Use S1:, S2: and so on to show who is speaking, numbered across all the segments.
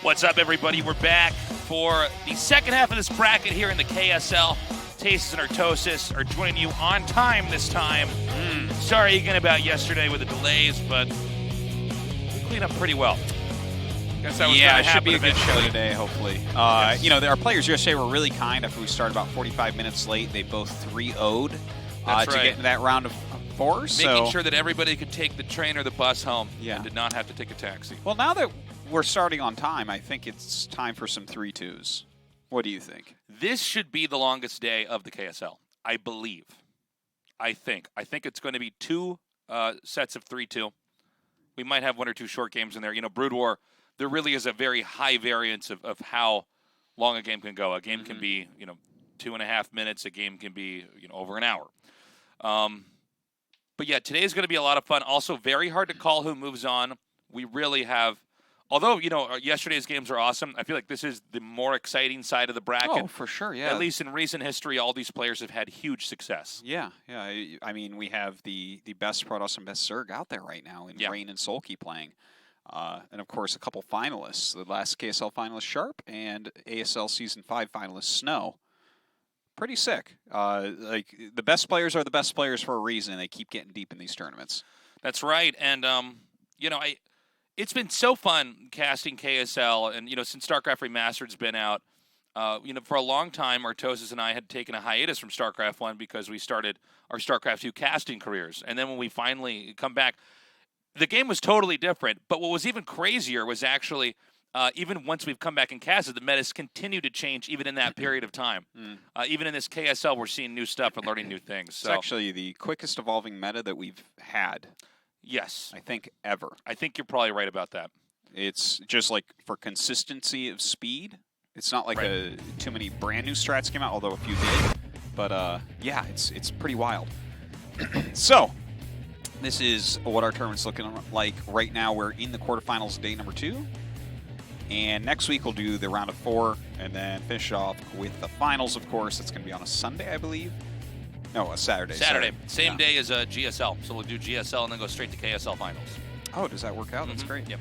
S1: What's up, everybody? We're back for the second half of this bracket here in the KSL. Tastes and Artosis are joining you on time this time. Sorry again about yesterday with the delays, but we cleaned up pretty well. Guess that was
S2: it should be a good
S1: eventually.
S2: show today, hopefully.
S1: Yes.
S2: You know, our players yesterday were really kind. After we started about 45 minutes late, they both 3-0'd
S1: That's
S2: to
S1: right.
S2: get into that round of four.
S1: Making sure that everybody could take the train or the bus home
S2: Yeah.
S1: and did not have to take a taxi.
S2: Well, now that we're starting on time, I think it's time for some 3-2s. What do you think?
S1: This should be the longest day of the KSL, I believe. I think it's going to be two sets of 3-2. We might have one or two short games in there. You know, Brood War, there really is a very high variance of how long a game can go. A game can be, 2.5 minutes. A game can be, over an hour. But yeah, today's going to be a lot of fun. Also, very hard to call who moves on. We really have, although, yesterday's games are awesome, I feel like this is the more exciting side of the bracket.
S2: Oh, for sure, yeah.
S1: At least in recent history, all these players have had huge success.
S2: Yeah. I mean, we have the best Protoss and best Zerg out there right now in Rain and Soulkey playing. And, of course, a couple finalists. The last KSL finalist, Sharp, and ASL Season 5 finalist, Snow. Pretty sick. Like, the best players are the best players for a reason. They keep getting deep in these tournaments.
S1: That's right. And, it's been so fun casting KSL. And, since StarCraft Remastered's been out, for a long time, Artosis and I had taken a hiatus from StarCraft 1 because we started our StarCraft 2 casting careers. And then when we finally come back, the game was totally different. But what was even crazier was actually, even once we've come back and casted, the metas continue to change even in that period of time. Even in this KSL, we're seeing new stuff and learning new things. So,
S2: It's actually the quickest evolving meta that we've had.
S1: Yes.
S2: I think ever.
S1: I think you're probably right about that.
S2: It's just like for consistency of speed. It's not like too many brand new strats came out, although a few did. But yeah, it's pretty wild. So, this is what our tournament's looking like right now. We're in the quarterfinals, day number 2. And next week we'll do the round of 4 and then finish off with the finals, of course. That's going to be on a Sunday, I believe. No, a Saturday.
S1: Same day as GSL. So we'll do GSL and then go straight to KSL finals.
S2: Oh, does that work out? That's great.
S1: Yep.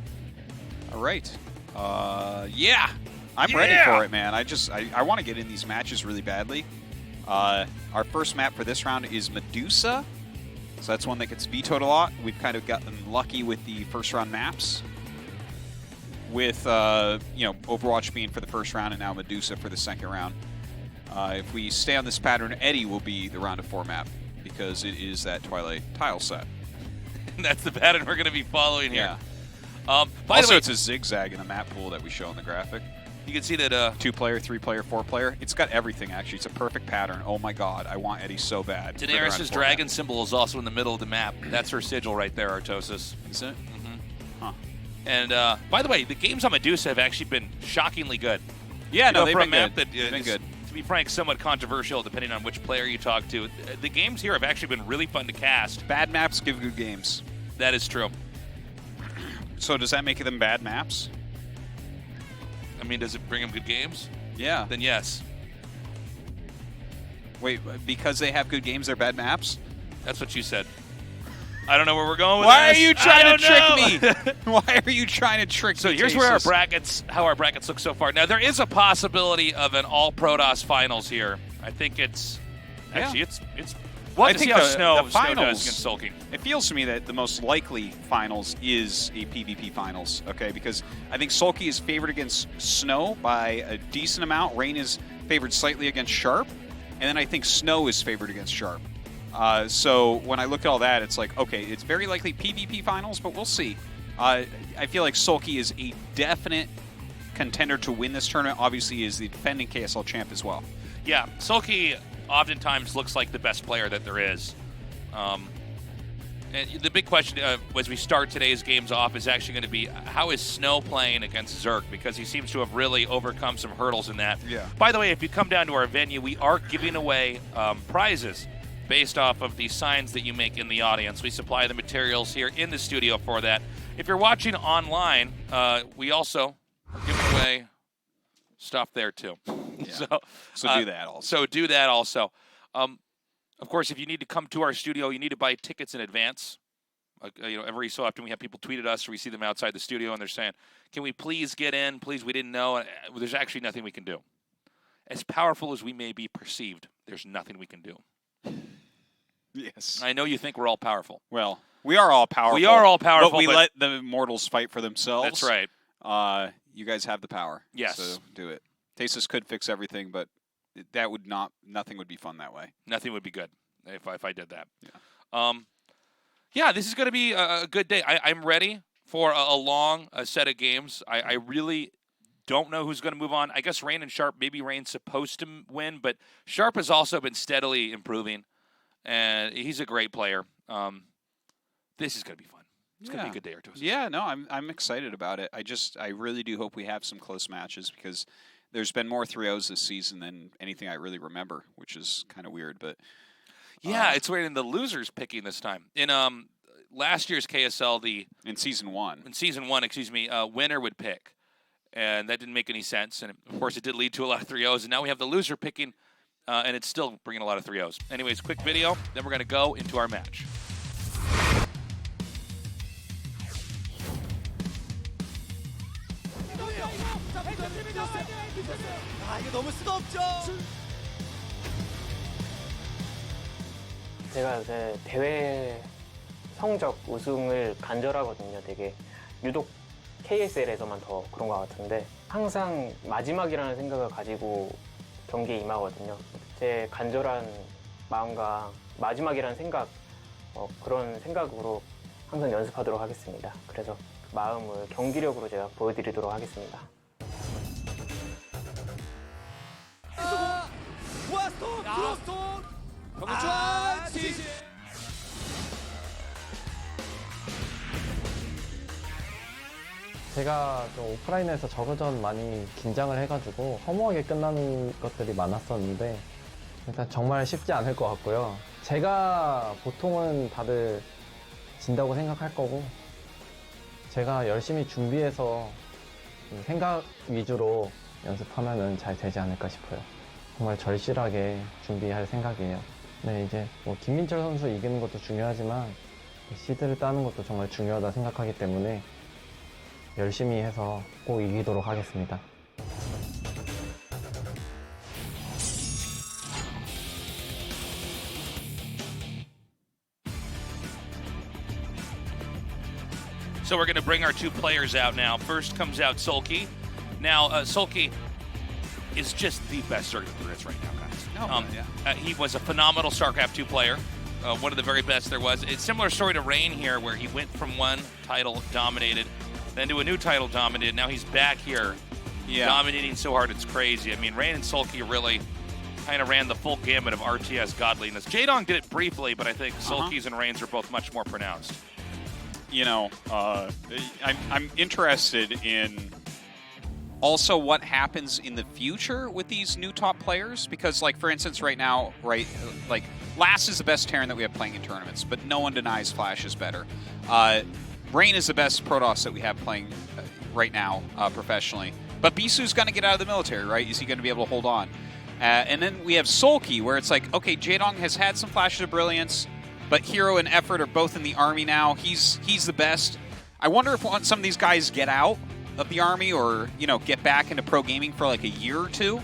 S2: All right. Yeah. I'm ready for it, man. I want to get in these matches really badly. Our first map for this round is Medusa. So that's one that gets vetoed a lot. We've kind of gotten lucky with the first round maps. With, Overwatch being for the first round and now Medusa for the second round. If we stay on this pattern, Eddie will be the round of 4 map because it is that Twilight tile set.
S1: That's the pattern we're going to be following here.
S2: Yeah.
S1: By the way,
S2: it's a zigzag in the map pool that we show in the graphic.
S1: you can see that
S2: 2-player, 3-player, 4-player. It's got everything, actually. It's a perfect pattern. Oh, my God. I want Eddie so bad.
S1: Daenerys' dragon symbol is also in the middle of the map. That's her sigil right there, Artosis.
S2: Is it? Huh.
S1: And by the way, the games on Medusa have actually been shockingly good.
S2: Yeah, no, they've
S1: for a
S2: been
S1: map
S2: good.
S1: that
S2: They've been
S1: is,
S2: good.
S1: to be frank, somewhat controversial depending on which player you talk to. The games here have actually been really fun to cast.
S2: Bad maps give good games.
S1: That is true.
S2: So does that make them bad maps?
S1: I mean, does it bring them good games?
S2: Yeah.
S1: Then yes.
S2: Wait, because they have good games, they're bad maps?
S1: That's what you said. I don't know where we're going with
S2: Why
S1: this.
S2: are you trying to
S1: I
S2: trick me? Why are you trying to trick me?
S1: So here's where how our brackets look so far. Now, there is a possibility of an all Protoss finals here. I think it's we'll have to see how Snow does against Soulkey.
S2: It feels to me that the most likely finals is a PvP finals, okay? Because I think Soulkey is favored against Snow by a decent amount. Rain is favored slightly against Sharp. And then I think Snow is favored against Sharp. So when I look at all that, it's like, okay, it's very likely PvP finals, but we'll see. I feel like Soulkey is a definite contender to win this tournament. Obviously, he is the defending KSL champ as well.
S1: Yeah, Soulkey oftentimes looks like the best player that there is. And the big question as we start today's games off is actually going to be, how is Snow playing against Zerk? Because he seems to have really overcome some hurdles in that.
S2: Yeah.
S1: By the way, if you come down to our venue, we are giving away prizes based off of the signs that you make in the audience. We supply the materials here in the studio for that. If you're watching online, we also give away stuff there too.
S2: Yeah. So do that also.
S1: So do that also. Of course, if you need to come to our studio, you need to buy tickets in advance. Every so often we have people tweet at us or we see them outside the studio and they're saying, can we please get in? Please, we didn't know. There's actually nothing we can do. As powerful as we may be perceived, there's nothing we can do.
S2: Yes.
S1: I know you think we're all powerful.
S2: Well, we are all powerful.
S1: We are all powerful.
S2: But we let the mortals fight for themselves.
S1: That's right.
S2: You guys have the power.
S1: Yes.
S2: So do it. Tasis could fix everything, but nothing would be fun that way.
S1: Nothing would be good if I did that.
S2: Yeah.
S1: This is going to be a good day. I'm ready for a long set of games. I really don't know who's going to move on. I guess Rain and Sharp, maybe Rain's supposed to win, but Sharp has also been steadily improving, and he's a great player. This is going to be fun. It's going to be a good day, Artosis.
S2: Yeah, no, I'm excited about it. I really do hope we have some close matches because there's been more 3-0s this season than anything I really remember, which is kind of weird. But
S1: yeah, it's weird. And the losers picking this time in last year's KSL,
S2: in season one,
S1: winner would pick. And that didn't make any sense. And, of course, it did lead to a lot of 3-0s. And now we have the loser picking, and it's still bringing a lot of 3-0s. Anyways, quick video. Then we're going to go into our match.
S3: 제가 요새 대회 성적 우승을 간절하거든요. 되게 유독 KSL에서만 더 그런 것 같은데 항상 마지막이라는 생각을 가지고 경기에 임하거든요. 제 간절한 마음과 마지막이라는 생각, 그런 생각으로 항상 연습하도록 하겠습니다. 그래서 그 마음을 경기력으로 제가 보여드리도록 하겠습니다.
S4: 제가 좀 오프라인에서 저그전 많이 긴장을 해가지고 허무하게 끝나는 것들이 많았었는데 일단 정말 쉽지 않을 것 같고요. 제가 보통은 다들 진다고 생각할 거고 제가 열심히 준비해서 생각 위주로 연습하면은 잘 되지 않을까 싶어요. 정말 절실하게 준비할 생각이에요. 네, 이제 뭐 김민철 선수 이기는 것도 중요하지만 시드를 따는 것도 정말 중요하다 생각하기 때문에 열심히 해서 꼭 이기도록 하겠습니다.
S1: So we're going to bring our two players out now. First comes out Soulkey. Now, Soulkey is just the best Starcraft there is right now, guys. He was a phenomenal Starcraft 2 player. One of the very best there was. It's a similar story to Rain here, where he went from one title dominated, then to a new title dominated. Now he's back here, dominating so hard it's crazy. I mean, Rain and Soulkey really kind of ran the full gamut of RTS godliness. Jaedong did it briefly, but I think Soulkey's and Rain's are both much more pronounced.
S2: You know, I'm interested in also what happens in the future with these new top players, because, like, for instance, right now, like, Lass is the best Terran that we have playing in tournaments, but no one denies Flash is better. Rain is the best Protoss that we have playing right now professionally. But Bisu's going to get out of the military, right? Is he going to be able to hold on? And then we have Soulkey, where it's like, okay, Jaedong has had some flashes of brilliance, but Hero and Effort are both in the Army now. He's the best. I wonder if some of these guys get out of the Army or, you know, get back into pro gaming for like a year or two.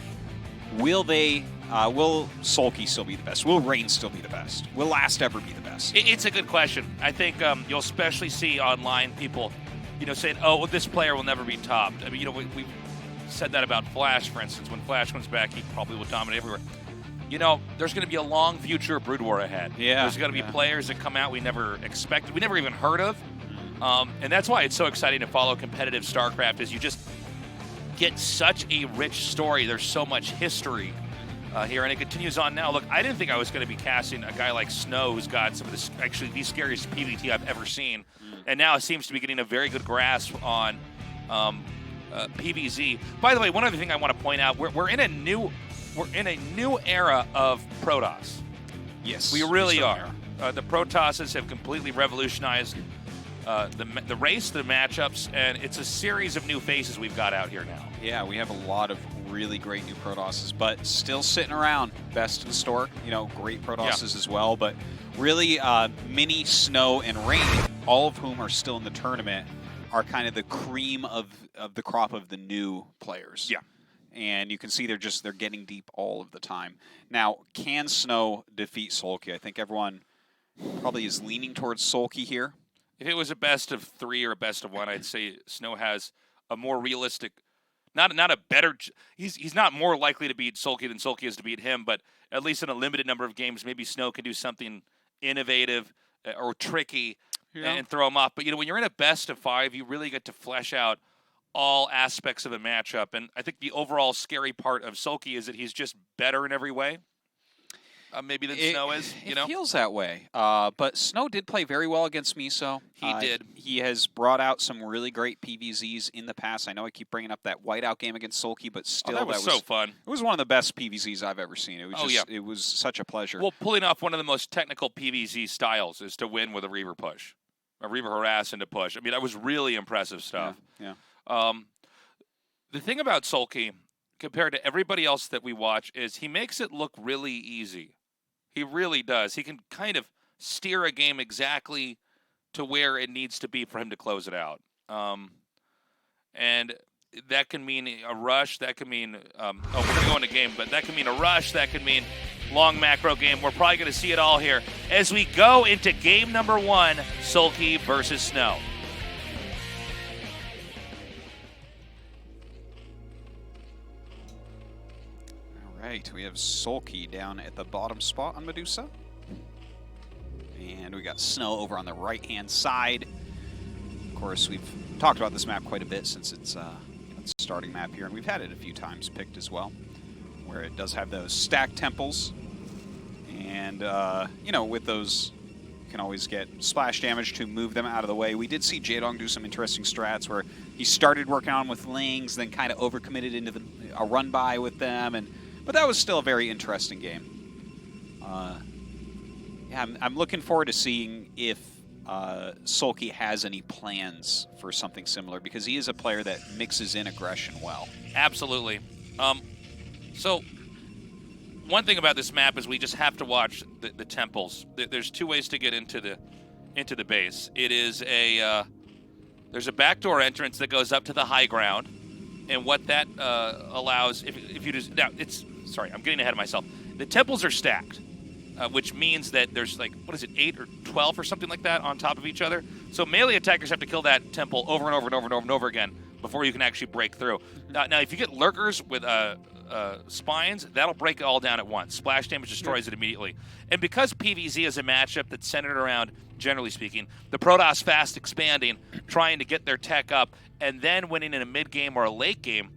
S2: Will Soulkey still be the best? Will Rain still be the best? Will Last ever be the best?
S1: It's a good question. I think you'll especially see online people, you know, saying, oh, well, this player will never be topped. I mean, you know, we said that about Flash, for instance. When Flash comes back, he probably will dominate everywhere. You know, there's going to be a long future of Brood War ahead.
S2: Yeah.
S1: There's going to be players that come out we never expected, we never even heard of. And that's why it's so exciting to follow competitive StarCraft, is you just get such a rich story. There's so much history here, and it continues on now. Look, I didn't think I was going to be casting a guy like Snow, who's got some of this, actually the scariest PvT I've ever seen, and now it seems to be getting a very good grasp on PvZ. By the way, one other thing I want to point out: we're in a new era of Protoss.
S2: Yes,
S1: we really are. The Protosses have completely revolutionized the race, the matchups, and it's a series of new faces we've got out here now.
S2: Yeah, we have a lot of really great new Protosses, but still sitting around. Best historic, you know, great Protosses as well, but really Mini, Snow, and Rain all of whom are still in the tournament, are kind of the cream of the crop of the new players.
S1: Yeah.
S2: And you can see they're getting deep all of the time. Now, can Snow defeat Soulkey? I think everyone probably is leaning towards Soulkey here.
S1: If it was a best of 3 or a best of 1, I'd say Snow has a more realistic, not a better. He's not more likely to beat Soulkey than Soulkey is to beat him, but at least in a limited number of games, maybe Snow can do something innovative or tricky and throw him off. But when you're in a best of 5, you really get to flesh out all aspects of a matchup. And I think the overall scary part of Soulkey is that he's just better in every way. Maybe than Snow is,
S2: It feels that way. But Snow did play very well against Miso.
S1: He did.
S2: He has brought out some really great PVZs in the past. I know I keep bringing up that whiteout game against Soulkey, but still,
S1: that was so fun.
S2: It was one of the best PVZs I've ever seen. It was it was such a pleasure.
S1: Well, pulling off one of the most technical PVZ styles is to win with a Reaver push, a Reaver harass into push. I mean, that was really impressive stuff.
S2: Yeah.
S1: The thing about Soulkey, compared to everybody else that we watch, is he makes it look really easy. He really does. He can kind of steer a game exactly to where it needs to be for him to close it out. And that can mean a rush. That can mean, we're going to go into game, but that can mean a rush. That can mean long macro game. We're probably going to see it all here as we go into game number 1, Soulkey versus Snow.
S2: Right, we have Soulkey down at the bottom spot on Medusa. And we got Snow over on the right-hand side. Of course, we've talked about this map quite a bit since it's the starting map here, and we've had it a few times picked as well, where it does have those stacked temples. And, with those, you can always get splash damage to move them out of the way. We did see Jaedong do some interesting strats where he started working on with Lings, then kind of overcommitted into a run-by with them, but that was still a very interesting game. I'm looking forward to seeing if Soulkey has any plans for something similar, because he is a player that mixes in aggression well.
S1: Absolutely. So one thing about this map is we just have to watch the temples. There's 2 ways to get into the base. It is there's a backdoor entrance that goes up to the high ground, and what that allows, if you just sorry, I'm getting ahead of myself. The temples are stacked, which means that there's 8 or 12 or something like that on top of each other. So melee attackers have to kill that temple over and over and over and over and over again before you can actually break through. Now, if you get lurkers with spines, that'll break it all down at once. Splash damage destroys it immediately. And because PvZ is a matchup that's centered around, generally speaking, the Protoss fast expanding, trying to get their tech up, and then winning in a mid-game or a late game,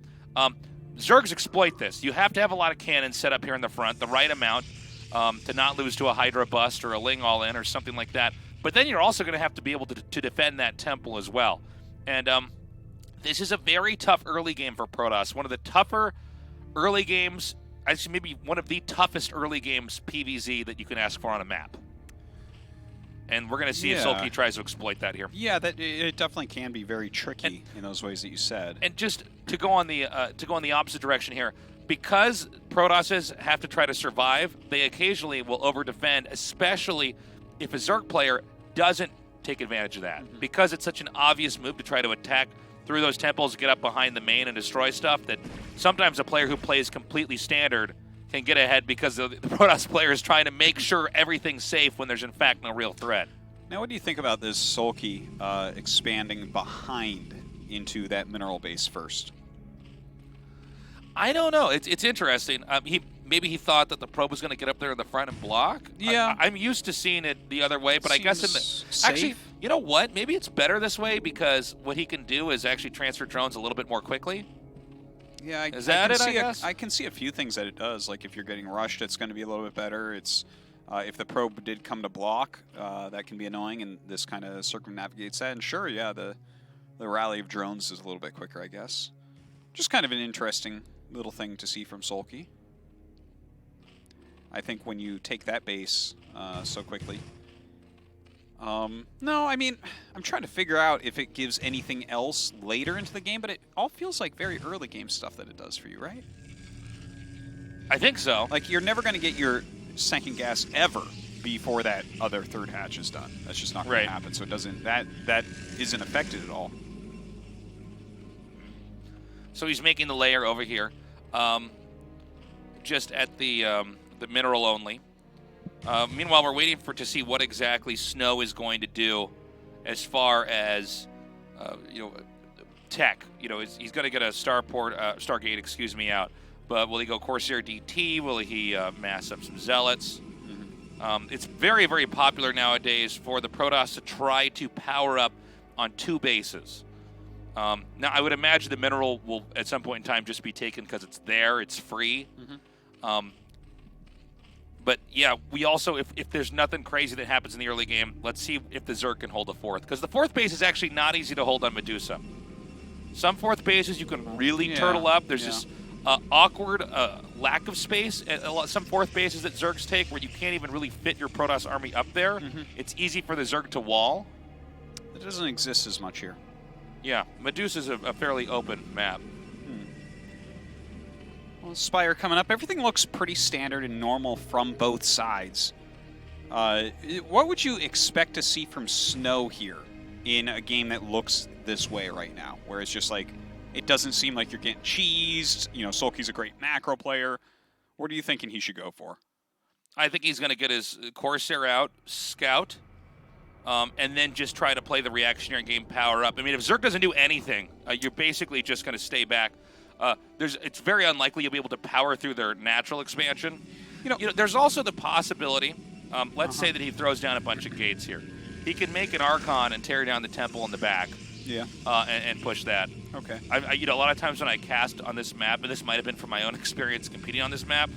S1: Zergs exploit this. You have to have a lot of cannons set up here in the front, the right amount, to not lose to a Hydra bust or a Ling all-in or something like that. But then you're also going to have to be able to defend that temple as well. And this is a very tough early game for Protoss. One of the tougher early games, actually maybe one of the toughest early games PvZ that you can ask for on a map. And we're going to see if Soulkey tries to exploit that here.
S2: Yeah, it definitely can be very tricky in those ways that you said.
S1: And just to go on the opposite direction here, because Protosses have to try to survive, they occasionally will over-defend, especially if a Zerg player doesn't take advantage of that. Because it's such an obvious move to try to attack through those temples, get up behind the main and destroy stuff, that sometimes a player who plays completely standard can get ahead because the Protoss player is trying to make sure everything's safe when there's in fact no real threat.
S2: Now, what do you think about this Soulkey expanding behind into that mineral base first?
S1: I don't know. It's interesting. Maybe he thought that the probe was going to get up there in the front and block.
S2: Yeah.
S1: I'm used to seeing it the other way, but I guess
S2: safe.
S1: Actually, you know what? Maybe it's better this way because what he can do is actually transfer drones a little bit more quickly.
S2: Yeah,
S1: I
S2: can see a few things that it does. Like if you're getting rushed, it's going to be a little bit better. It's if the probe did come to block, that can be annoying, and this kind of circumnavigates that. And sure, yeah, the rally of drones is a little bit quicker, I guess. Just kind of an interesting little thing to see from Soulkey. I think when you take that base so quickly. No, I mean, I'm trying to figure out if it gives anything else later into the game, but it all feels like very early game stuff that it does for you, right?
S1: I think so.
S2: Like, you're never going to get your second gas ever before that other third hatch is done. That's just not going
S1: Right.
S2: to happen. So it doesn't that isn't affected at all.
S1: So he's making the layer over here, just at the mineral only. Meanwhile, we're waiting to see what exactly Snow is going to do as far as tech. He's going to get a Stargate, excuse me, out. But will he go Corsair DT? Will he mass up some Zealots? It's very, very popular nowadays for the Protoss to try to power up on 2 bases. Now, I would imagine the mineral will, at some point in time, just be taken because it's there, it's free. But, yeah, we also, if there's nothing crazy that happens in the early game, let's see if the Zerg can hold the 4th. Because the 4th base is actually not easy to hold on Medusa. Some 4th bases you can really turtle up. There's this awkward lack of space. Some 4th bases that Zergs take where you can't even really fit your Protoss army up there. It's easy for the Zerg to wall.
S2: It doesn't exist as much here.
S1: Yeah, Medusa's a fairly open map.
S2: Well, Spire coming up. Everything looks pretty standard and normal from both sides. What would you expect to see from Snow here in a game that looks this way right now, where it's just like, it doesn't seem like you're getting cheesed? Soulkey's a great macro player. What are you thinking he should go for?
S1: I think he's going to get his Corsair out, scout, and then just try to play the reactionary game, power up. I mean, if Zerg doesn't do anything, you're basically just going to stay back. It's very unlikely you'll be able to power through their natural expansion. There's also the possibility, let's say that he throws down a bunch of gates here. He can make an Archon and tear down the temple in the back.
S2: Yeah.
S1: And push that.
S2: Okay.
S1: A lot of times when I cast on this map, and this might have been from my own experience competing on this map,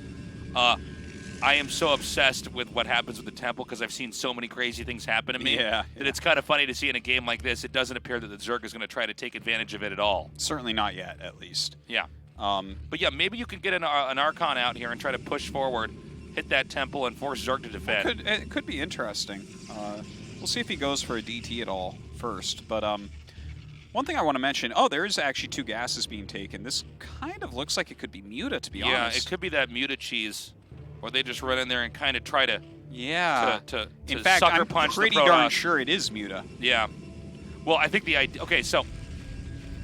S1: I am so obsessed with what happens with the temple because I've seen so many crazy things happen to me that it's kind of funny to see in a game like this. It doesn't appear that the Zerg is going to try to take advantage of it at all.
S2: Certainly not yet, at least.
S1: Yeah. But yeah, maybe you can get an Archon out here and try to push forward, hit that temple, and force Zerg to defend.
S2: It could be interesting. We'll see if he goes for a DT at all first. But one thing I want to mention, there is actually 2 gases being taken. This kind of looks like it could be Muta, to be honest.
S1: Yeah, it could be that Muta cheese, or they just run in there and kind of try to
S2: in fact,
S1: sucker
S2: I'm
S1: punch
S2: pretty
S1: the Protoss.
S2: darn sure it is Muta.
S1: Yeah. Well, I think the idea. Okay, so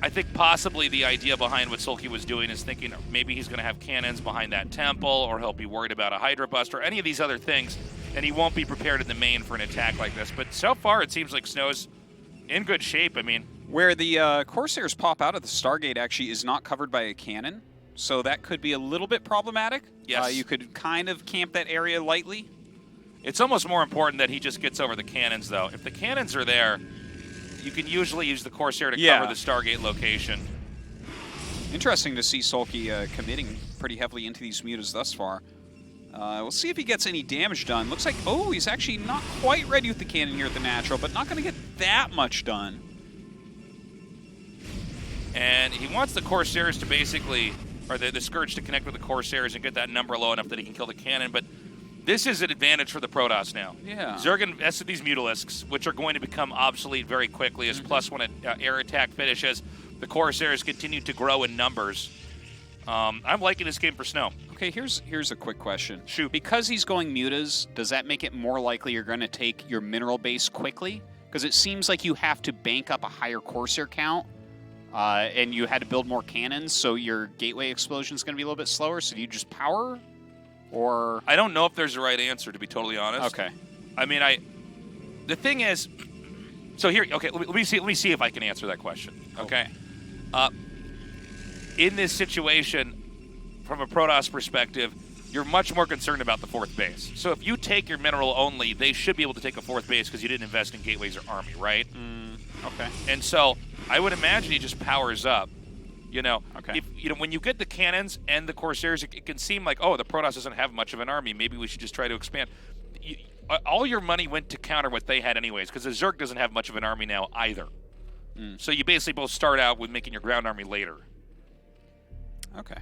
S1: I think possibly the idea behind what Soulkey was doing is thinking maybe he's going to have cannons behind that temple, or he'll be worried about a Hydra Bust or any of these other things, and he won't be prepared in the main for an attack like this. But so far, it seems like Snow's in good shape. I mean,
S2: where the Corsairs pop out of the Stargate actually is not covered by a cannon, so that could be a little bit problematic.
S1: Yes.
S2: You could kind of camp that area lightly.
S1: It's almost more important that he just gets over the cannons, though. If the cannons are there, you can usually use the Corsair to cover the Stargate location.
S2: Interesting to see Soulkey committing pretty heavily into these mutas thus far. We'll see if he gets any damage done. Looks like, he's actually not quite ready with the cannon here at the natural, but not going to get that much done.
S1: And he wants the Corsairs to basically, or the Scourge to connect with the Corsairs and get that number low enough that he can kill the cannon, but this is an advantage for the Protoss now.
S2: Yeah.
S1: Zerg invested these Mutalisks, which are going to become obsolete very quickly as plus when an air attack finishes. The Corsairs continue to grow in numbers. I'm liking this game for Snow.
S2: Okay, here's a quick question.
S1: Shoot.
S2: Because he's going mutas, does that make it more likely you're going to take your mineral base quickly? Because it seems like you have to bank up a higher Corsair count, and you had to build more cannons, so your gateway explosion is going to be a little bit slower. So do you just power? Or
S1: I don't know if there's a right answer, to be totally honest.
S2: Okay.
S1: I mean, the thing is, so here, okay, let me see if I can answer that question. Okay. In this situation, from a Protoss perspective, you're much more concerned about the 4th base. So if you take your mineral only, they should be able to take a 4th base because you didn't invest in gateways or army, right?
S2: Okay.
S1: And so I would imagine he just powers up.
S2: Okay.
S1: When you get the cannons and the Corsairs, it can seem like, the Protoss doesn't have much of an army. Maybe we should just try to expand. All your money went to counter what they had anyways, because the Zerg doesn't have much of an army now either. So you basically both start out with making your ground army later.
S2: Okay.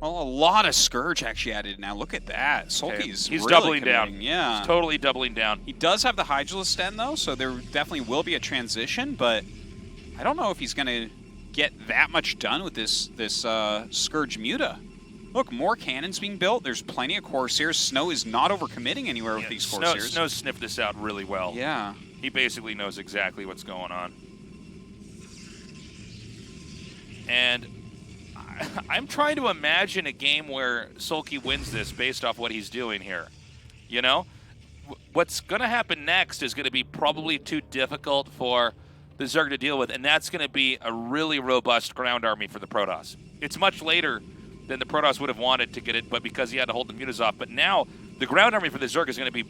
S2: Well, a lot of Scourge actually added now. Look at that. Soulkey's
S1: He's
S2: really
S1: doubling
S2: committing.
S1: down.
S2: Yeah.
S1: He's totally doubling down.
S2: He does have the Hydralisk Den, though, so there definitely will be a transition, but I don't know if he's going to get that much done with this Scourge Muta. Look, more cannons being built. There's plenty of Corsairs. Snow is not overcommitting anywhere with these Corsairs.
S1: Snow sniffed this out really well.
S2: Yeah.
S1: He basically knows exactly what's going on. And I'm trying to imagine a game where Soulkey wins this based off what he's doing here. You know? What's going to happen next is going to be probably too difficult for the Zerg to deal with, and that's going to be a really robust ground army for the Protoss. It's much later than the Protoss would have wanted to get it, but because he had to hold the mutas off. But now, the ground army for the Zerg is going to be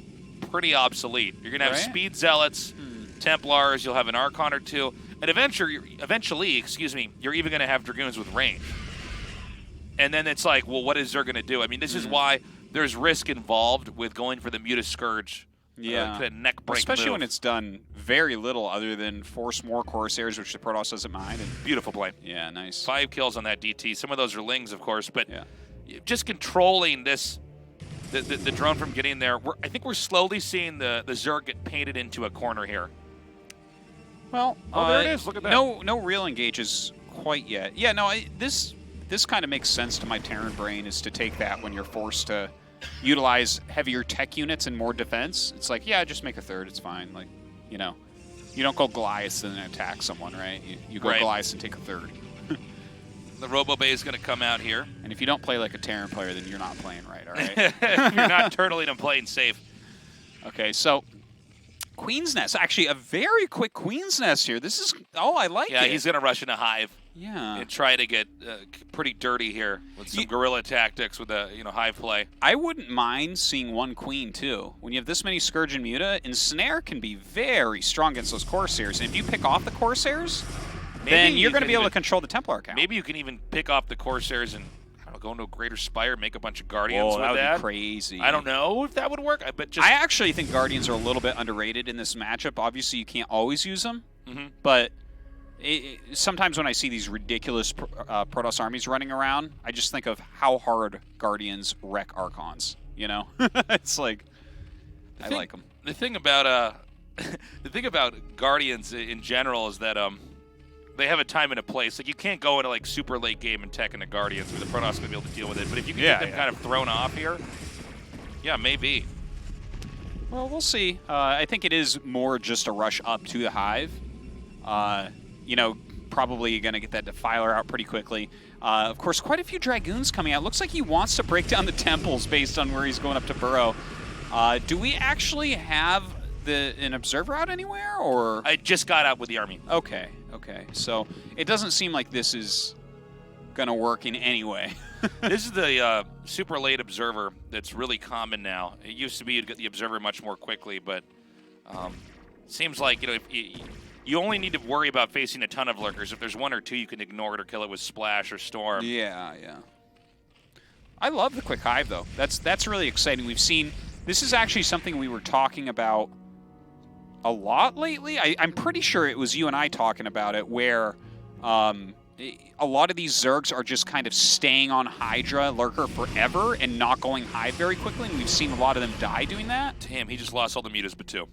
S1: pretty obsolete. You're going to have Speed Zealots, Templars, you'll have an Archon or two, and eventually, you're even going to have Dragoons with range. And then it's like, well, what is Zerg going to do? I mean, this is why there's risk involved with going for the Muta Scourge. Neck break
S2: especially
S1: move.
S2: when it's done very little other than force more Corsairs, which the Protoss doesn't mind. And
S1: beautiful play.
S2: Yeah, nice.
S1: 5 kills on that DT. Some of those are Lings, of course, but just controlling this, the drone from getting there. I think we're slowly seeing the Zerg get painted into a corner here.
S2: Well,
S1: there it is. Look at that.
S2: No real engages quite yet. Yeah, no, this kind of makes sense to my Terran brain, is to take that when you're forced to utilize heavier tech units and more defense. It's like, yeah, just make a third. It's fine. Like, you know, you don't go Goliath and then attack someone, right? You go Goliath and take a third.
S1: The Robo Bay is going to come out here.
S2: And if you don't play like a Terran player, then you're not playing right, all right?
S1: You're not turtling and playing safe.
S2: Okay, so Queen's Nest. Actually, a very quick Queen's Nest here. This is, I like it.
S1: Yeah, he's going to rush in a hive.
S2: Yeah.
S1: And try to get pretty dirty here with some guerrilla tactics with a hive play.
S2: I wouldn't mind seeing one queen too. When you have this many Scourge and Muta, Ensnare can be very strong against those Corsairs. And if you pick off the Corsairs, then you're going to be able to control the Templar count.
S1: Maybe you can even pick off the Corsairs and go into a Greater Spire, make a bunch of Guardians with
S2: that.
S1: that.
S2: Would be crazy.
S1: I don't know if that would work.
S2: I actually think Guardians are a little bit underrated in this matchup. Obviously, you can't always use them, but sometimes when I see these ridiculous Protoss armies running around, I just think of how hard Guardians wreck Archons. You know, it's like I like them.
S1: The thing about Guardians in general is that they have a time and a place. Like, you can't go into like super late game and tech into Guardians where the Protoss is gonna be able to deal with it. But if you can get them kind of thrown off here, yeah, maybe.
S2: Well, we'll see. I think it is more just a rush up to the hive. You know, probably going to get that Defiler out pretty quickly. Of course, quite a few Dragoons coming out. Looks like he wants to break down the temples based on where he's going up to burrow. Do we actually have an observer out anywhere, or?
S1: I just got out with the army.
S2: Okay. So it doesn't seem like this is going to work in any way.
S1: This is the super late observer that's really common now. It used to be you'd get the observer much more quickly, but seems like, if you only need to worry about facing a ton of lurkers. If there's one or two, you can ignore it or kill it with Splash or Storm.
S2: Yeah. I love the quick hive, though. That's really exciting. We've seen, this is actually something we were talking about a lot lately. I'm pretty sure it was you and I talking about it, where a lot of these Zergs are just kind of staying on Hydra Lurker forever and not going hive very quickly, and we've seen a lot of them die doing that.
S1: Damn, he just lost all the mutas but 2.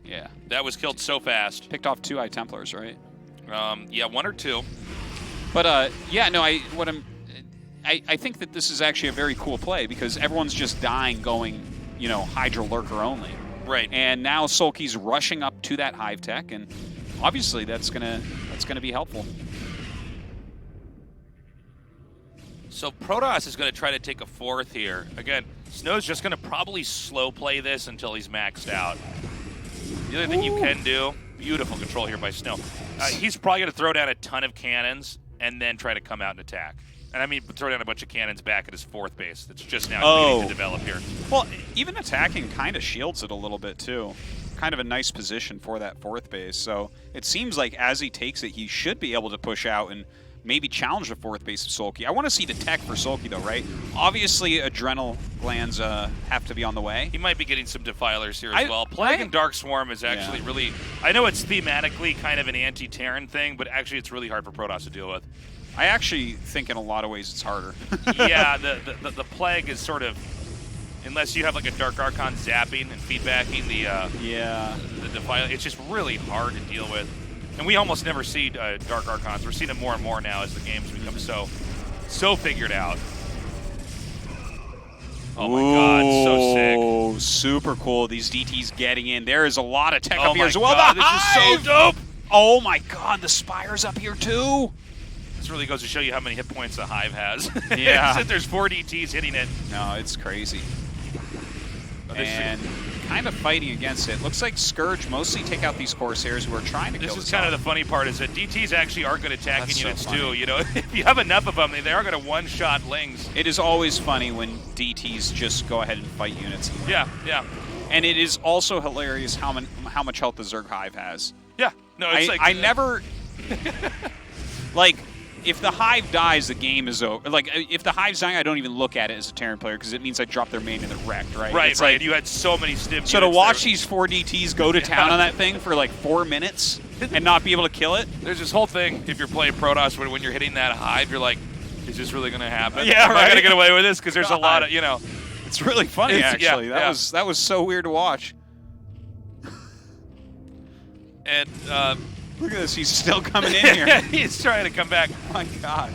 S2: Yeah.
S1: That was killed so fast.
S2: Picked off 2 Eye Templars, right?
S1: Yeah, 1 or 2.
S2: But, yeah, no, I think that this is actually a very cool play, because everyone's just dying going, Hydra Lurker only.
S1: Right.
S2: And now Soulkey's rushing up to that hive tech, and obviously that's gonna be helpful.
S1: So Protoss is going to try to take a 4th here. Again, Snow's just going to probably slow play this until he's maxed out. The other thing you can do, beautiful control here by Snow. He's probably going to throw down a ton of cannons and then try to come out and attack. And I mean, throw down a bunch of cannons back at his 4th base. That's just now beginning to develop here.
S2: Well, even attacking kind of shields it a little bit too. Kind of a nice position for that 4th base. So it seems like as he takes it, he should be able to push out and maybe challenge the 4th base of Soulkey. I want to see the tech for Soulkey, though, right? Obviously, adrenal glands have to be on the way.
S1: He might be getting some defilers here as well. Plague and Dark Swarm is actually really... I know it's thematically kind of an anti-Terran thing, but actually it's really hard for Protoss to deal with.
S2: I actually think in a lot of ways it's harder.
S1: Yeah, the Plague is sort of... Unless you have like a Dark Archon zapping and feedbacking the Defiler, it's just really hard to deal with. And we almost never see Dark Archons. We're seeing it more and more now as the games become so figured out. Oh my god, so sick.
S2: Oh, super cool. These DTs getting in. There is a lot of tech
S1: Oh
S2: up here
S1: my
S2: as well.
S1: god,
S2: The
S1: this
S2: Hive!
S1: is so dope!
S2: Oh my god, the Spire's up here too.
S1: This really goes to show you how many hit points the Hive has.
S2: Yeah.
S1: There's 4 DTs hitting it.
S2: No, it's crazy.
S1: Oh, this
S2: And kind of fighting against it. Looks like Scourge mostly take out these Corsairs who are trying to kill
S1: is
S2: this
S1: kind of
S2: off.
S1: the funny part is that DTs actually are good attacking
S2: That's so
S1: units
S2: funny.
S1: too. You know, if you have enough of them, they are going to one-shot Lings.
S2: It is always funny when DTs just go ahead and fight units.
S1: Yeah, yeah.
S2: And it is also hilarious how much health the Zerg Hive has.
S1: Yeah. No, it's
S2: I never... like, if the Hive dies, the game is over. Like, if the Hive's dying, I don't even look at it as a Terran player because it means I dropped their main and it wrecked, right?
S1: Right,
S2: It's
S1: right.
S2: like-
S1: You had so many stim
S2: so to
S1: units
S2: watch
S1: there.
S2: these 4 DTs go to town on that thing for like 4 minutes and not be able to kill it.
S1: There's this whole thing, if you're playing Protoss, when you're hitting that Hive, you're like, is this really going to happen?
S2: Yeah,
S1: Am I
S2: right.
S1: going to get away with this? Because there's a lot of,
S2: God.
S1: you know.
S2: It's really funny,
S1: It's- yeah,
S2: actually.
S1: yeah.
S2: That was so weird to watch.
S1: And
S2: Look at this, he's still coming in here.
S1: he's trying to come back.
S2: Oh my god.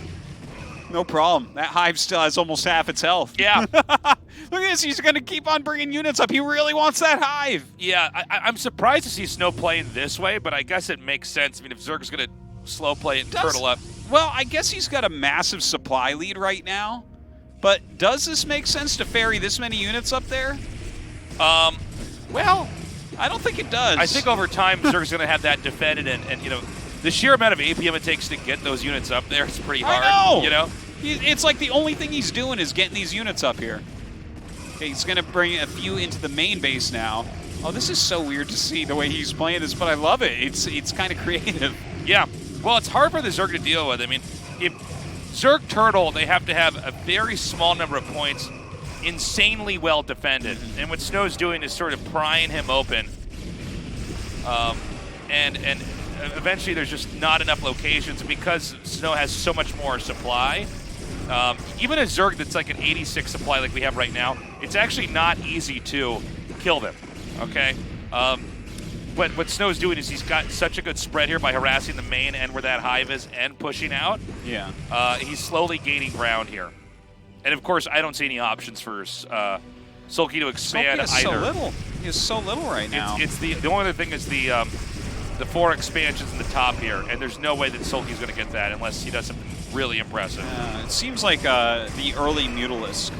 S2: No problem. That Hive still has almost half its health.
S1: Yeah.
S2: Look at this, he's going to keep on bringing units up. He really wants that Hive.
S1: Yeah, I'm surprised to see Snow playing this way, but I guess it makes sense. I mean, if Zerg's going to slow play it and turtle up.
S2: Well, I guess he's got a massive supply lead right now. But does this make sense to ferry this many units up there?
S1: Well,
S2: I don't think it does.
S1: I think over time, Zerg's going to have that defended, and, you know, the sheer amount of APM it takes to get those units up there is pretty hard.
S2: I know.
S1: You know?
S2: It's like the only thing he's doing is getting these units up here. Okay, he's going to bring a few into the main base now. Oh, this is so weird to see the way he's playing this, but I love it. It's kind of creative.
S1: Yeah. Well, it's hard for the Zerg to deal with. I mean, if Zerg Turtle, they have to have a very small number of points, insanely well defended. And what Snow's doing is sort of prying him open. And eventually there's just not enough locations because Snow has so much more supply. Even a Zerg that's like an 86 supply like we have right now, it's actually not easy to kill them, okay? But what Snow's doing is he's got such a good spread here by harassing the main end where that Hive is and pushing out.
S2: Yeah.
S1: He's slowly gaining ground here. And of course, I don't see any options for Soulkey to expand
S2: Soulkey is
S1: either.
S2: so little. He is so little right now.
S1: It's the only other thing is the 4 expansions in the top here, and there's no way that Soulkey's going to get that unless he does something really impressive.
S2: It seems like the early Mutalisk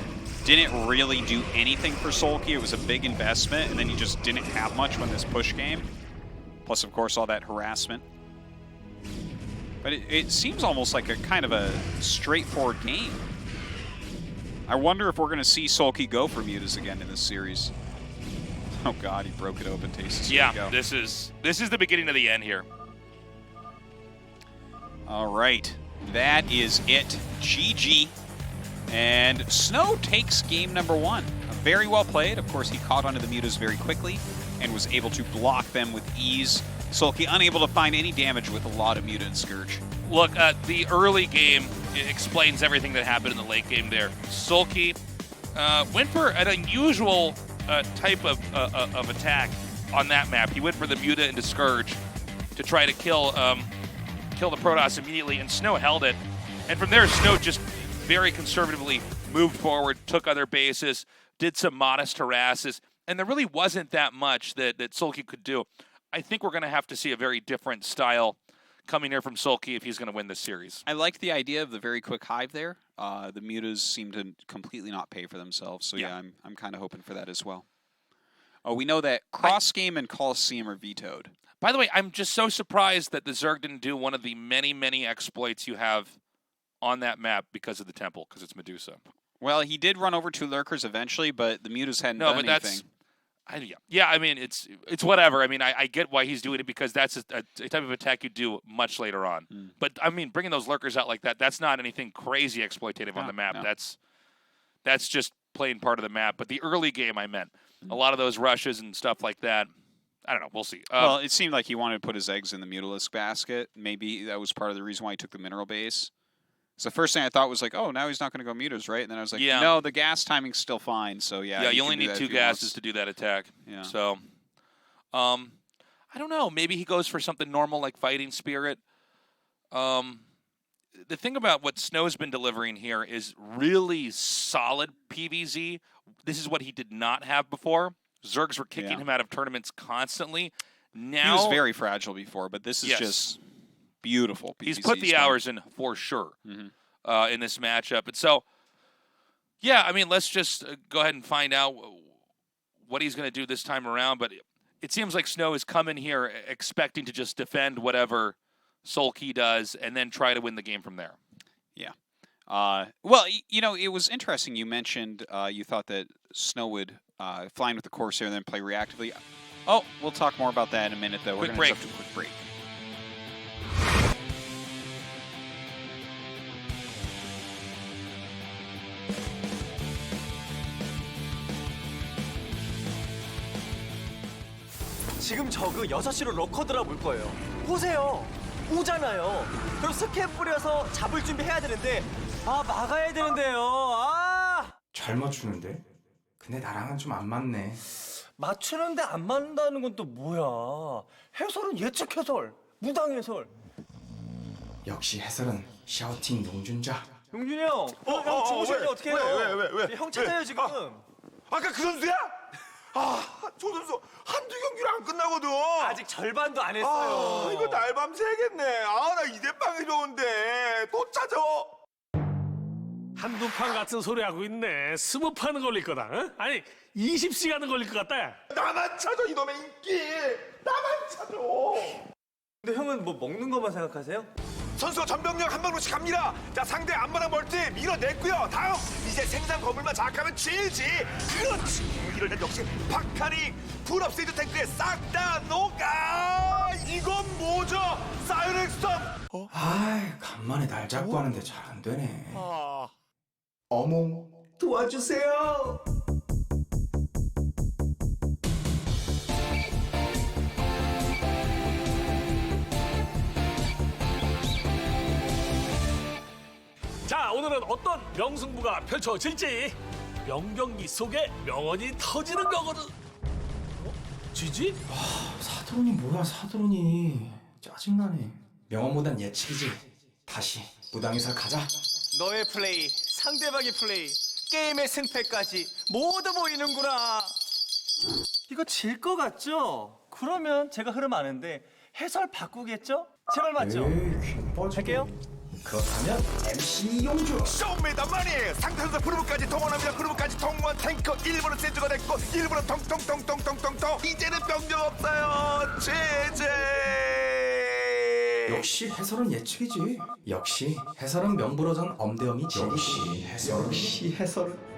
S2: didn't really do anything for Soulkey. It was a big investment, and then he just didn't have much when this push came. Plus, of course, all that harassment. But it seems almost like a kind of a straightforward game. I wonder if we're going to see Soulkey go for Mutas again in this series. Oh god, he broke it open. Tastes.
S1: Yeah, this is the beginning of the end here.
S2: All right, that is it. GG. And Snow takes game number 1. Very well played. Of course, he caught onto the Mutas very quickly and was able to block them with ease. Soulkey unable to find any damage with a lot of Muta and Scourge.
S1: Look, the early game explains everything that happened in the late game there. Soulkey went for an unusual type of attack on that map. He went for the Muta into Scourge to try to kill the Protoss immediately, and Snow held it. And from there, Snow just very conservatively moved forward, took other bases, did some modest harasses, and there really wasn't that much that Soulkey could do. I think we're going to have to see a very different style coming here from Soulkey if he's going to win this series.
S2: I like the idea of the very quick Hive there. The Mutas seem to completely not pay for themselves, so yeah, I'm kind of hoping for that as well. Oh, we know that Cross Game and Coliseum are vetoed.
S1: By the way, I'm just so surprised that the Zerg didn't do one of the many, many exploits you have on that map because of the temple, because it's Medusa.
S2: Well, he did run over 2 Lurkers eventually, but the Mutas hadn't done anything.
S1: Yeah, I mean, it's whatever. I mean, I get why he's doing it because that's a type of attack you do much later on. But, I mean, bringing those Lurkers out like that, that's not anything crazy exploitative on the map.
S2: No.
S1: That's just playing part of the map. But the early game, I meant. A lot of those rushes and stuff like that, I don't know. We'll see.
S2: Well, it seemed like he wanted to put his eggs in the Mutalisk basket. Maybe that was part of the reason why he took the mineral base. So the first thing I thought was like, oh, now he's not going to go Mutas, right? And then I was like, no, the gas timing's still fine. So, yeah.
S1: Yeah, you only need 2 gases to do that attack.
S2: Yeah.
S1: So, I don't know. Maybe he goes for something normal like Fighting Spirit. the thing about what Snow's been delivering here is really solid PvZ. This is what he did not have before. Zergs were kicking him out of tournaments constantly. Now
S2: he was very fragile before, but this is just beautiful PvZ.
S1: He's put the hours in for sure in this matchup. And so, yeah, I mean, let's just go ahead and find out what he's going to do this time around. But it seems like Snow is coming here expecting to just defend whatever Soulkey does and then try to win the game from there.
S2: Yeah. Well, you know, it was interesting. You mentioned you thought that Snow would fly in with the Corsair and then play reactively. Oh, we'll talk more about that in a minute, though. We're going to have a quick break.
S5: 지금 저그 6시로 러커 들어볼 거예요. 보세요. 오잖아요. 그럼 스캔 뿌려서 잡을 준비해야 되는데 막아야 되는데요.
S6: 잘 맞추는데? 근데 나랑은 좀 안 맞네.
S5: 맞추는데 안 맞는다는 건 또 뭐야. 해설은 예측 해설, 무당 해설.
S6: 역시 해설은 샤우팅 용준자.
S5: 용준이 형, 형 주무시는데 어떻게 해요?
S7: 왜?
S5: 형 찾아요 지금.
S7: 아까 그 선수야? 저 선수 한두 경기를 안 끝나거든.
S5: 아직 절반도 안 했어요.
S7: 이거 날밤 새겠네. 나 이대빵이 좋은데 또 찾아.
S8: 한두 판 같은 소리 하고 있네. 20판은 걸릴 거다. 어? 아니 20시간은 걸릴 것 같다.
S7: 나만 찾아 이놈의 인기. 나만 찾아.
S5: 근데 형은 뭐 먹는 것만 생각하세요?
S7: 선수가 전병력 한 방울씩 갑니다. 자, 상대 안마랑 멀티 밀어냈고요. 다음 이제 생산 건물만 장악하면 지지. 그렇지. 이럴 땐 역시 파카닉 풀업세이드 탱크에 싹 다 녹아. 이건 뭐죠? 사이렉 스톰.
S6: 간만에 날 잡고 하는데 잘 안 되네. 어몽
S7: 도와주세요.
S8: 자, 오늘은 어떤 명승부가 펼쳐질지. 명경기 속에 명언이 터지는 거거든. 지지?
S6: 사드론이 뭐야 사드론이. 짜증나네. 명언보단 예측이지. 다시 무당에서 가자.
S5: 너의 플레이, 상대방의 플레이, 게임의 승패까지 모두 보이는구나. 이거 질 것 같죠? 그러면 제가 흐름 아는데 해설 바꾸겠죠? 제발 맞죠? 할게요.
S6: 그렇다면 MC 용준.
S7: 쇼입니다 마니. 상대 선수 프로브까지 동원합니다. 프로브까지 동원 탱커 일본은 센터가 됐고 일본은 통통통통통통통. 이제는 병력 없어요. 제제.
S6: 역시 해설은 예측이지. 역시 해설은 명불허전 엄대엄이지. 역시 해설은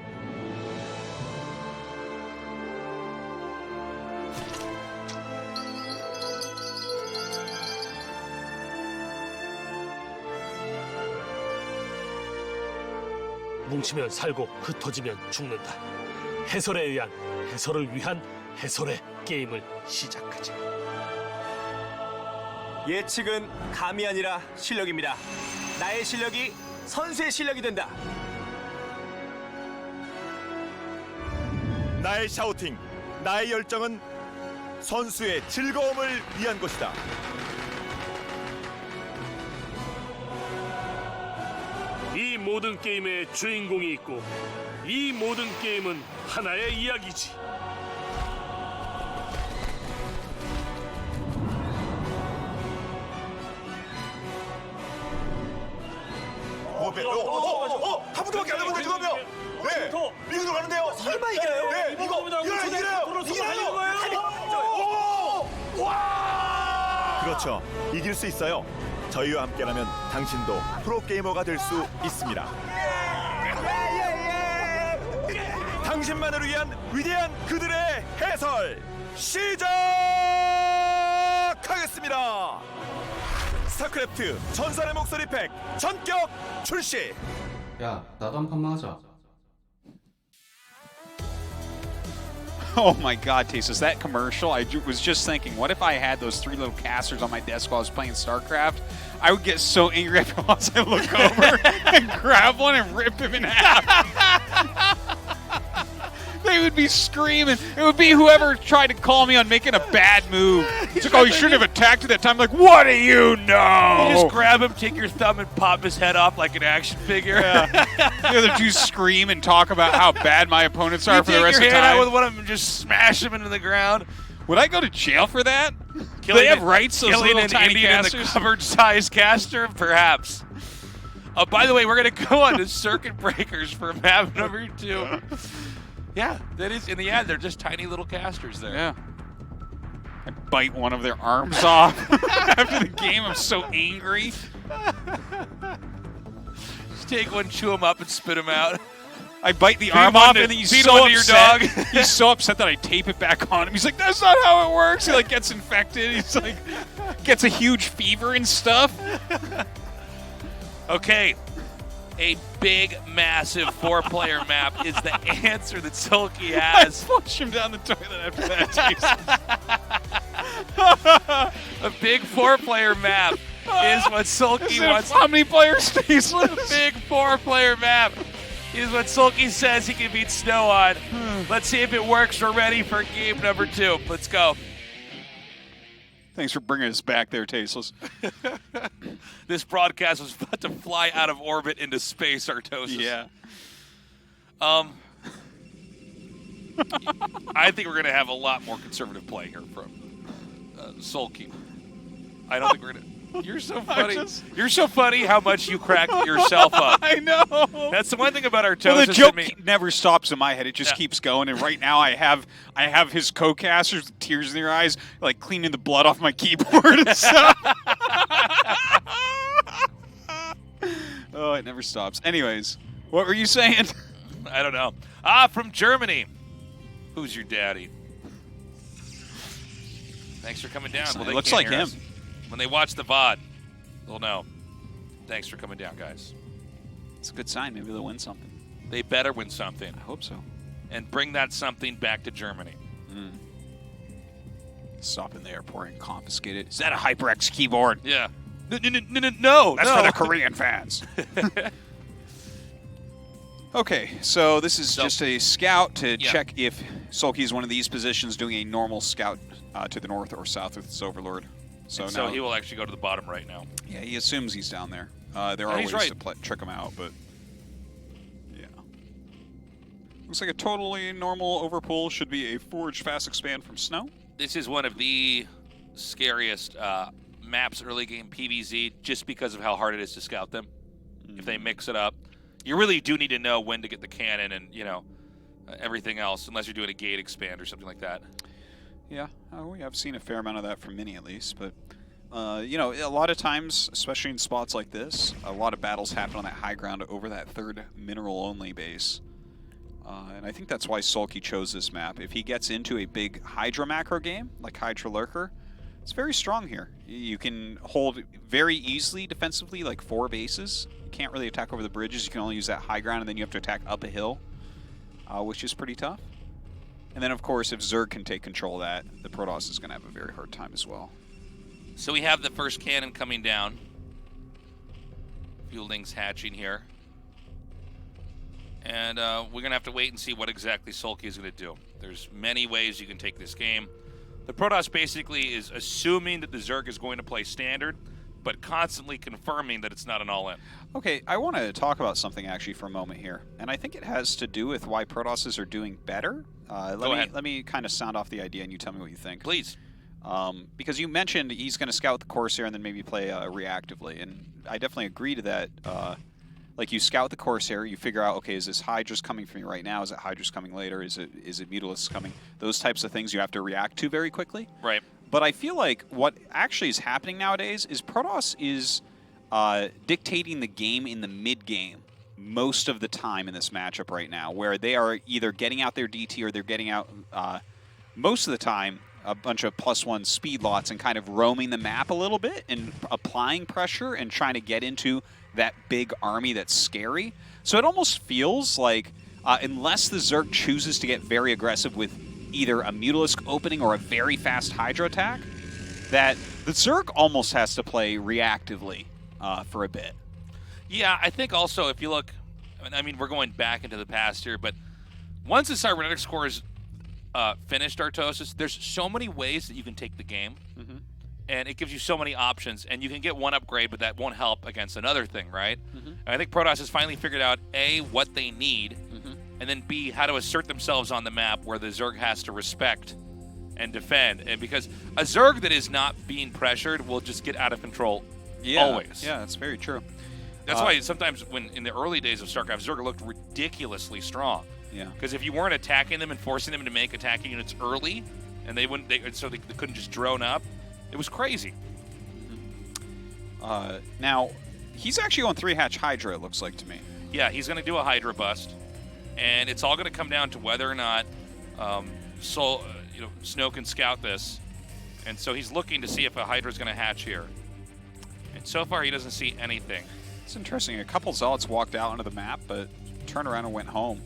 S8: 뭉치면 살고 흩어지면 죽는다. 해설에 의한, 해설을 위한 해설의 게임을 시작하자.
S5: 예측은 감이 아니라 실력입니다. 나의 실력이 선수의 실력이 된다.
S7: 나의 샤우팅, 나의 열정은 선수의 즐거움을 위한 것이다.
S8: 이 모든 게임의 주인공이 있고 이 모든 게임은 하나의 이야기지.
S7: 한 분밖에 안 남았는데 지금요. 네, 미국 들어가는데요.
S5: 설마 이겨요?
S7: 네, 이겨요. 와! 그렇죠. 이길 수 있어요. 저희와 함께라면 당신도 프로게이머가 될 수 있습니다. 당신만을 위한 위대한 그들의 해설 시작하겠습니다. 스타크래프트 전설의 목소리 팩 전격 출시.
S6: 야 나도 한 판만 하자.
S2: Oh my God, Tasus, that commercial, was just thinking, what if I had those 3 little casters on my desk while I was playing StarCraft? I would get so angry every once I look over and grab one and rip him in half. They Everybody would be screaming. It would be whoever tried to call me on making a bad move. It's like, oh, you shouldn't have attacked at that time. I'm like, what do you know?
S1: You just grab him, take your thumb, and pop his head off like an action figure.
S2: Yeah. The other two scream and talk about how bad my opponents are for the rest of the
S1: You take your hand
S2: time.
S1: out with one of them and just smash him into the ground.
S2: Would I go to jail for that? Do they have rights, those
S1: killing
S2: little
S1: an
S2: tiny
S1: Indian in the
S2: casters?
S1: covered-size caster? Perhaps. By the way, we're going to go on to Circuit Breakers for map number 2. Yeah, that is, in the end, they're just tiny little casters there.
S2: Yeah. I bite one of their arms off after the game. I'm so angry.
S1: Just take one, chew them up, and spit them out.
S2: I bite the
S1: Feed
S2: arm
S1: one
S2: off,
S1: to-
S2: and then he's
S1: feed
S2: so
S1: one to your
S2: upset.
S1: dog.
S2: He's so upset that I tape it back on him. He's like, "That's not how it works." He like gets infected. He's like, gets a huge fever and stuff.
S1: Okay, a big, massive 4-player map is the answer that Soulkey has.
S2: I flush him down the toilet after that.
S1: A big 4-player map is what Soulkey wants.
S2: How many players stays
S1: A big 4-player map is what Soulkey says he can beat Snow on. Let's see if it works. We're ready for game number 2. Let's go.
S2: Thanks for bringing us back there, Tasteless.
S1: This broadcast was about to fly out of orbit into space, Artosis.
S2: Yeah.
S1: I think we're going to have a lot more conservative play here from Soulkey. I don't think we're going to. You're so funny. You're so funny how much you crack yourself up.
S2: I know.
S1: That's the one thing about Artosis.
S2: Well, the joke
S1: and me.
S2: never stops in my head. It just keeps going. And right now, I have his co-casters with tears in their eyes, like cleaning the blood off my keyboard and stuff. Oh, it never stops. Anyways, what were you saying?
S1: I don't know. From Germany. Who's your daddy? Thanks for coming down. Well,
S2: It
S1: they
S2: looks
S1: can't
S2: like
S1: hear
S2: him.
S1: us. When they watch the VOD, they'll know. Thanks for coming down, guys.
S2: It's a good sign. Maybe they'll win something.
S1: They better win something.
S2: I hope so.
S1: And bring that something back to Germany.
S2: Stop in the airport and confiscate it. Is that a HyperX keyboard?
S1: Yeah. No.
S2: That's for the Korean fans. Okay, so this is just a scout to check if Soulkey is one of these positions doing a normal scout to the north or south with his Overlord. So
S1: he will actually go to the bottom right now.
S2: Yeah, he assumes he's down there. There are
S1: And he's
S2: ways
S1: right.
S2: to trick him out, but yeah. Looks like a totally normal overpull. Should be a Forge Fast Expand from Snow.
S1: This is one of the scariest maps early game PvZ just because of how hard it is to scout them. If they mix it up. You really do need to know when to get the cannon and, everything else, unless you're doing a gate expand or something like that.
S2: Yeah, we have seen a fair amount of that from Mini at least, but a lot of times, especially in spots like this, a lot of battles happen on that high ground over that third mineral-only base. And I think that's why Soulkey chose this map. If he gets into a big Hydra macro game, like Hydra Lurker, it's very strong here. You can hold very easily defensively, like 4 bases. You can't really attack over the bridges. You can only use that high ground, and then you have to attack up a hill, which is pretty tough. And then, of course, if Zerg can take control of that, the Protoss is going to have a very hard time as well.
S1: So we have the first cannon coming down. Fielding's hatching here. And we're going to have to wait and see what exactly Soulkey is going to do. There's many ways you can take this game. The Protoss basically is assuming that the Zerg is going to play standard, but constantly confirming that it's not an all-in.
S2: Okay, I want to talk about something actually for a moment here, and I think it has to do with why Protosses are doing better. Let me kind of sound off the idea, and you tell me what you think.
S1: Please.
S2: Because you mentioned he's going to scout the Corsair and then maybe play reactively, and I definitely agree to that. Like you scout the Corsair, you figure out, okay, is this Hydra's coming for me right now? Is it Hydra's coming later? Is it Mutalisks coming? Those types of things you have to react to very quickly.
S1: Right.
S2: But I feel like what actually is happening nowadays is Protoss is dictating the game in the mid-game most of the time in this matchup right now, where they are either getting out their DT or they're getting out, most of the time, a bunch of +1 speed lots and kind of roaming the map a little bit and applying pressure and trying to get into that big army that's scary. So it almost feels like, unless the Zerg chooses to get very aggressive with either a Mutalisk opening or a very fast Hydra attack, that the Zerg almost has to play reactively for a bit.
S1: Yeah, I think also if you look, I mean, we're going back into the past here, but once the cybernetics core is finished, Artosis, there's so many ways that you can take the game. And it gives you so many options, and you can get one upgrade, but that won't help against another thing, right? And I think Protoss has finally figured out, A, what they need, and then B, how to assert themselves on the map where the Zerg has to respect and defend. And because a Zerg that is not being pressured will just get out of control always.
S2: Yeah, that's very true.
S1: That's why sometimes when in the early days of StarCraft, Zerg looked ridiculously strong.
S2: Yeah.
S1: Because if you weren't attacking them and forcing them to make attacking units early, and they couldn't just drone up, it was crazy.
S2: Now, he's actually on 3-hatch Hydra, it looks like to me.
S1: Yeah, he's going to do a Hydra bust, and it's all going to come down to whether or not Snow can scout this. And so he's looking to see if a Hydra's going to hatch here. And so far, he doesn't see anything.
S2: It's interesting. A couple Zealots walked out onto the map, but turned around and went home.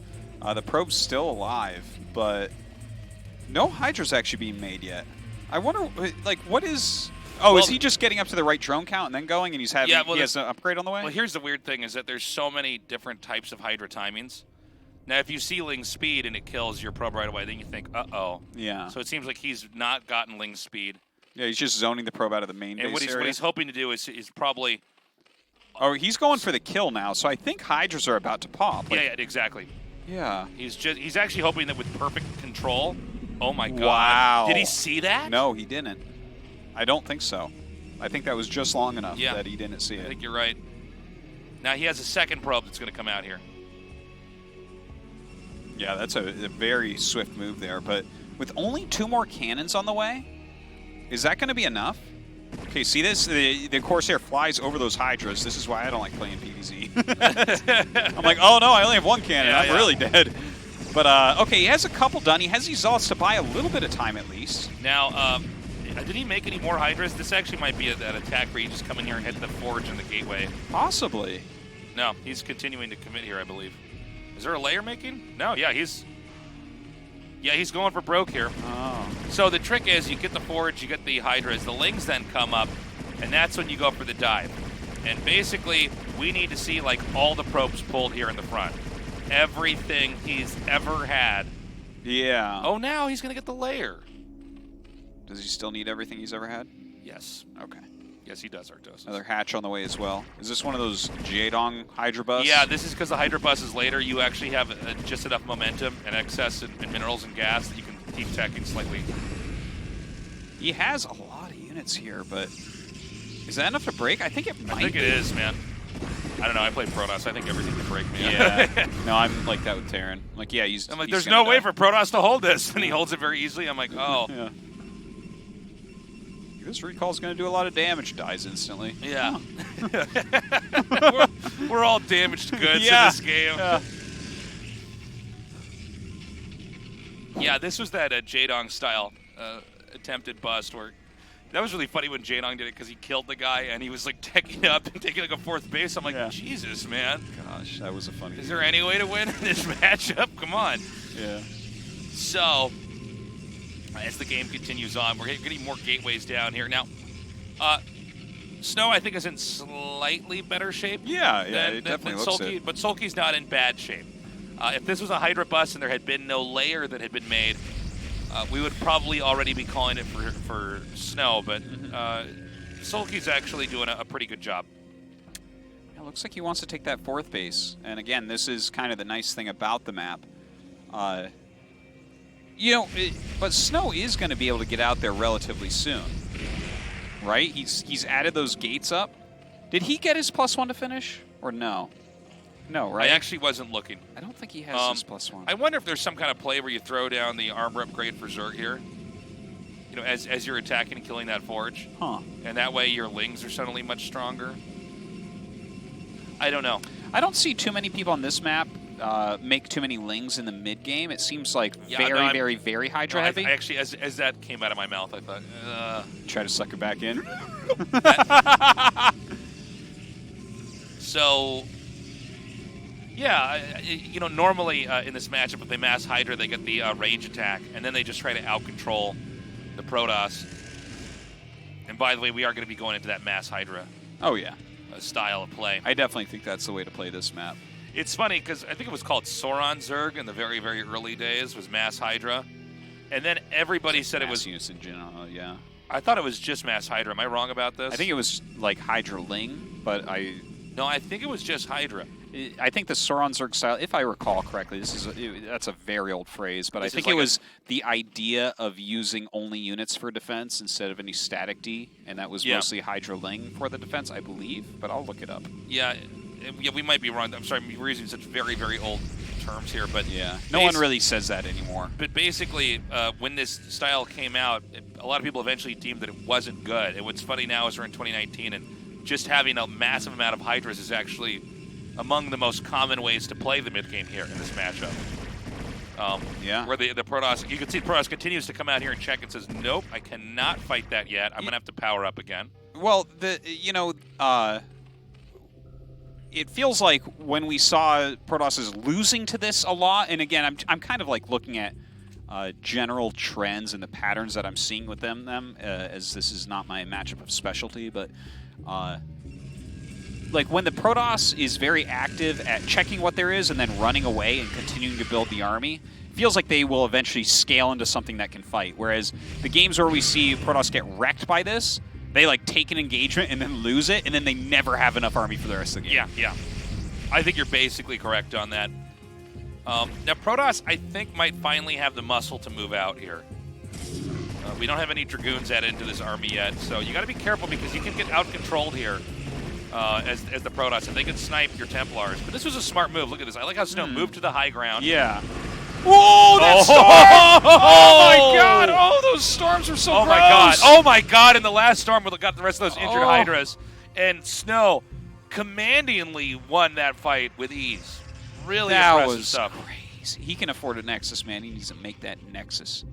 S2: The probe's still alive, but no Hydra's actually being made yet. I wonder, like, what is... Oh, is he just getting up to the right drone count and then going, and he has an upgrade on the way?
S1: Well, here's the weird thing, is that there's so many different types of Hydra timings. Now, if you see Ling's speed and it kills your probe right away, then you think, uh-oh.
S2: Yeah.
S1: So it seems like he's not gotten Ling's speed.
S2: Yeah, he's just zoning the probe out of the main base area.
S1: What he's hoping to do is probably...
S2: Oh, he's going for the kill now, so I think Hydras are about to pop. Like,
S1: yeah, exactly.
S2: Yeah.
S1: He's actually hoping that with perfect control... Oh, my God.
S2: Wow.
S1: Did he see that?
S2: No, he didn't. I don't think so. I think that was just long enough that he didn't see it.
S1: I think you're right. Now he has a second probe that's going to come out here.
S2: Yeah, that's a very swift move there. But with only 2 more cannons on the way, is that going to be enough? Okay, see this? The Corsair flies over those Hydras. This is why I don't like playing PvZ. I'm like, oh no, I only have 1 cannon. I'm really dead. But, okay, he has a couple done. He has these Zealots to buy a little bit of time at least.
S1: Now, did he make any more Hydras? This actually might be an attack where you just come in here and hit the forge and the gateway.
S2: Possibly.
S1: No, he's continuing to commit here, I believe. Is there a layer making? No, yeah, he's going for broke here.
S2: Oh.
S1: So the trick is you get the forge, you get the Hydras, the Lings then come up, and that's when you go for the dive. And basically, we need to see like all the probes pulled here in the front. Everything he's ever had.
S2: Yeah.
S1: Oh, now he's going to get the layer.
S2: Does he still need everything he's ever had?
S1: Yes.
S2: Okay.
S1: Yes, he does, Artosis.
S2: Another hatch on the way as well. Is this one of those Jadong Hydra busts?
S1: Yeah, this is because the Hydra bus is later. You actually have just enough momentum and excess in minerals and gas that you can keep teching slightly.
S2: He has a lot of units here, but is that enough to break? I think it might
S1: I think it is, man. I don't know. I played Protoss. I think everything can break me.
S2: Yeah. No, I'm like that with Terran. I'm like, yeah,
S1: I'm like, there's no way for Protoss to hold this. And he holds it very easily. I'm like, oh.
S2: Yeah. This recall is going to do a lot of damage. Dies instantly.
S1: Yeah. we're all damaged goods in this game. Yeah, this was that Jadong style attempted bust where that was really funny when Jadong did it because he killed the guy and he was like teching up and taking like a 4th base. I'm like, Jesus, man.
S2: Gosh, that was a funny.
S1: Is there any way to win this matchup? Come on.
S2: Yeah.
S1: So, as the game continues on, we're getting more gateways down here. Now, Snow, I think, is in slightly better shape
S2: it definitely
S1: than
S2: looks
S1: Soulkey,
S2: it.
S1: but Soulkey's not in bad shape. If this was a Hydra bust and there had been no layer that had been made, we would probably already be calling it for Snow, but Soulkey's actually doing a pretty good job.
S2: It looks like he wants to take that 4th base. And again, this is kind of the nice thing about the map. But Snow is going to be able to get out there relatively soon, right? He's added those gates up. Did he get his +1 to finish, or no? No, right?
S1: I actually wasn't looking.
S2: I don't think he has his +1.
S1: I wonder if there's some kind of play where you throw down the armor upgrade for Zerg here. You know, as you're attacking and killing that forge.
S2: Huh.
S1: And that way your Lings are suddenly much stronger. I don't know.
S2: I don't see too many people on this map make too many Lings in the mid game. It seems like very Hydra heavy.
S1: I actually, as that came out of my mouth, I thought,
S2: try to suck it back in.
S1: So, yeah, normally in this matchup, if they mass Hydra, they get the range attack, and then they just try to out-control the Protoss. And by the way, we are going to be going into that mass Hydra
S2: style
S1: of play.
S2: I definitely think that's the way to play this map.
S1: It's funny because I think it was called Sauron Zerg in the very, very early days, was Mass Hydra. And then everybody said it was...
S2: Mass units in general, yeah.
S1: I thought it was just Mass Hydra. Am I wrong about this?
S2: I think it was like Hydra Ling, but
S1: No, I think it was just Hydra.
S2: I think the Sauron Zerg style, if I recall correctly, that's a very old phrase, but I think it was the idea of using only units for defense instead of any static D, and that was mostly Hydra Ling for the defense, I believe, but I'll look it up.
S1: Yeah, we might be wrong. I'm sorry, we're using such very, very old terms here, but
S2: yeah, no one really says that anymore.
S1: But basically, when this style came out, a lot of people eventually deemed that it wasn't good. And what's funny now is we're in 2019, and just having a massive amount of Hydras is actually among the most common ways to play the mid game here in this matchup. Where the Protoss, you can see Protoss continues to come out here and check and says, nope, I cannot fight that yet. I'm gonna have to power up again.
S2: Well, it feels like when we saw Protoss is losing to this a lot, and again, I'm kind of like looking at general trends and the patterns that I'm seeing with them as this is not my matchup of specialty, but like when the Protoss is very active at checking what there is and then running away and continuing to build the army, it feels like they will eventually scale into something that can fight. Whereas the games where we see Protoss get wrecked by this, they like take an engagement and then lose it, and then they never have enough army for the rest of the game.
S1: Yeah. I think you're basically correct on that. Now Protoss, I think, might finally have the muscle to move out here. We don't have any Dragoons added into this army yet, so you got to be careful because you can get out-controlled here as the Protoss, and they can snipe your Templars. But this was a smart move. Look at this. I like how Snow moved to the high ground.
S2: Yeah. Whoa, that storm! Oh my god! Oh, those storms were so gross!
S1: My god! Oh my god! In the last storm, we got the rest of those injured Hydras, and Snow commandingly won that fight with ease. Really impressive stuff.
S2: That was crazy. He can afford a Nexus, man. He needs to make that Nexus.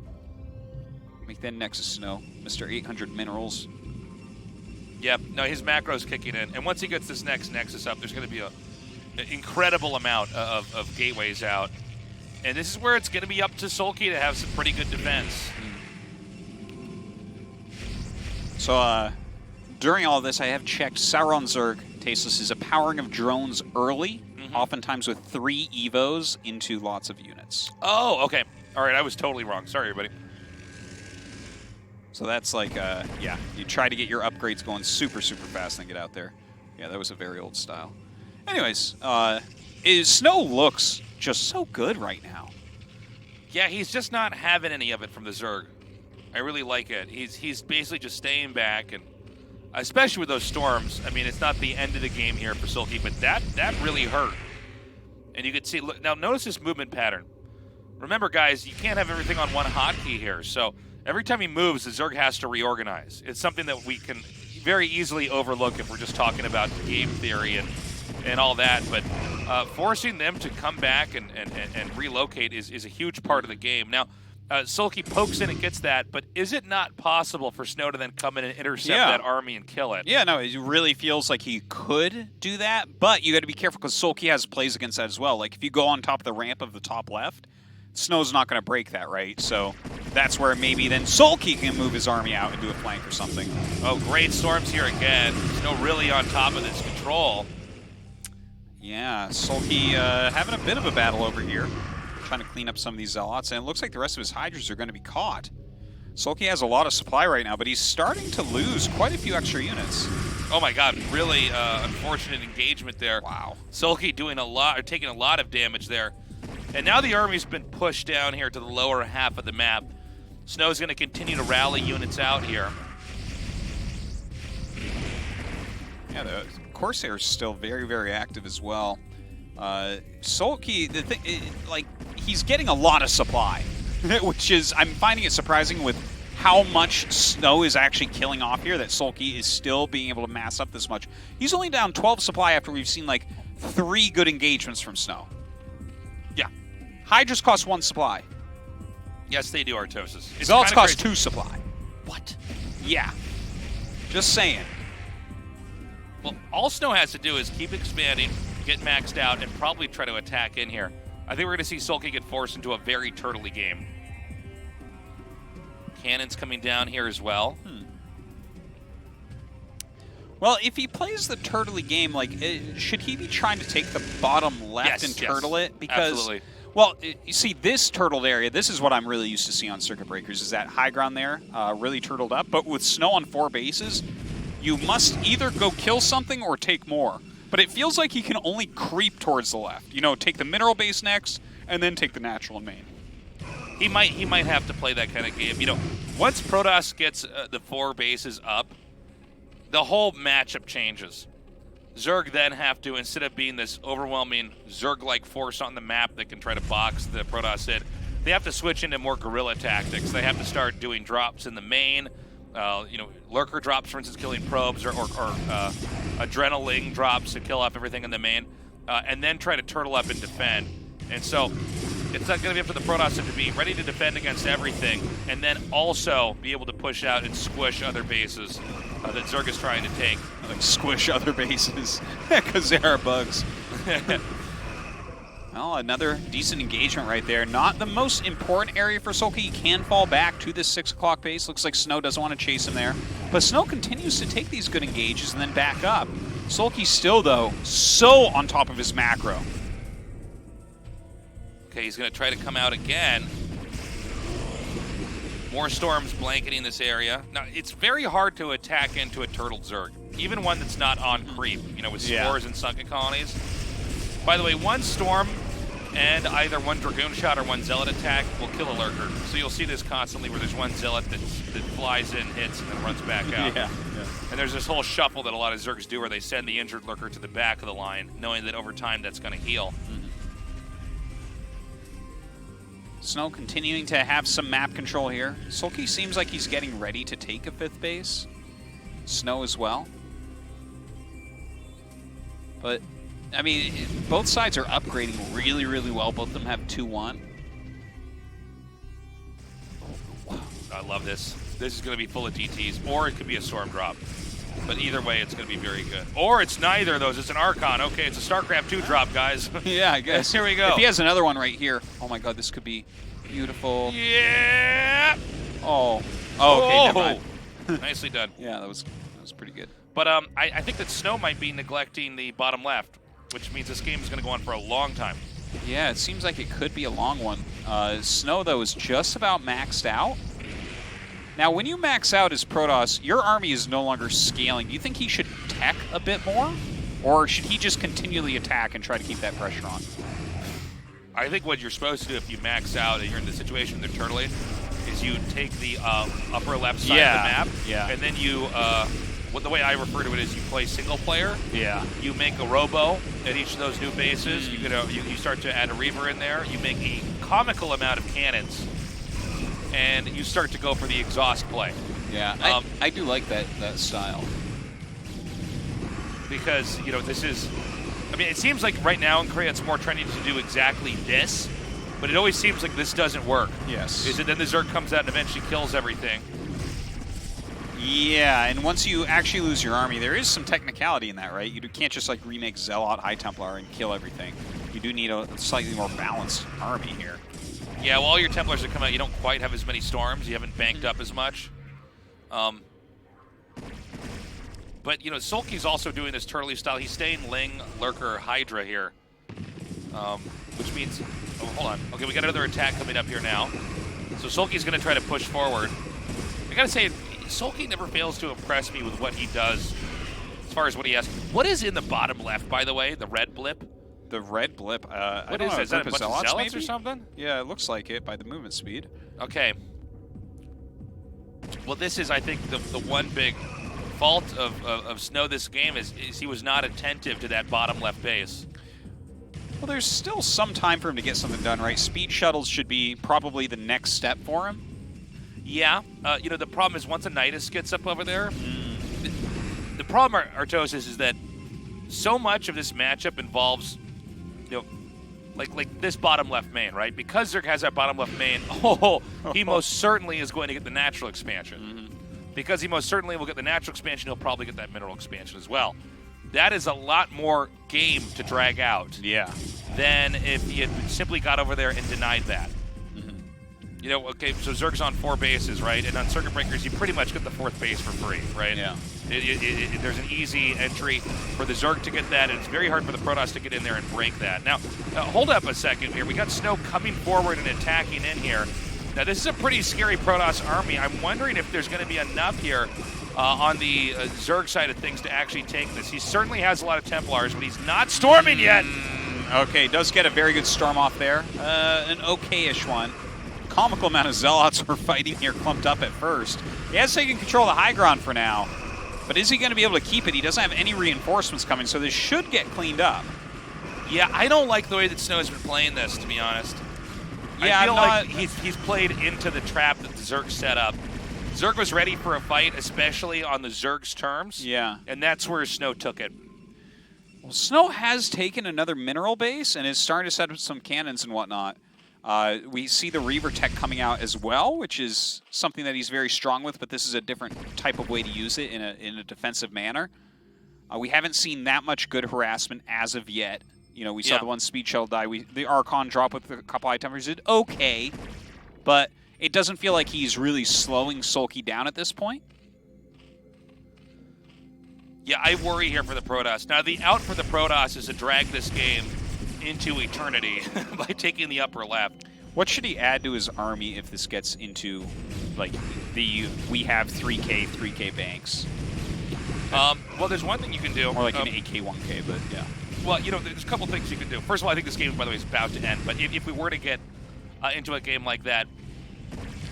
S2: Make that Nexus, Snow. Mr. 800 Minerals.
S1: Yep. No, his macro's kicking in, and once he gets this next Nexus up, there's going to be an incredible amount of gateways out. And this is where it's going to be up to Soulkey to have some pretty good defense.
S2: So, during all this, I have checked Sauron Zerg Tasteless is a powering of drones early, oftentimes with 3 Evos into lots of units.
S1: Oh, okay. All right, I was totally wrong. Sorry, everybody.
S2: So that's like, yeah, you try to get your upgrades going super, super fast and get out there. Yeah, that was a very old style. Anyways, Snow looks just so good right now.
S1: Yeah, he's just not having any of it from the Zerg. I really like it. He's basically just staying back, and especially with those storms. I mean, it's not the end of the game here for Soulkey, but that really hurt. And you could see, look, now notice this movement pattern. Remember, guys, you can't have everything on one hotkey here. So every time he moves, the Zerg has to reorganize. It's something that we can very easily overlook if we're just talking about game theory and all that. But forcing them to come back and relocate is a huge part of the game. Now, Soulkey pokes in and gets that, but is it not possible for Snow to then come in and intercept that army and kill it?
S2: Yeah, no, it really feels like he could do that, but you got to be careful because Soulkey has plays against that as well. Like, if you go on top of the ramp of the top left, Snow's not going to break that, right? So that's where maybe then Soulkey can move his army out and do a flank or something.
S1: Oh, great storms here again. Snow really on top of this control.
S2: Yeah, Soulkey having a bit of a battle over here, trying to clean up some of these Zealots, and it looks like the rest of his Hydras are going to be caught. Soulkey has a lot of supply right now, but he's starting to lose quite a few extra units.
S1: Oh my god, really unfortunate engagement there.
S2: Wow.
S1: Soulkey doing a lot, or taking a lot of damage there. And now the army's been pushed down here to the lower half of the map. Snow's going to continue to rally units out here.
S2: Yeah, the Corsair's still very, very active as well. Soulkey, the thing, like, he's getting a lot of supply, which is, I'm finding it surprising with how much Snow is actually killing off here, that Soulkey is still being able to mass up this much. He's only down 12 supply after we've seen, like, 3 good engagements from Snow. Yeah. Hydras cost 1 supply.
S1: Yes, they do, Artosis.
S2: Zealots cost 2 supply.
S1: What?
S2: Yeah. Just saying.
S1: Well, all Snow has to do is keep expanding, get maxed out, and probably try to attack in here. I think we're going to see Soulkey get forced into a very turtley game. Cannons coming down here as well.
S2: Well, if he plays the turtley game, like, should he be trying to take the bottom left and turtle it? Because,
S1: absolutely.
S2: well, you see this turtled area, this is what I'm really used to seeing on Circuit Breakers, is that high ground there, really turtled up. But with Snow on 4 bases, you must either go kill something or take more. But it feels like he can only creep towards the left. You know, take the mineral base next, and then take the natural and main.
S1: He might have to play that kind of game. You know, once Protoss gets the 4 bases up, the whole matchup changes. Zerg then have to, instead of being this overwhelming Zerg-like force on the map that can try to box the Protoss in, they have to switch into more guerrilla tactics. They have to start doing drops in the main, you know, lurker drops, for instance, killing probes, or adrenaline drops to kill off everything in the main, and then try to turtle up and defend. And so it's not going to be up to the Protoss to be ready to defend against everything, and then also be able to push out and squish other bases that Zerg is trying to take.
S2: Like squish other bases, because there are bugs. Well, another decent engagement right there. Not the most important area for Soulkey. He can fall back to this 6 o'clock base. Looks like Snow doesn't want to chase him there. But Snow continues to take these good engages and then back up. Soulkey still, though, so on top of his macro.
S1: Okay, he's going to try to come out again. More storms blanketing this area. Now, it's very hard to attack into a turtle Zerg, even one that's not on creep, you know, with spores and sunken colonies. By the way, one storm and either one Dragoon shot or one Zealot attack will kill a lurker. So you'll see this constantly where there's one Zealot that flies in, hits, and then runs back out.
S2: Yeah.
S1: And there's this whole shuffle that a lot of Zergs do where they send the injured lurker to the back of the line, knowing that over time that's going to heal.
S2: Snow continuing to have some map control here. Soulkey seems like he's getting ready to take a 5th base. Snow as well. But, I mean, both sides are upgrading really, really well. Both of them have 2-1.
S1: I love this. This is going to be full of DTs, or it could be a storm drop. But either way, it's going to be very good. Or it's neither of those. It's an Archon. Okay, it's a StarCraft 2 drop, guys.
S2: Yeah, I guess.
S1: Here we go.
S2: If he has another one right here, oh my god, this could be beautiful.
S1: Yeah!
S2: Oh, okay, never mind.
S1: Nicely done.
S2: Yeah, that was pretty good.
S1: But I think that Snow might be neglecting the bottom left, which means this game is going to go on for a long time.
S2: Yeah, it seems like it could be a long one. Snow, though, is just about maxed out. Now, when you max out as Protoss, your army is no longer scaling. Do you think he should tech a bit more? Or should he just continually attack and try to keep that pressure on?
S1: I think what you're supposed to do if you max out and you're in the situation they're turtling is you take the upper left side of the map, and then you, the way I refer to it is you play single player.
S2: Yeah.
S1: You make a robo at each of those new bases. You start to add a reaver in there. You make a comical amount of cannons. And you start to go for the exhaust play.
S2: Yeah, I do like that style.
S1: Because, you know, this is... I mean, it seems like right now in Korea it's more trendy to do exactly this, but it always seems like this doesn't work.
S2: Yes.
S1: Is it then the Zerg comes out and eventually kills everything?
S2: Yeah, and once you actually lose your army, there is some technicality in that, right? You can't just, like, remake Zealot, High Templar, and kill everything. You do need a slightly more balanced army here.
S1: Yeah, well, all your Templars that come out, you don't quite have as many storms. You haven't banked up as much. But, you know, Soulkey's also doing this turtley style. He's staying Ling, Lurker, Hydra here. Which means... Oh, hold on. Okay, we got another attack coming up here now. So Soulkey's going to try to push forward. I got to say, Soulkey never fails to impress me with what he does as far as what he has. What is in the bottom left, by the way? The red blip?
S2: The red blip. I don't know.
S1: Is that a bunch of
S2: Zealots
S1: Zealots
S2: maybe?
S1: or something?
S2: Yeah, it looks like it by the movement speed.
S1: Okay. Well, this is, I think, the one big fault of Snow this game is he was not attentive to that bottom left base.
S2: Well, there's still some time for him to get something done, right? Speed shuttles should be probably the next step for him.
S1: Yeah. You know, the problem is once a Nidus gets up over there, the problem, Artosis, is that so much of this matchup involves, you know, like this bottom left main, right? Because Zerg has that bottom left main, he most certainly is going to get the natural expansion. Because he most certainly will get the natural expansion, he'll probably get that mineral expansion as well. That is a lot more game to drag out than if he had simply got over there and denied that. You You know, okay, so Zerg's on 4 bases, right? And on Circuit Breakers, you pretty much get the 4th base for free, right?
S2: Yeah.
S1: There's an easy entry for the Zerg to get that, and it's very hard for the Protoss to get in there and break that. Now, hold up a second here. We got Snow coming forward and attacking in here. Now, this is a pretty scary Protoss army. I'm wondering if there's going to be enough here on the Zerg side of things to actually take this. He certainly has a lot of Templars, but he's not storming yet.
S2: Okay, does get a very good storm off there. An okay-ish one. Comical amount of Zealots were fighting here, clumped up at first. He has taken control of the high ground for now, but is he going to be able to keep it? He doesn't have any reinforcements coming, so this should get cleaned up.
S1: Yeah, I don't like the way that Snow has been playing this, to be honest.
S2: Yeah,
S1: I feel like he's played into the trap that the Zerg set up. Zerg was ready for a fight, especially on the Zerg's terms.
S2: Yeah.
S1: And that's where Snow took it.
S2: Well, Snow has taken another mineral base and is starting to set up some cannons and whatnot. We see the Reaver tech coming out as well, which is something that he's very strong with, but this is a different type of way to use it in a defensive manner. We haven't seen that much good harassment as of yet. You know, we saw the one Speed Shuttle die. The Archon drop with a couple high temperatures did okay, but it doesn't feel like he's really slowing Soulkey down at this point.
S1: Yeah, I worry here for the Protoss. Now, the out for the Protoss is to drag this game into eternity by taking the upper left.
S2: What should he add to his army if this gets into, like, we have 3K banks?
S1: Well, there's one thing you can do.
S2: More like an AK-1K, but yeah.
S1: Well, you know, there's a couple things you can do. First of all, I think this game, by the way, is about to end. But if we were to get into a game like that,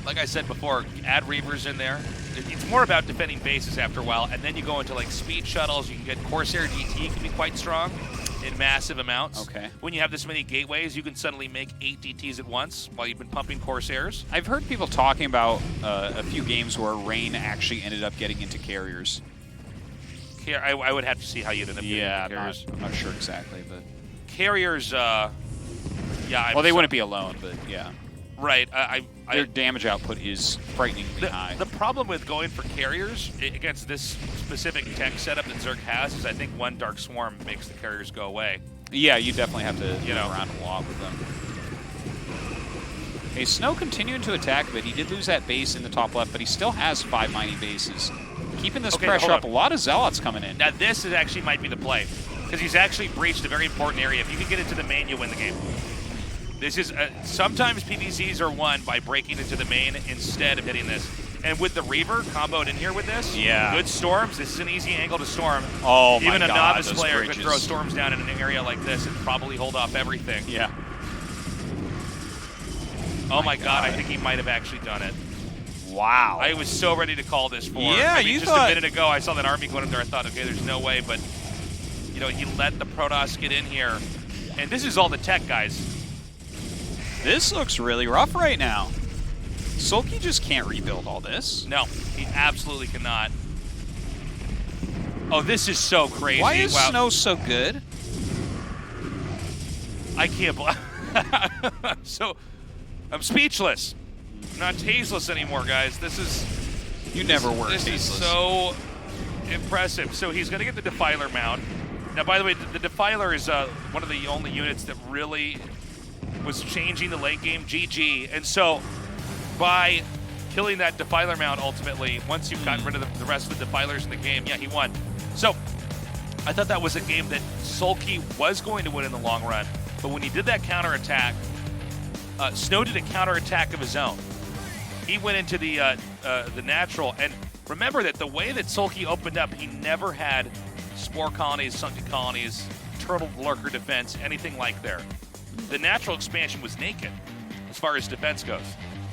S1: like I said before, add Reavers in there. It's more about defending bases after a while, and then you go into like speed shuttles. You can get Corsair DT can be quite strong in massive amounts.
S2: Okay.
S1: When you have this many gateways, you can suddenly make 8 DTs at once while you've been pumping Corsairs.
S2: I've heard people talking about a few games where Rain actually ended up getting into carriers.
S1: I would have to see how you'd end up getting into
S2: I'm
S1: carriers.
S2: not sure exactly, but
S1: Carriers, yeah.
S2: well, they wouldn't be alone, but yeah.
S1: Right.
S2: Their damage output is frighteningly high.
S1: The problem with going for carriers against this specific tech setup that Zerg has is I think one Dark Swarm makes the carriers go away.
S2: Yeah, you definitely have to
S1: You know.
S2: around a lot with them. Okay, Snow continuing to attack, but he did lose that base in the top left, but he still has 5 mining bases. Keeping this pressure
S1: hold
S2: up,
S1: on.
S2: a lot of Zealots coming in.
S1: Now this actually might be the play because he's actually breached a very important area. If you can get into the main, you win the game. This is sometimes PvZs are won by breaking into the main instead of hitting this. And with the Reaver comboed in here with this, good storms. This is an easy angle to storm.
S2: Oh my
S1: Even a
S2: God,
S1: novice
S2: those
S1: player
S2: bridges.
S1: could throw storms down in an area like this and probably hold off everything.
S2: Yeah.
S1: Oh my God, I think he might have actually done it.
S2: Wow.
S1: I was so ready to call this for.
S2: Yeah,
S1: I mean,
S2: you
S1: just
S2: thought-
S1: a minute ago, I saw that army going in there. I thought, okay, there's no way, but you know, he let the Protoss get in here, and this is all the tech, guys.
S2: This looks really rough right now. Soulkey just can't rebuild all this.
S1: No, he absolutely cannot. Oh, this is so crazy.
S2: Why is
S1: wow.
S2: Snow so good?
S1: I can't believe. I'm speechless. I'm not tasteless anymore, guys. This is.
S2: You never were
S1: This
S2: tasteless.
S1: is so impressive. So he's going to get the Defiler mount. Now, by the way, the Defiler is one of the only units that really was changing the late game GG. And so by killing that Defiler mount ultimately, once you've gotten rid of the rest of the Defilers in the game, yeah, he won. So I thought that was a game that Soulkey was going to win in the long run. But when he did that counterattack, Snow did a counterattack of his own. He went into the natural. And remember that the way that Soulkey opened up, he never had spore colonies, sunken colonies, turtle lurker defense, anything like there. The natural expansion was naked as far as defense goes.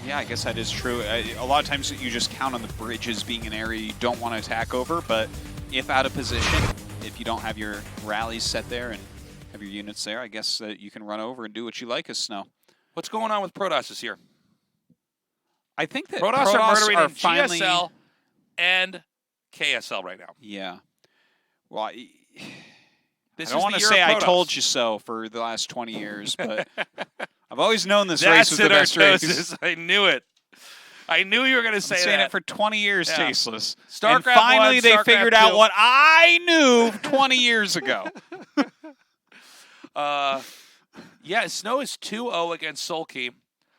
S2: Yeah, I guess that is true. A lot of times you just count on the bridges being an area you don't want to attack over, but if out of position, if you don't have your rallies set there and have your units there, I guess you can run over and do what you like as Snow.
S1: What's going on with Protoss this year?
S2: I think that
S1: Protoss are murdering in
S2: finally...
S1: GSL and KSL right now.
S2: Yeah. Well,
S1: This
S2: I don't
S1: is
S2: want
S1: the
S2: to
S1: year
S2: say
S1: of
S2: I
S1: Protoss.
S2: told you so for the last 20 years, but I've always known this race
S1: That's
S2: was the
S1: it,
S2: best race.
S1: Artosis. I knew it. I knew you were going to say
S2: I'm saying
S1: that.
S2: it for 20 years,
S1: Yeah.
S2: Tasteless.
S1: Starcraft
S2: and finally
S1: 1,
S2: they
S1: Starcraft
S2: figured
S1: 2.
S2: out what I knew 20 years ago.
S1: Yeah, Snow is 2-0 against Soulkey.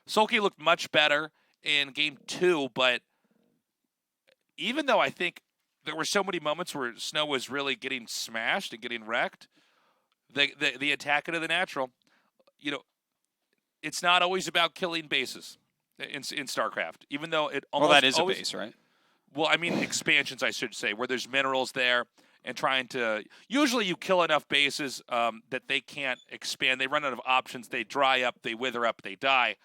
S1: Soulkey looked much better in Game 2, but even though I think there were so many moments where Snow was really getting smashed and getting wrecked, the attack into the natural, it's not always about killing bases in StarCraft, even though it almost
S2: Well, that is
S1: always,
S2: a base, right?
S1: Well, I mean expansions, I should say, where there's minerals there and trying to... Usually you kill enough bases that they can't expand. They run out of options. They dry up. They wither up. They die.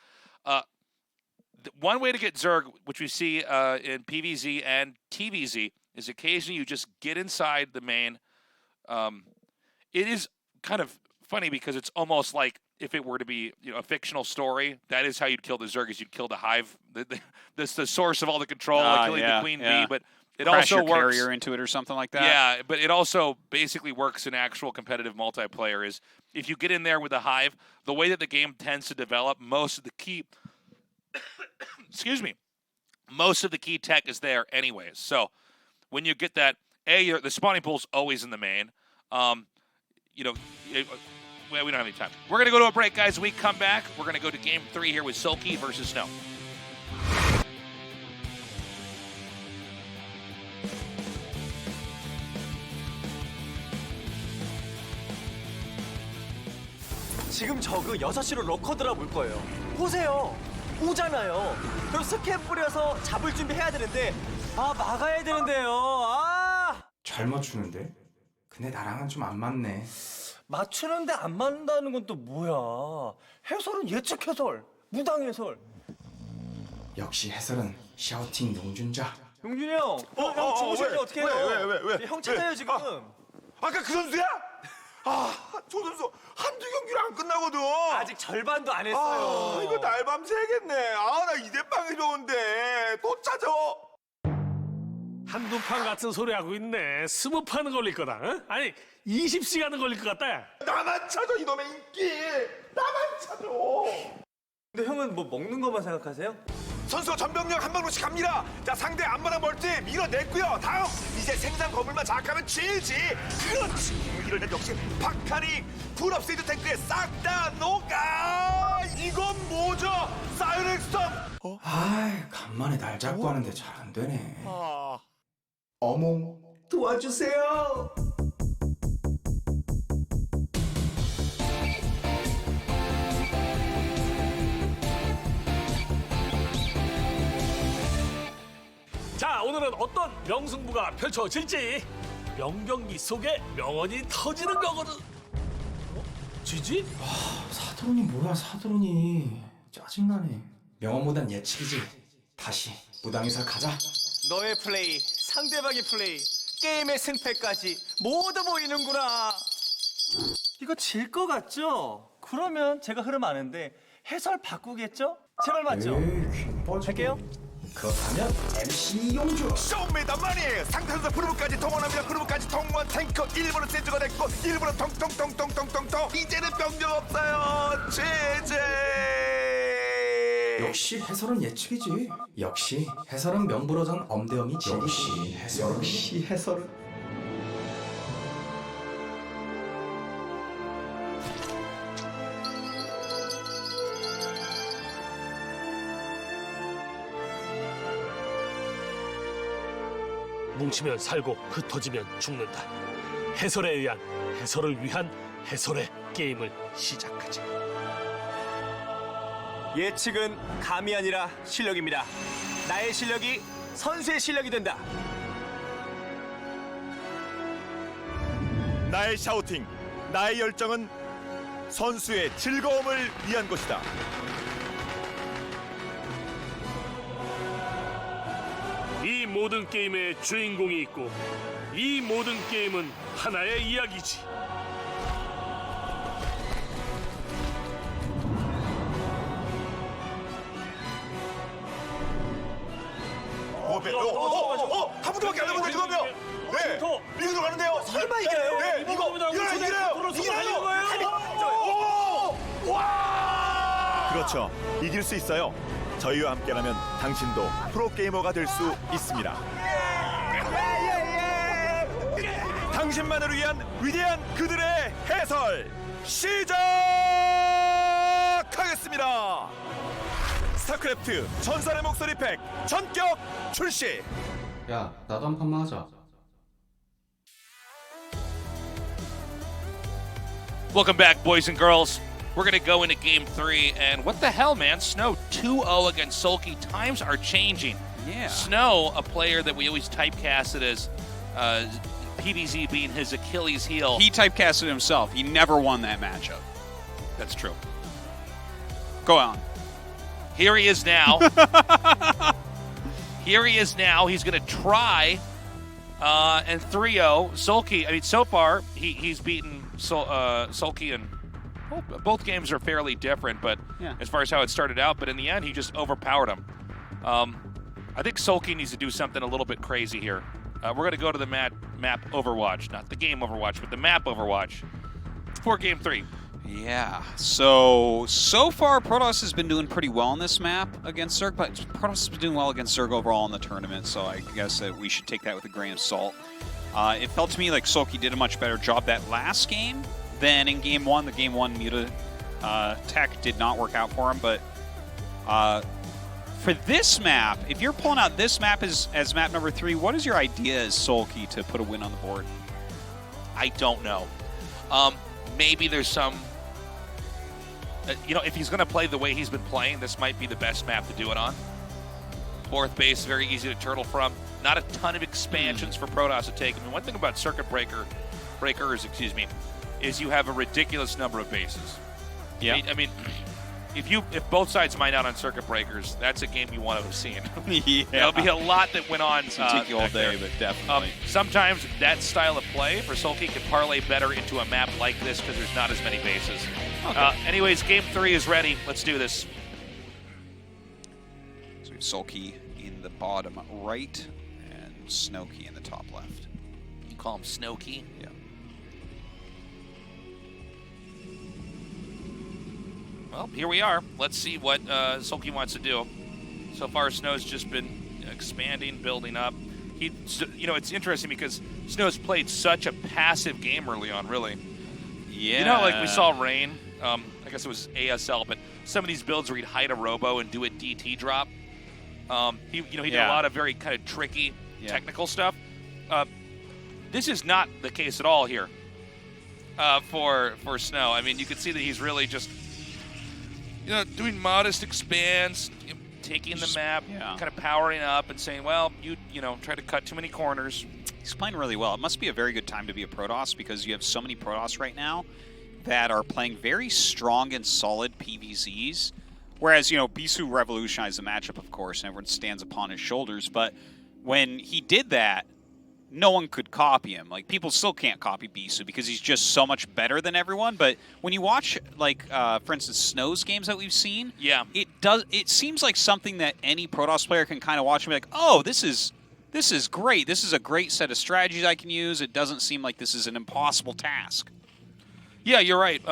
S1: One way to get Zerg, which we see in PvZ and TvZ, is occasionally you just get inside the main. It is kind of funny because it's almost like if it were to be a fictional story, that is how you'd kill the Zerg, is you'd kill the hive. That's the source of all the control, like killing the queen bee. But it
S2: Crash
S1: also
S2: your
S1: works.
S2: carrier into it or something like that.
S1: Yeah, but it also basically works in actual competitive multiplayer. Is if you get in there with a hive, the way that the game tends to develop, most of the key, most of the key tech is there anyways. So when you get that, the spawning pool's always in the main. We don't have any time. We're going to go to a break, guys. When we come back, we're going to go to Game 3 here with Soulkey versus Snow.
S5: 지금 저그 6시로 러커드라 올 거예요. 보세요. 오잖아요. 그럼 스캔 뿌려서 잡을 준비해야 되는데 막아야 되는데요.
S6: 잘 맞추는데? 근데 나랑은 좀 안 맞네.
S5: 맞추는데 안 맞는다는 건 또 뭐야? 해설은 예측 해설, 무당 해설.
S6: 역시 해설은 샤우팅 용준자.
S5: 용준이 형, 형 주무실 때 어떻게 해요?
S7: 왜?
S5: 형 찾아요 지금.
S7: 아까 그 선수야? 저 선수 한두 경기를 안 끝나거든.
S5: 아직 절반도 안 했어요.
S7: 이거 날밤 새겠네. 나 이대빵이 좋은데 또 찾아.
S8: 한두 판 같은 소리 하고 있네. 20판은 걸릴 거다. 응? 아니 20시간은 걸릴 것 같다.
S7: 나만 찾아 이놈의 인기. 나만 찾아.
S5: 근데 형은 뭐 먹는 것만 생각하세요?
S7: 선수가 전병력 한 방울씩 갑니다. 자, 상대 앞마당 멀티 밀어냈고요. 다음 이제 생산 건물만 장악하면 지지. 그렇지. 이럴 땐 역시 파카닉 풀업세이드 탱크에 싹 다 녹아. 이건 뭐죠? 사이렌 스톰.
S6: 간만에 날 잡고 하는데 잘 안 되네. 어몽 도와주세요.
S8: 자, 오늘은 어떤 명승부가 펼쳐질지. 명경기 속에 명언이 터지는 거거든. 지지?
S6: 사드론이 뭐야 사드론이. 짜증나네. 명언보단 예측이지. 다시 무당에서 가자.
S5: 너의 플레이, 상대방의 플레이, 게임의 승패까지 모두 보이는구나. 이거 질 것 같죠? 그러면 제가 흐름 아는데 해설 바꾸겠죠? 제발 맞죠? 할게요.
S6: 그렇다면 MC 용주.
S7: 쇼미더머니. 상대 선수 프로브까지 동원합니다. 프로브까지 동원 탱커 일부러 센터가 됐고 일부러 통통통통통통통. 이제는 병력 없어요. 제제.
S6: 역시 해설은 예측이지. 역시 해설은 명불허전 엄대엄이지. 역시 해설은
S8: 뭉치면 살고 흩어지면 죽는다. 해설에 의한, 해설을 위한 해설의 게임을 시작하자.
S5: 예측은 감이 아니라 실력입니다. 나의 실력이 선수의 실력이 된다.
S7: 나의 샤우팅, 나의 열정은 선수의 즐거움을 위한 것이다.
S8: 이 모든 게임의 주인공이 있고 이 모든 게임은 하나의 이야기지.
S7: 한 분도밖에 안 남았네 지금요. 네, 리그로 가는데요.
S5: 설마 이겨요?
S7: 네, 이겨요. 와! 그렇죠. 이길 수 있어요. 저희와 함께라면 당신도 프로게이머가 될 수 있습니다. 당신만을 위한 위대한 그들의 해설 시작하겠습니다. 스타크래프트 전설의 목소리 팩 전격 출시.
S6: 야, 나도 한 판만 하자.
S1: Welcome back, boys and girls. We're going to go into Game 3, and what the hell, man? Snow 2-0 against Soulkey. Times are changing.
S2: Yeah.
S1: Snow, a player that we always typecasted as PVZ being his Achilles heel.
S2: He typecasted himself. He never won that matchup.
S1: That's true.
S2: Go on.
S1: Here he is now. Here he is now. He's going to try and 3-0. Soulkey, I mean, so far, he's beaten Soulkey, and both games are fairly different, but as far as how it started out, but in the end, he just overpowered him. I think Soulkey needs to do something a little bit crazy here. We're going to go to the map Overwatch, not the game Overwatch, but the map Overwatch for Game 3.
S2: Yeah, so far Protoss has been doing pretty well on this map against Zerg, but Protoss has been doing well against Zerg overall in the tournament, so I guess that we should take that with a grain of salt. It felt to me like Soulkey did a much better job that last game than in Game 1. The Game 1 Muta tech did not work out for him, but for this map, if you're pulling out this map as map number 3, what is your idea as Soulkey to put a win on the board?
S1: I don't know. Maybe there's some... if he's going to play the way he's been playing, this might be the best map to do it on. Fourth base, very easy to turtle from. Not a ton of expansions for Protoss to take. I mean, one thing about circuit breakers, is you have a ridiculous number of bases.
S2: Yeah.
S1: I mean, if both sides mine out on circuit breakers, that's a game you want to have seen.
S2: Yeah.
S1: There'll be a lot that went on.
S2: It'll take you all day, but definitely.
S1: Sometimes that style of play for Soulkey can parlay better into a map like this because there's not as many bases.
S2: Okay.
S1: Anyways, Game 3 is ready. Let's do this.
S2: So we have Soulkey in the bottom right and Snowkey in the top left.
S1: You call him Snowkey?
S2: Yeah.
S1: Well, here we are. Let's see what Soulkey wants to do. So far, Snow's just been expanding, building up. It's interesting because Snow's played such a passive game early on, really.
S2: Yeah.
S1: Like we saw Rain, I guess it was ASL, but some of these builds where he'd hide a robo and do a DT drop. He did a lot of very kind of tricky technical stuff. This is not the case at all here for Snow. I mean, you can see that he's really just doing modest expands, taking the map, kind of powering up and saying, well, you try to cut too many corners.
S2: He's playing really well. It must be a very good time to be a Protoss because you have so many Protoss right now that are playing very strong and solid PVZs. Whereas, Bisu revolutionized the matchup, of course, and everyone stands upon his shoulders. But when he did that, no one could copy him. Like, people still can't copy Bisu because he's just so much better than everyone. But when you watch, for instance, Snow's games that we've seen, it seems like something that any Protoss player can kind of watch and be like, oh, this is great. This is a great set of strategies I can use. It doesn't seem like this is an impossible task.
S1: Yeah, you're right.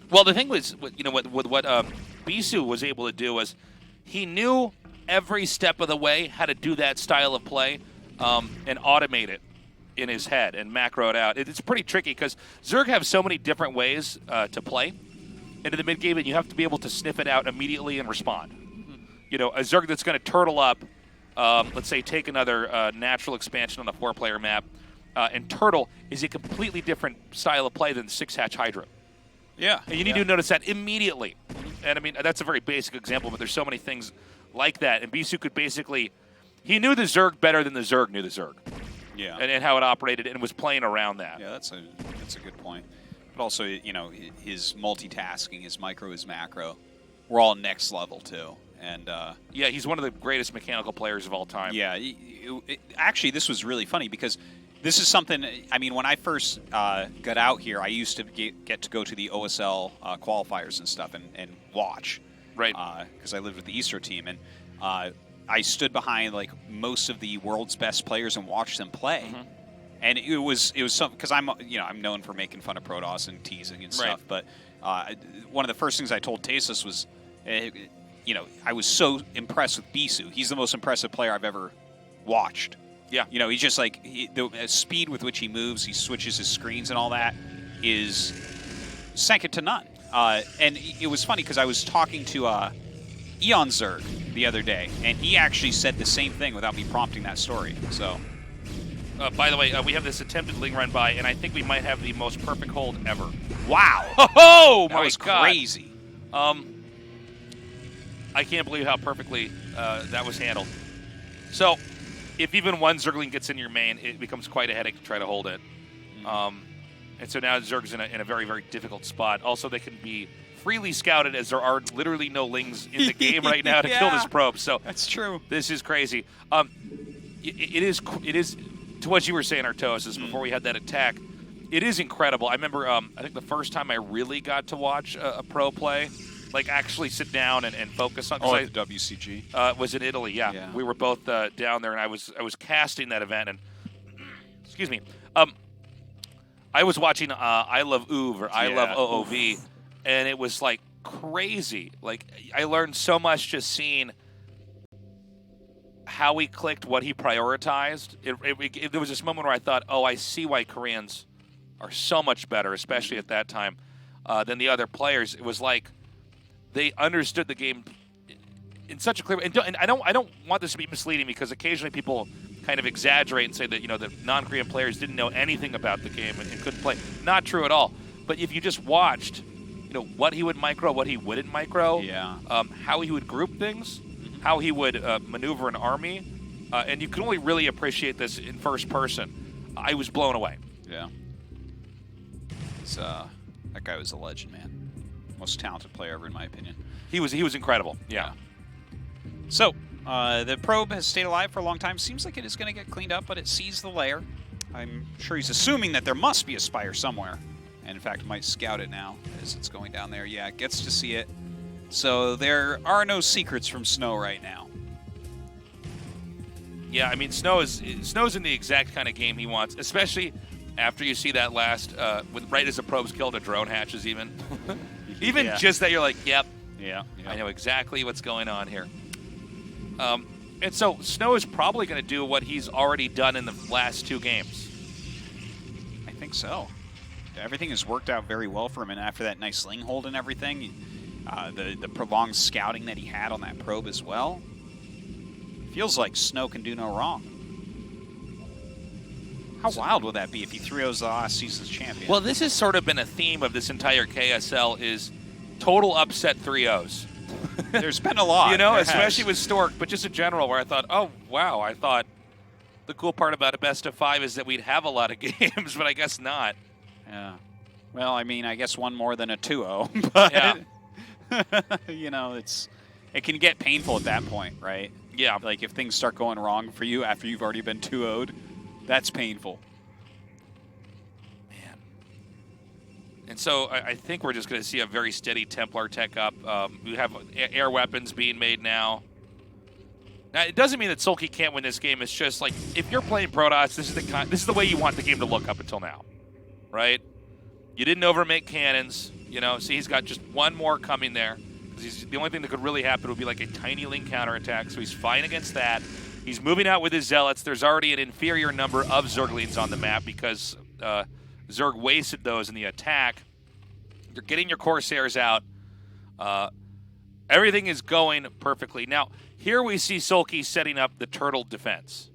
S1: Well, the thing was, what Bisu was able to do was he knew every step of the way how to do that style of play and automate it in his head and macro it out. It's pretty tricky because Zerg have so many different ways to play into the mid game, and you have to be able to sniff it out immediately and respond. A Zerg that's going to turtle up, let's say take another natural expansion on a 4-player map, and turtle is a completely different style of play than 6-hatch Hydra.
S2: Yeah.
S1: And you need to notice that immediately. And I mean, that's a very basic example, but there's so many things like that. And Bisu could basically, he knew the Zerg better than the Zerg knew the Zerg.
S2: Yeah.
S1: And how it operated and was playing around that.
S2: Yeah, that's a good point. But also, his multitasking, his micro, his macro, we're all next level too. And
S1: yeah, he's one of the greatest mechanical players of all time.
S2: Yeah. Actually, this was really funny because this is something, I mean, when I first got out here, I used to get to go to the OSL qualifiers and stuff and watch.
S1: Right.
S2: Because I lived with the Easter team. And I stood behind, most of the world's best players and watched them play. Mm-hmm. And it was something, because I'm known for making fun of Protoss and teasing and stuff. Right. But one of the first things I told Tasus was, I was so impressed with Bisu. He's the most impressive player I've ever watched.
S1: Yeah.
S2: He's just the speed with which he moves, he switches his screens and all that is second to none. And it was funny because I was talking to Eon Zerg the other day, and he actually said the same thing without me prompting that story. So,
S1: by the way, we have this attempted Ling run by, and I think we might have the most perfect hold ever.
S2: wow,
S1: Oh
S2: that
S1: my
S2: was
S1: God.
S2: crazy.
S1: I can't believe how perfectly that was handled. So, if even one Zergling gets in your main, it becomes quite a headache to try to hold it. And so now Zerg's in a very, very difficult spot. Also, they can be freely scouted as there are literally no Lings in the game right now to kill this probe. So
S2: That's true.
S1: this is crazy. It is to what you were saying, Artosis, before we had that attack. It is incredible. I remember, I think the first time I really got to watch a pro play, like actually sit down and focus on.
S2: Oh, at the WCG.
S1: Was in Italy. Yeah, we were both down there, and I was casting that event, and excuse me. I was watching I Love OOV or I Love OOV, and it was like crazy. Like I learned so much just seeing how he clicked, what he prioritized. There was this moment where I thought, oh, I see why Koreans are so much better, especially at that time, than the other players. It was like they understood the game in such a clear way. And I don't want this to be misleading, because occasionally people kind of exaggerate and say that that non-Korean players didn't know anything about the game and couldn't play. Not true at all. But if you just watched, what he would micro, what he wouldn't micro, how he would group things, how he would maneuver an army, and you can only really appreciate this in first person. I was blown away.
S2: Yeah. That guy was a legend, man. Most talented player ever, in my opinion.
S1: He was incredible. Yeah.
S2: So, the probe has stayed alive for a long time. Seems like it is going to get cleaned up, but it sees the lair. I'm sure he's assuming that there must be a spire somewhere. And in fact, might scout it now as it's going down there. Yeah, it gets to see it. So there are no secrets from Snow right now.
S1: Yeah, I mean, Snow's in the exact kind of game he wants, especially after you see that last, right as the probe's killed, a drone hatches even. Even just that, you're like, yep.
S2: Yeah.
S1: I know exactly what's going on here. And so Snow is probably going to do what he's already done in the last two games.
S2: I think so. Everything has worked out very well for him, and after that nice Ling hold and everything, the prolonged scouting that he had on that probe as well, feels like Snow can do no wrong. How wild would that be if he 3-0s the last season's champion?
S1: Well, this has sort of been a theme of this entire KSL, is total upset 3-0s.
S2: There's been a lot.
S1: Especially with Stork, but just in general, where I thought, oh, wow, I thought the cool part about a best of 5 is that we'd have a lot of games, but I guess not.
S2: Yeah. Well, I mean, I guess one more than a 2-0, but, it can get painful at that point, right?
S1: Yeah.
S2: Like, if things start going wrong for you after you've already been 2-0'd, that's painful.
S1: Man. And so I think we're just going to see a very steady Templar tech up. We have air weapons being made now. Now, it doesn't mean that Soulkey can't win this game. It's just like, if you're playing Protoss, this is the way you want the game to look up until now, right? You didn't overmake cannons. See, he's got just one more coming there. The only thing that could really happen would be like a tiny Ling counterattack, so he's fine against that. He's moving out with his Zealots. There's already an inferior number of Zerglings on the map because Zerg wasted those in the attack. You're getting your Corsairs out. Everything is going perfectly. Now, here we see Soulkey setting up the turtle defense.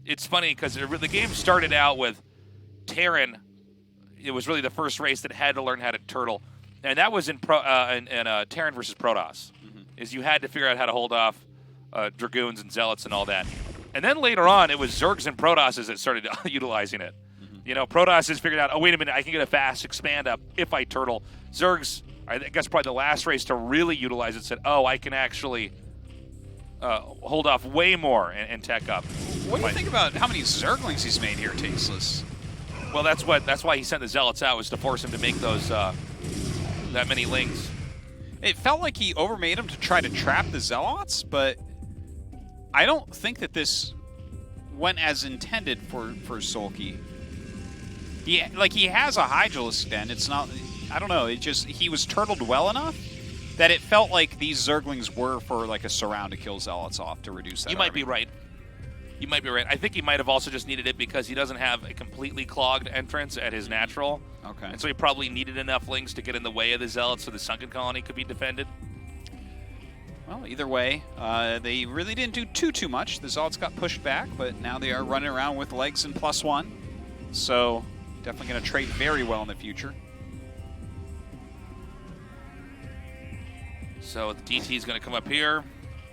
S1: It's funny because the game started out with Terran. It was really the first race that had to learn how to turtle. And that was in Terran versus Protoss. Is you had to figure out how to hold off Dragoons and Zealots and all that. And then later on, it was Zergs and Protosses that started utilizing it. Protosses figured out, oh, wait a minute, I can get a fast expand up if I turtle. Zergs, I guess probably the last race to really utilize it, said, oh, I can actually hold off way more and tech up.
S2: What do you think about how many Zerglings he's made here, Tasteless?
S1: Well, that's why he sent the Zealots out, was to force him to make those that many Lings.
S2: It felt like he overmade him to try to trap the Zealots, but I don't think that this went as intended for Soulkey. He has a Hydralisk den. It's not, I don't know, he was turtled well enough that it felt like these Zerglings were for like a surround to kill Zealots off to reduce that.
S1: You might be right. You might be right. I think he might have also just needed it because he doesn't have a completely clogged entrance at his natural.
S2: Okay.
S1: And so he probably needed enough Lings to get in the way of the Zealots so the Sunken Colony could be defended.
S2: Well, either way, they really didn't do too much. The Zealots got pushed back, but now they are running around with legs and +1. So definitely going to trade very well in the future.
S1: So the DT is going to come up here.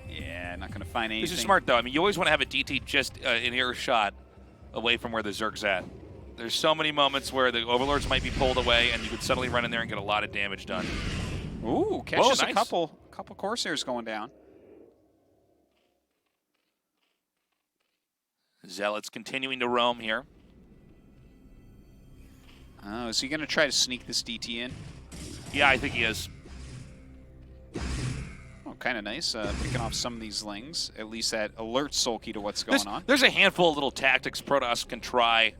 S2: Yeah, not going to find anything.
S1: This is smart, though. I mean, you always want to have a DT just in earshot away from where the Zerg's at. There's so many moments where the Overlords might be pulled away, and you could suddenly run in there and get a lot of damage done.
S2: Ooh, catches
S1: nice.
S2: a couple Corsairs going down.
S1: Zealots continuing to roam here.
S2: Oh, is he going to try to sneak this DT in?
S1: Yeah, I think he is.
S2: Oh, kind of nice, picking off some of these lings. At least that alerts Soulkey to what's going on.
S1: There's a handful of little tactics Protoss can try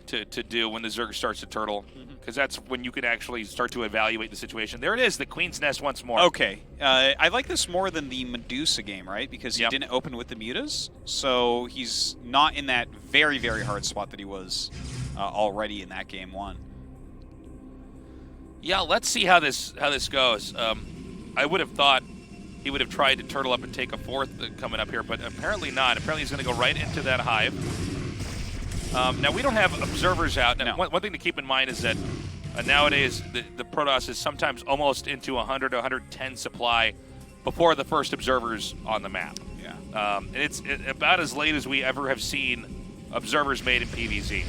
S1: to do when the Zerg starts to turtle, because that's when you can actually start to evaluate the situation. There it is, the Queen's Nest once more.
S2: Okay, I like this more than the Medusa game, right? Because he
S1: Yep.
S2: didn't open with the Mutas, so he's not in that very, very hard spot that he was already in that game 1.
S1: Yeah, let's see how this goes. I would have thought he would have tried to turtle up and take a 4th coming up here, but apparently not. Apparently he's going to go right into that hive. Now, we don't have observers out. Now,
S2: No.
S1: one thing to keep in mind is that nowadays the Protoss is sometimes almost into 100 to 110 supply before the first observers on the map.
S2: Yeah.
S1: And it's about as late as we ever have seen observers made in PvZ.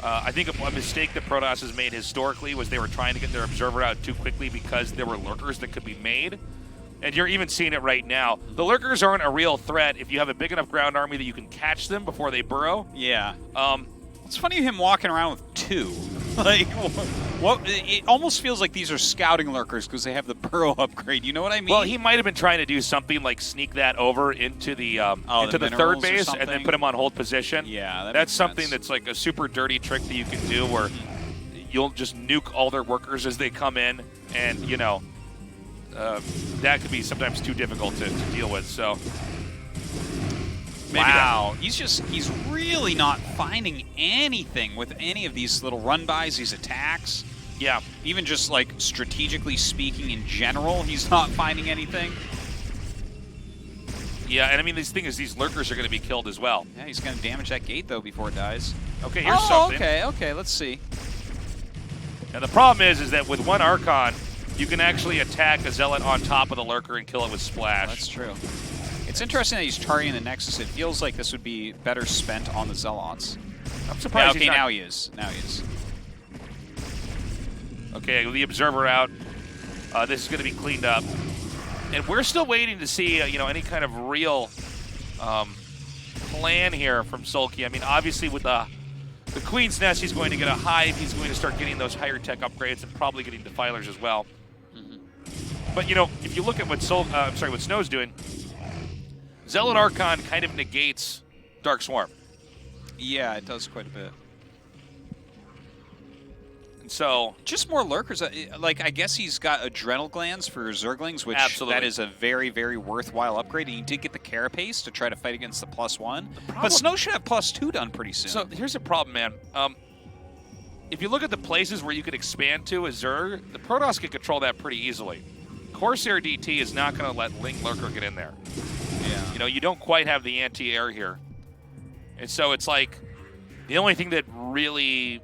S1: I think a mistake that Protoss has made historically was they were trying to get their observer out too quickly because there were lurkers that could be made. And you're even seeing it right now. The lurkers aren't a real threat if you have a big enough ground army that you can catch them before they burrow.
S2: Yeah. It's funny him walking around with 2. Like, what? It almost feels like these are scouting lurkers because they have the burrow upgrade. You know what I mean?
S1: Well, he might have been trying to do something like sneak that over into the third
S2: minerals or
S1: base and then
S2: something?
S1: put him on hold position.
S2: Yeah, that
S1: that's
S2: makes
S1: something
S2: sense.
S1: that's like a super dirty trick that you can do where you'll just nuke all their workers as they come in, and you know that could be sometimes too difficult to deal with. So. Maybe
S2: wow, he's really not finding anything with any of these little run-bys, these attacks.
S1: Yeah.
S2: Even just, like, strategically speaking in general, he's not finding anything.
S1: Yeah, and I mean, this thing is these lurkers are going to be killed as well.
S2: Yeah, he's going to damage that gate, though, before it dies.
S1: Okay, here's something.
S2: Okay, let's see.
S1: And the problem is that with one Archon, you can actually attack a Zealot on top of the lurker and kill it with Splash.
S2: That's true. It's interesting that he's targeting the Nexus. It feels like this would be better spent on the Zealots.
S1: I'm surprised
S2: Yeah, okay, now he is.
S1: Okay, with the Observer out, this is going to be cleaned up. And we're still waiting to see, any kind of real plan here from Soulkey. I mean, obviously with the Queen's Nest, he's going to get a hive. He's going to start getting those higher tech upgrades and probably getting defilers as well. But, if you look at what what Snow's doing, Zealot Archon kind of negates Dark Swarm.
S2: Yeah, it does quite a bit.
S1: And so...
S2: just more lurkers. Like, I guess he's got adrenal glands for Zerglings, which
S1: Absolutely.
S2: that is a very, very worthwhile upgrade. And he did get the Carapace to try to fight against the +1. But Snow should have +2 done pretty soon.
S1: So here's the problem, man. If you look at the places where you could expand to as Zerg, the Protoss can control that pretty easily. Corsair DT is not going to let Link Lurker get in there.
S2: Yeah.
S1: You don't quite have the anti-air here. And so it's like, the only thing that really,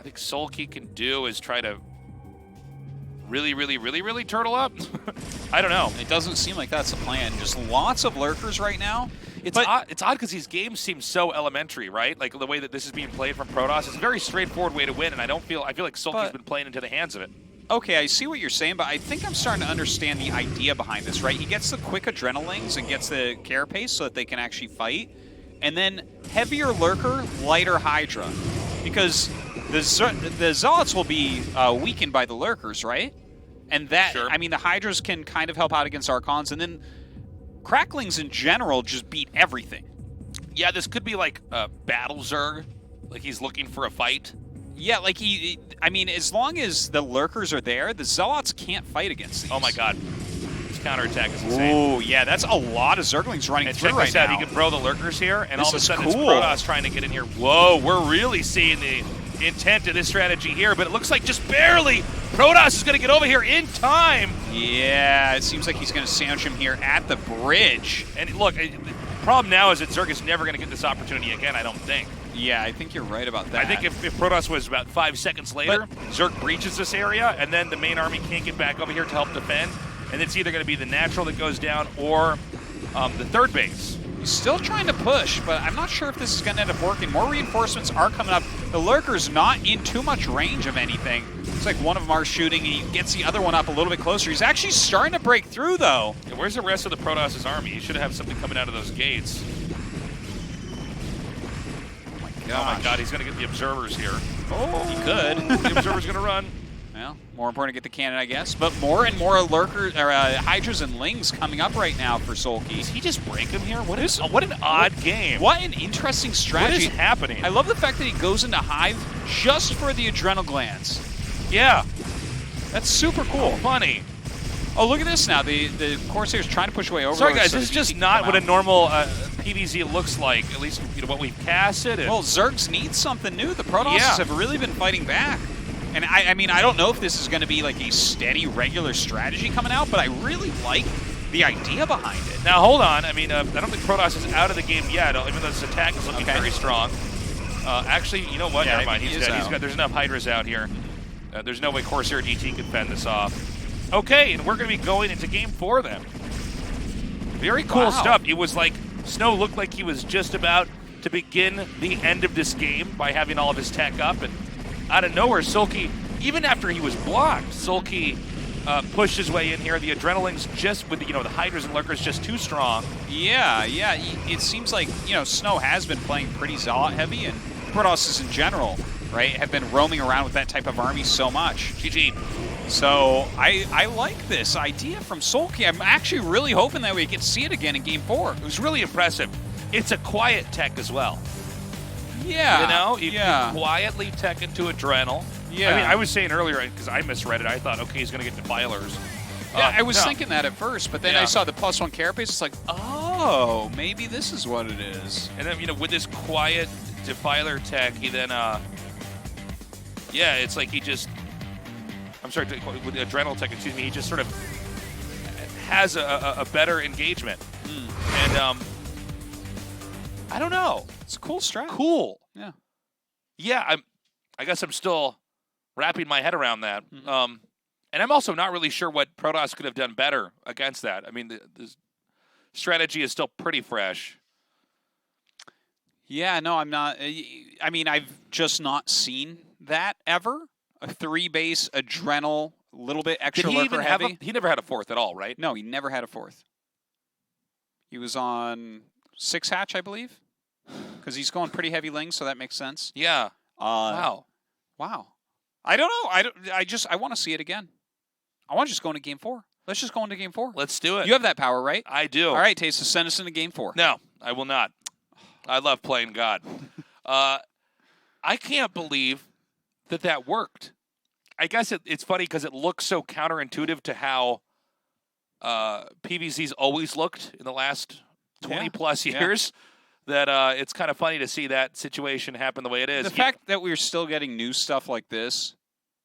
S1: I think Soulkey can do is try to really turtle up. I don't know.
S2: It doesn't seem like that's the plan. Just lots of lurkers right now.
S1: It's odd because these games seem so elementary, right? Like the way that this is being played from Protoss, it's a very straightforward way to win, and I feel like Soulkey's been playing into the hands of it.
S2: Okay, I see what you're saying, but I think I'm starting to understand the idea behind this, right? He gets the quick adrenalings and gets the Carapace so that they can actually fight. And then heavier Lurker, lighter Hydra. Because the Zealots will be weakened by the Lurkers, right? And that,
S1: Sure.
S2: I mean, the Hydras can kind of help out against Archons, and then Cracklings in general just beat everything.
S1: Yeah, this could be like a Battle Zerg, like he's looking for a fight.
S2: Yeah, like I mean, as long as the Lurkers are there, the Zealots can't fight against these.
S1: Oh my god. His counterattack is insane.
S2: Oh, yeah, that's a lot of Zerglings running
S1: And
S2: through
S1: check
S2: right
S1: this out,
S2: now.
S1: he can throw the Lurkers here, and
S2: This
S1: all of a
S2: is
S1: sudden
S2: cool.
S1: it's Protoss trying to get in here. Whoa, we're really seeing the intent of this strategy here, but it looks like just barely Protoss is going to get over here in time.
S2: Yeah, it seems like he's going to sandwich him here at the bridge.
S1: And look, the problem now is that Zerg is never going to get this opportunity again, I don't think.
S2: Yeah, I think you're right about that.
S1: I think if Protoss was about 5 seconds later, Zerg breaches this area, and then the main army can't get back over here to help defend, and it's either going to be the natural that goes down or the third base.
S2: He's still trying to push, but I'm not sure if this is going to end up working. More reinforcements are coming up. The Lurker's not in too much range of anything. It's like one of them are shooting, and he gets the other one up a little bit closer. He's actually starting to break through, though.
S1: Yeah, where's the rest of the Protoss' army? He should have something coming out of those gates. Oh my god, he's going to get the observers here.
S2: Oh, he could.
S1: The observer's going to run.
S2: Well, more important to get the cannon, I guess. But more and more Lurkers, or Hydras and Lings coming up right now for Soulkey.
S1: Does he just break him here? What an odd game.
S2: What an interesting strategy.
S1: What is happening?
S2: I love the fact that he goes into Hive just for the adrenal glands.
S1: Yeah.
S2: That's super cool.
S1: Funny.
S2: Oh, look at this now. The Corsair's trying to push away over.
S1: Sorry, guys. This is just not what a normal PvZ looks like, at least what we've casted.
S2: Well, Zergs need something new. The Protosses have really been fighting back. And I mean, I don't know if this is going to be like a steady, regular strategy coming out, but I really like the idea behind it.
S1: Now, hold on. I mean, I don't think Protoss is out of the game yet, even though this attack is looking very strong. Actually, you know what?
S2: Yeah,
S1: Never mind. He's dead. There's enough Hydras out here. There's no way Corsair DT can fend this off. Okay, and we're going to be going into Game 4 then. Very cool stuff. It was like Snow looked like he was just about to begin the end of this game by having all of his tech up, and out of nowhere, Soulkey, even after he was blocked, Soulkey pushed his way in here. The Adrenaling's just with the Hydras and Lurkers just too strong.
S2: Yeah. It seems like Snow has been playing pretty Zealot heavy, and Protosses in general, right, have been roaming around with that type of army so much.
S1: GG.
S2: So I like this idea from Soulkey. I'm actually really hoping that we get to see it again in Game 4.
S1: It was really impressive. It's a quiet tech as well.
S2: Yeah.
S1: You quietly tech into Adrenal.
S2: Yeah.
S1: I mean, I was saying earlier, because I misread it, I thought, okay, he's going to get Defilers.
S2: Yeah, I was thinking that at first, but then I saw the +1 carapace. It's like, oh, maybe this is what it is.
S1: And then, with this quiet Defiler tech, he then, it's like he just, with the Adrenal tech, excuse me, he just sort of has a better engagement. And, I don't know.
S2: It's a cool strat.
S1: Cool.
S2: Yeah.
S1: Yeah, I guess I'm still wrapping my head around that. And I'm also not really sure what Protoss could have done better against that. I mean, the strategy is still pretty fresh.
S2: Yeah, no, I'm not. I mean, I've just not seen that ever. A 3-base Adrenal, a little bit extra Lurker heavy.
S1: He never had a 4th at all, right?
S2: No, he never had a 4th. He was on 6 hatch, I believe, because he's going pretty heavy Ling, so that makes sense.
S1: Yeah. Wow.
S2: I don't know. I want to see it again. I want to just go into Game 4. Let's just go into Game 4.
S1: Let's do it.
S2: You have that power, right?
S1: I do.
S2: All right, Taste, so send us into Game 4.
S1: No, I will not. I love playing God. I can't believe that worked. I guess it's funny because it looks so counterintuitive to how PvZ's always looked in the last 20-plus years. That it's kind of funny to see that situation happen the way it is.
S2: The fact that we're still getting new stuff like this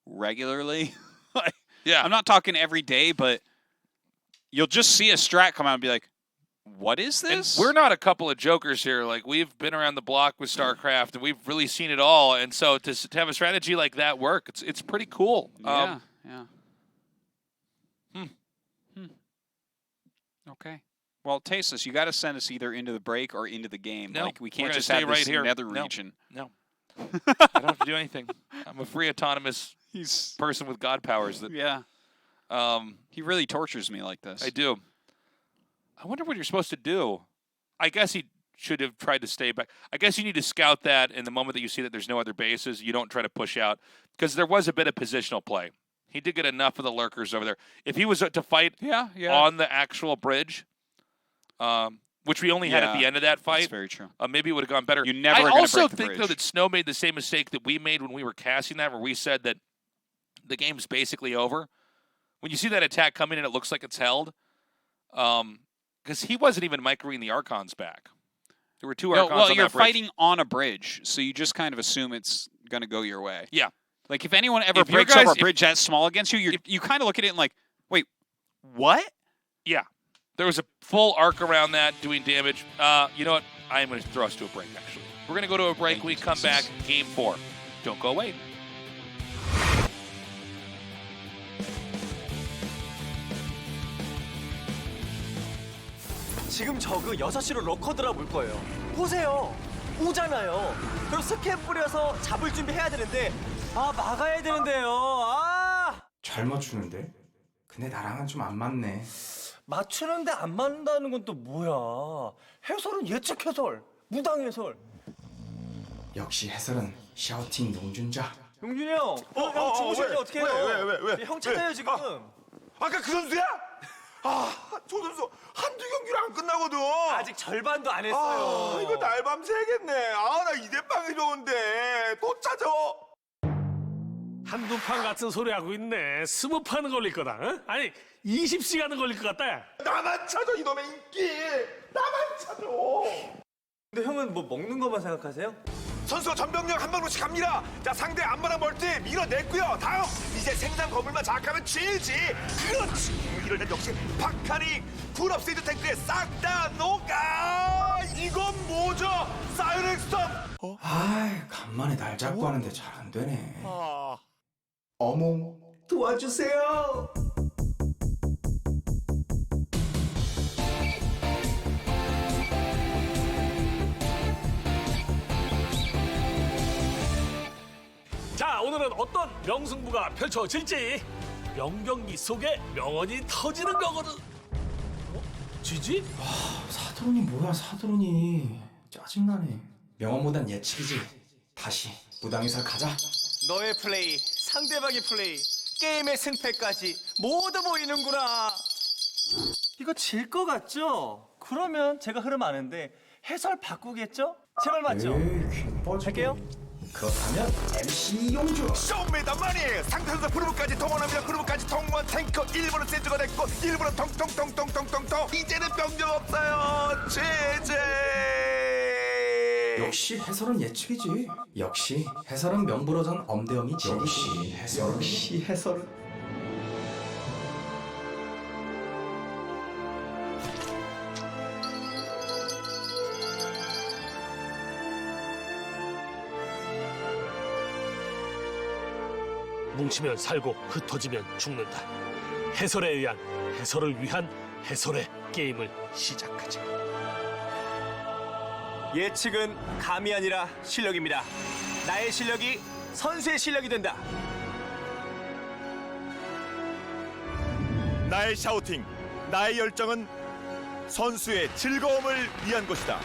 S2: regularly, I'm not talking every day, but you'll just see a strat come out and be like, what is this?
S1: And we're not a couple of jokers here. Like, we've been around the block with StarCraft, and we've really seen it all. And so to have a strategy like that work, it's pretty cool.
S2: Yeah. Okay. Well, Tasteless, you got to send us either into the break or into the game.
S1: No,
S2: we can't just have this nether
S1: No,
S2: region.
S1: No. I don't have to do anything. I'm a free, autonomous person with God powers.
S2: He really tortures me like this.
S1: I do. I wonder what you're supposed to do. I guess he should have tried to stay back. I guess you need to scout that, and the moment that you see that there's no other bases, you don't try to push out, because there was a bit of positional play. He did get enough of the Lurkers over there. If he was to fight on the actual bridge, which we only had at the end of that fight.
S2: That's very true.
S1: Maybe it would have gone better.
S2: You never
S1: I
S2: are gonna
S1: also
S2: break the
S1: think,
S2: bridge.
S1: though, that Snow made the same mistake that we made when we were casting that, where we said that the game's basically over. When you see that attack coming in, it looks like it's held. Because he wasn't even microing the Archons back. There were 2 Archons on
S2: you're
S1: that bridge.
S2: fighting on a bridge, so you just kind of assume it's going to go your way.
S1: Yeah.
S2: Like, if anyone ever
S1: If your
S2: breaks up
S1: guys-
S2: or bridge that small against you, you kind of look at it and like, wait, what?
S1: Yeah. There was a full arc around that doing damage. You know what? I am going to throw us to a break, actually. We're going to go to a break.
S2: Thank
S1: We
S2: you,
S1: come back.
S2: Jesus.
S1: Game 4. Don't go away.
S5: 지금 저그 6시로 러커드라 볼 거예요. 보세요. 오잖아요. 그럼 스캔 뿌려서 잡을 준비해야 되는데 막아야 되는데요.
S6: 잘 맞추는데? 근데 나랑은 좀 안 맞네.
S5: 맞추는데 안 맞는다는 건 또 뭐야? 해설은 예측 해설, 무당 해설.
S6: 역시 해설은 샤우팅 농준자.
S5: 용준이 형, 형 주무실 때 어떻게 해요?
S7: 왜?
S5: 형 찾아요 지금.
S7: 아까 그 선수야? 저 선수 한두 경기로 안 끝나거든.
S5: 아직 절반도 안 했어요.
S7: 이거 날밤 새겠네. 나 이대빵이 좋은데 또 찾아.
S8: 한두 판 같은 소리 하고 있네. 20판은 걸릴 거다. 응? 아니 20시간은 걸릴 것 같다.
S7: 나만 찾아 이놈의 인기. 나만 찾아.
S5: 근데 형은 뭐 먹는 것만 생각하세요?
S7: 선수가 전병력 한 방으로씩 갑니다. 자, 상대 앞마당 멀티 밀어냈고요. 다음 이제 생산 건물만 장악하면 지지. 그렇지. 이럴 땐 역시 파카닉 풀업세이드 탱크에 싹 다 녹아. 이건 뭐죠? 사이렉 스톰.
S6: 간만에 날 잡고 하는데 잘 안 되네. 어몽 도와주세요.
S8: 자, 오늘은 어떤 명승부가 펼쳐질지. 명경기 속에 명언이 터지는 거거든. 지지?
S6: 사드론이 뭐야 사드론이. 짜증나네. 명언보단 예측이지. 다시 무당이설 가자.
S5: 너의 플레이, 상대방의 플레이, 게임의 승패까지 모두 보이는구나. 이거 질 것 같죠? 그러면 제가 흐름 아는데 해설 바꾸겠죠? 제발 맞죠? 할게요.
S6: 그렇다면 MC 용주.
S7: 쇼입니다 마니. 상대 선수 프로브까지 동원합니다. 프로브까지 통원 탱커 1번은 세즈가 됐고 1번은 통통통통통통통. 이제는 병력 없어요. 제제.
S6: 역시 해설은 예측이지. 역시 해설은 명불허전 엄대엄이지. 역시 해설은
S8: 뭉치면 살고 흩어지면 죽는다. 해설에 의한 해설을 위한 해설의 게임을 시작하자.
S5: 예측은 감이 아니라 실력입니다. 나의 실력이 선수의 실력이 된다.
S7: 나의 샤우팅, 나의 열정은 선수의 즐거움을 위한 것이다.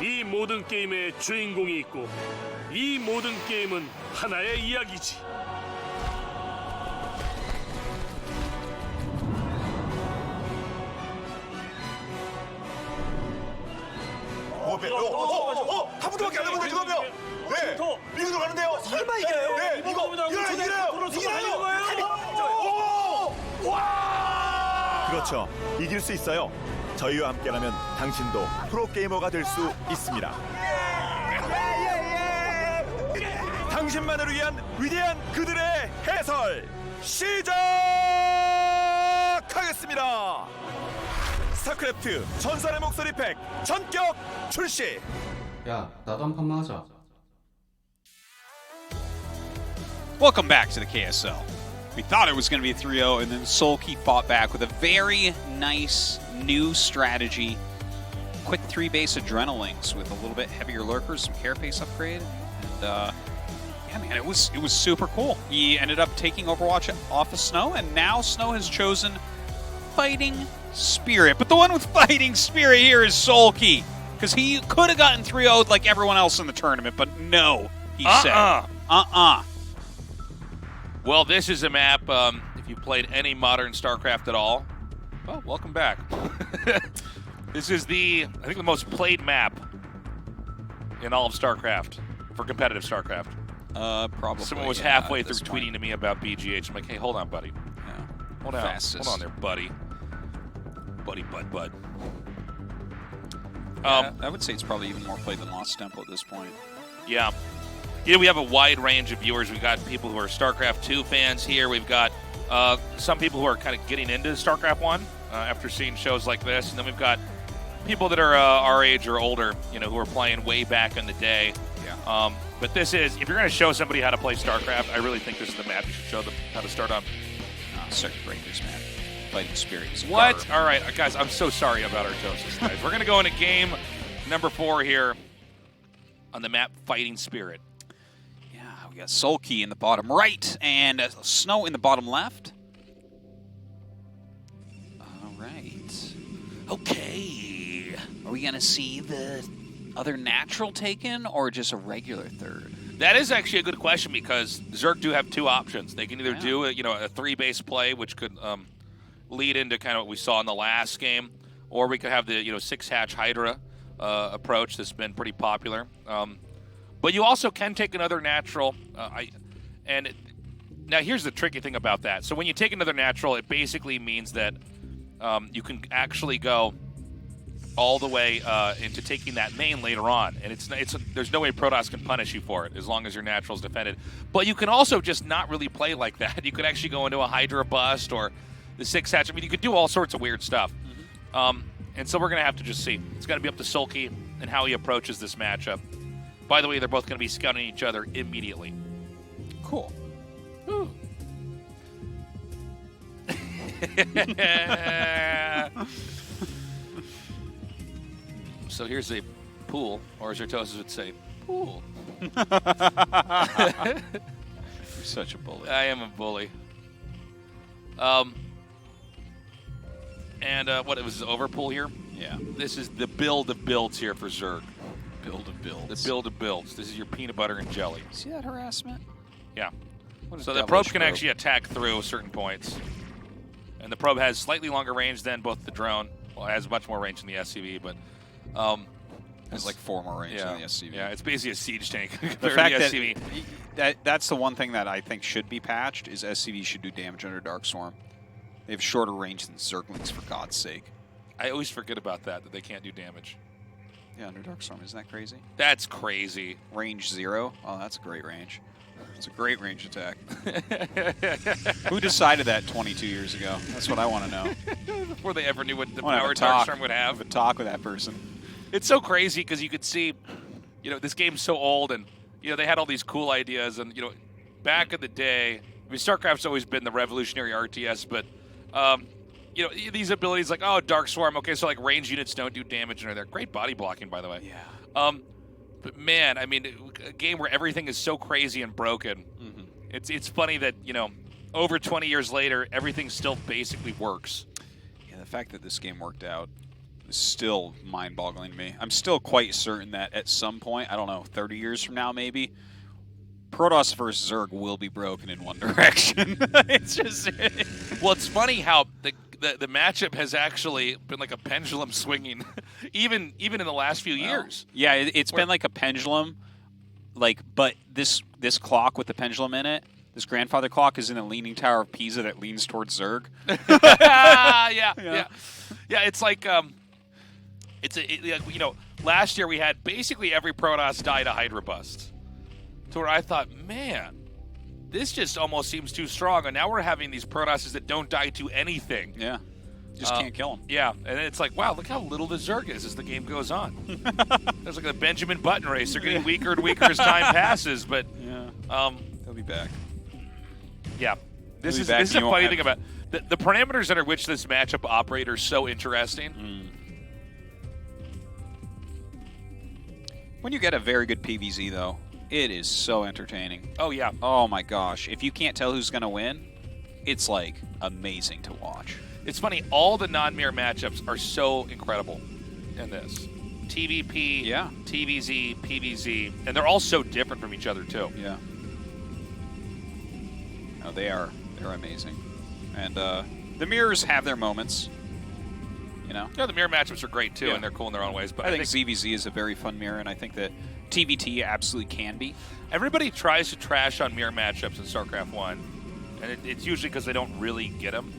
S8: 이 모든 게임의 주인공이 있고 이 모든 게임은 하나의 이야기지.
S7: 한 분밖에 안 남았는데 이거면. 네. 미국으로 가는데요.
S5: 설마 이겨요?
S7: 네. 이겨요. 와! 그렇죠. 이길 수 있어요. 저희와 함께라면 당신도 프로게이머가 될 수 있습니다. 당신만을 위한 위대한 그들의 해설 시작하겠습니다. 스타크래프트 전설의 목소리 팩 전격 출시.
S6: 야 나도 한 판만 하자.
S2: Welcome back to the KSL. We thought it was going to be a 3-0, and then Soulkey fought back with a very nice new strategy. Quick 3-base Adrenalings with a little bit heavier lurkers, some carapace upgrade, and yeah, man, it was super cool. He ended up taking Overwatch off of Snow, and now Snow has chosen Fighting Spirit. But the one with Fighting Spirit here is Soulkey, because he could have gotten 3-0'd like everyone else in the tournament, but no, he said.
S1: Well, this is a map, if you played any modern StarCraft at all, well, welcome back. This is I think the most played map in all of StarCraft, for competitive StarCraft.
S2: Probably.
S1: Someone was halfway through tweeting to me about BGH. I'm like, hey, hold on, buddy.
S2: Yeah.
S1: Hold on.
S2: Fastest.
S1: Hold on there, buddy. Buddy, bud.
S2: I would say it's probably even more played than Lost Temple at this point.
S1: Yeah. We have a wide range of viewers. We've got people who are StarCraft 2 fans here. We've got some people who are kind of getting into StarCraft 1 after seeing shows like this. And then we've got people that are our age or older, who are playing way back in the day.
S2: Yeah.
S1: But this is, if you're going to show somebody how to play StarCraft, I really think this is the map you should show them how to start on.
S2: Circuit Breakers, man. Fighting Spirit is
S1: What?
S2: garbage.
S1: All right, guys, I'm so sorry about Artosis, guys. We're going to go into game number 4 here on the map Fighting Spirit.
S2: Yeah, we got Soulkey in the bottom right and Snow in the bottom left. All right. Okay. Are we going to see the other natural taken or just a regular third?
S1: That is actually a good question because Zerg do have 2 options. They can either do a 3-base play, which could lead into kind of what we saw in the last game, or we could have the 6-hatch Hydra approach that's been pretty popular. But you also can take another natural. Now here's the tricky thing about that. So when you take another natural, it basically means that you can actually go all the way into taking that main later on, and there's no way Protoss can punish you for it as long as your natural's defended. But you can also just not really play like that. You could actually go into a Hydra bust or the 6-hatch. I mean, you could do all sorts of weird stuff. And so we're going to have to just see. It's going to be up to Soulkey and how he approaches this matchup. By the way, they're both going to be scouting each other immediately.
S2: Cool.
S1: So here's a pool, or as Artosis would say, pool.
S2: You're such a bully.
S1: I am a bully. And what, it was overpool here?
S2: Yeah.
S1: This is the build of builds here for Zerg.
S2: Build of builds.
S1: The build of builds. This is your peanut butter and jelly.
S2: See that harassment?
S1: Yeah.
S2: What a
S1: So the
S2: devilish
S1: probe can actually attack through certain points. And the probe has slightly longer range than both the drone. Well, it has much more range than the SCV, but
S2: Has like 4 more range than the SCV.
S1: Yeah, it's basically a siege tank
S2: The
S1: compared
S2: fact
S1: to the SCV.
S2: that's the one thing that I think should be patched is SCV should do damage under Dark Swarm. They have shorter range than Zerglings, for God's sake.
S1: I always forget about that they can't do damage.
S2: Yeah, under Dark Storm. Isn't that crazy?
S1: That's crazy.
S2: Range 0? Oh, that's a great range. It's a great range attack. Who decided that 22 years ago? That's what I want to know.
S1: Before they ever knew what the
S2: I wanna
S1: power
S2: have a talk.
S1: Darkstorm would have.
S2: Have a talk with that person.
S1: It's so crazy because you could see, this game's so old and, they had all these cool ideas. And, back in the day, I mean, StarCraft's always been the revolutionary RTS, but, these abilities like, oh, Dark Swarm, okay, so like range units don't do damage and they're great body blocking, by the way.
S2: Yeah.
S1: But man, I mean, a game where everything is so crazy and broken.
S2: Mm-hmm.
S1: It's funny that, over 20 years later, everything still basically works.
S2: Yeah, the fact that this game worked out is still mind-boggling to me. I'm still quite certain that at some point, I don't know, 30 years from now maybe, Protoss versus Zerg will be broken in one direction. It's just...
S1: Well, it's funny how the matchup has actually been like a pendulum swinging, even in the last few years.
S2: Yeah, it's been like a pendulum, but this clock with the pendulum in it, this grandfather clock is in a leaning tower of Pisa that leans towards Zerg.
S1: Yeah. It's like last year we had basically every Protoss die to Hydra bust, to where I thought, man, this just almost seems too strong. And now we're having these Protosses that don't die to anything.
S2: Yeah. Just can't kill them.
S1: Yeah, and it's like, wow, look how little the Zerg is as the game goes on. There's like a Benjamin Button race. They're getting weaker and weaker as time passes, but
S2: they'll be back.
S1: Yeah, this is a funny thing about the parameters under which this matchup operates are so interesting.
S2: When you get a very good PvZ, though, it is so entertaining.
S1: Oh, yeah.
S2: Oh, my gosh. If you can't tell who's going to win, it's, like, amazing to watch.
S1: It's funny. All the non-mirror matchups are so incredible in this. TVP, TVZ, PVZ, and they're all so different from each other, too.
S2: Yeah. No, they're amazing. And the mirrors have their moments,
S1: Yeah, the mirror matchups are great, too, and they're cool in their own ways. But
S2: I think ZvZ is a very fun mirror, and I think that TVT absolutely can be.
S1: Everybody tries to trash on mirror matchups in StarCraft 1, and it's usually because they don't really get them.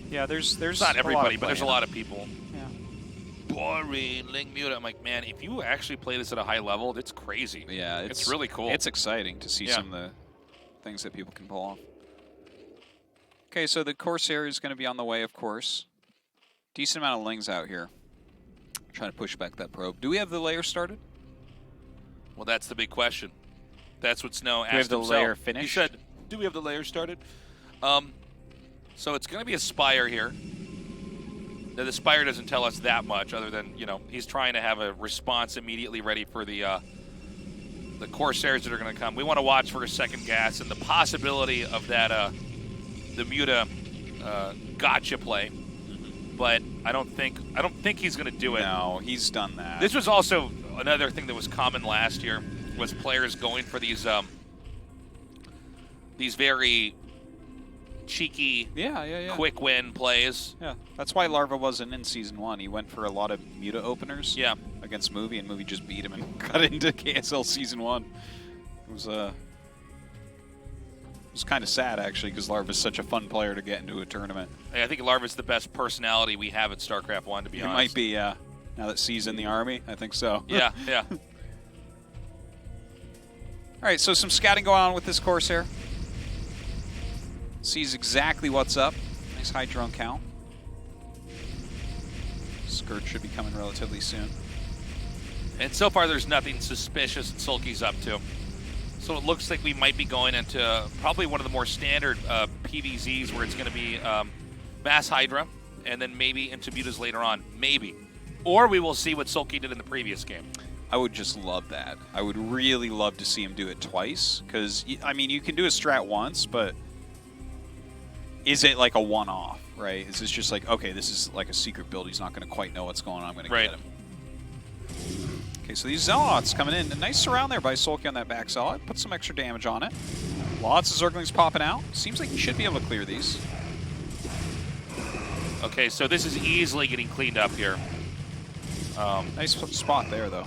S2: Yeah, there's
S1: not everybody, but there's a lot of people.
S2: Yeah.
S1: boring, Ling Muta. I'm like, man, if you actually play this at a high level, it's crazy.
S2: Yeah,
S1: it's really cool.
S2: It's exciting to see some of the things that people can pull off. Okay, so the Corsair is going to be on the way, of course. Decent amount of Lings out here. Trying to push back that probe. Do we have the layer started?
S1: Well, that's the big question. That's what Snow asked
S2: Do we have the
S1: himself.
S2: layer finished?
S1: He said, do we have the layer started? So it's going to be a Spire here. Now, the Spire doesn't tell us that much other than, you know, he's trying to have a response immediately ready for the Corsairs that are going to come. We want to watch for a second gas and the possibility of that, the Muta gotcha play. But I don't think he's going to do it.
S2: No, he's done that.
S1: This was also another thing that was common last year, was players going for these very cheeky, quick win plays.
S2: Yeah, that's why Larva wasn't in Season 1. He went for a lot of Muta openers against Movie, and Movie just beat him and got into KSL Season 1. It was kind of sad, actually, because Larva's such a fun player to get into a tournament.
S1: I think Larva's the best personality we have at StarCraft 1, to be honest.
S2: It might be, yeah. Now that C's in the Army, I think so.
S1: Yeah, yeah.
S2: All right, so some scouting going on with this Corsair. Sees exactly what's up. Nice high drone count. Skirt should be coming relatively soon.
S1: And so far, there's nothing suspicious that Soulkey's up to. So it looks like we might be going into probably one of the more standard PVZs where it's going to be Mass Hydra, and then maybe into Mutas later on. Maybe. Or we will see what Soulkey did in the previous game.
S2: I would just love that. I would really love to see him do it twice, because, I mean, you can do a strat once, but is it like a one-off, right? Is this just like, okay, this is like a secret build, he's not going to quite know what's going on, I'm going to get him. Okay, so these Zealots coming in. A nice surround there by Soulkey on that back Zealot. Put some extra damage on it. Lots of Zerglings popping out. Seems like he should be able to clear these.
S1: Okay, so this is easily getting cleaned up here.
S2: Nice spot there, though.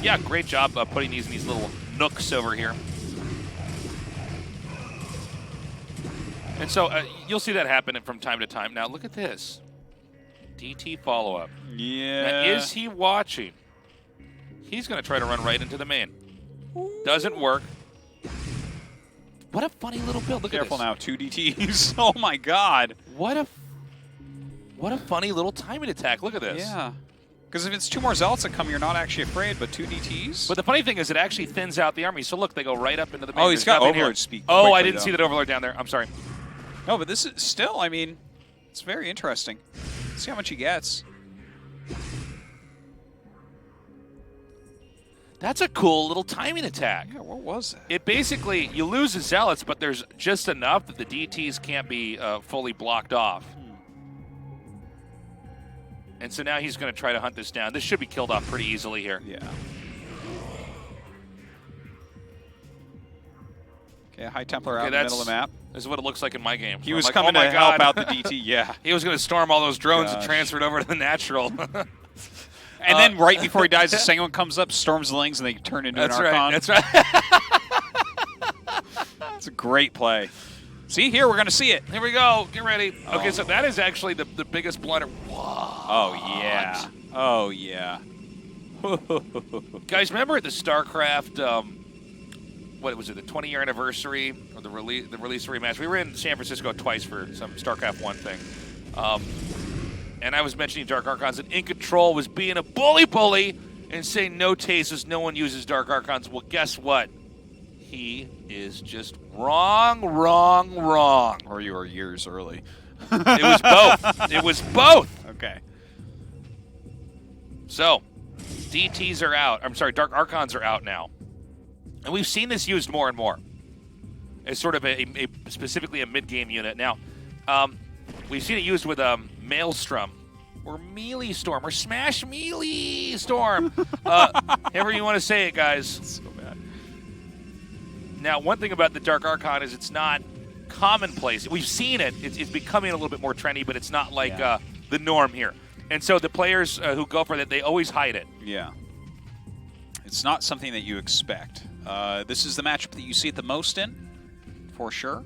S1: Yeah, great job putting these in these little nooks over here. And so you'll see that happen from time to time. Now, look at this. DT follow-up.
S2: Yeah.
S1: Now, is he watching? He's going to try to run right into the main. Doesn't work. What a funny little build. Look
S2: Careful
S1: at this.
S2: now, 2 DTs. Oh my god.
S1: What a funny little timing attack. Look at this.
S2: Yeah. Because if it's 2 more Zealots that come, you're not actually afraid, but 2 DTs?
S1: But the funny thing is it actually thins out the army. So look, they go right up into the main.
S2: Oh, he's got Overlord speed.
S1: Oh, I didn't see that Overlord down there. I'm sorry.
S2: No, but this is still, I mean, it's very interesting. Let's see how much he gets.
S1: That's a cool little timing attack.
S2: Yeah, what was that?
S1: It basically, you lose the Zealots, but there's just enough that the DTs can't be fully blocked off. And so now he's going to try to hunt this down. This should be killed off pretty easily here.
S2: Yeah. Okay, High Templar out in the middle of the map.
S1: This is what it looks like in my game.
S2: He was coming to help out the DT, yeah.
S1: He was going to storm all those drones and transfer it over to the natural.
S2: And then right before he dies, the second one comes up, storms the Lings, and they turn into an Archon.
S1: That's right.
S2: It's a great play. See, here, we're going to see it.
S1: Here we go. Get ready. Okay, so that is actually the biggest blunder. Whoa.
S2: Oh, yeah. Oh, yeah.
S1: Guys, remember at the StarCraft, what was it, the 20-year anniversary or the release rematch? We were in San Francisco twice for some StarCraft 1 thing. And I was mentioning Dark Archons, and In Control was being a bully and saying no tastes, no one uses Dark Archons. Well, guess what? He is just wrong.
S2: Or you were years early.
S1: It was both. It was both.
S2: Okay.
S1: So, DTs are out. I'm sorry, Dark Archons are out now. And we've seen this used more and more as sort of a specifically a mid-game unit. Now, we've seen it used with Maelstrom or Melee Storm or Smash Melee Storm. However you want to say it, guys.
S2: So bad.
S1: Now, one thing about the Dark Archon is it's not commonplace. We've seen it. It's becoming a little bit more trendy, but it's not like the norm here. And so the players who go for that, they always hide it.
S2: Yeah. It's not something that you expect. This is the matchup that you see it the most in, for sure.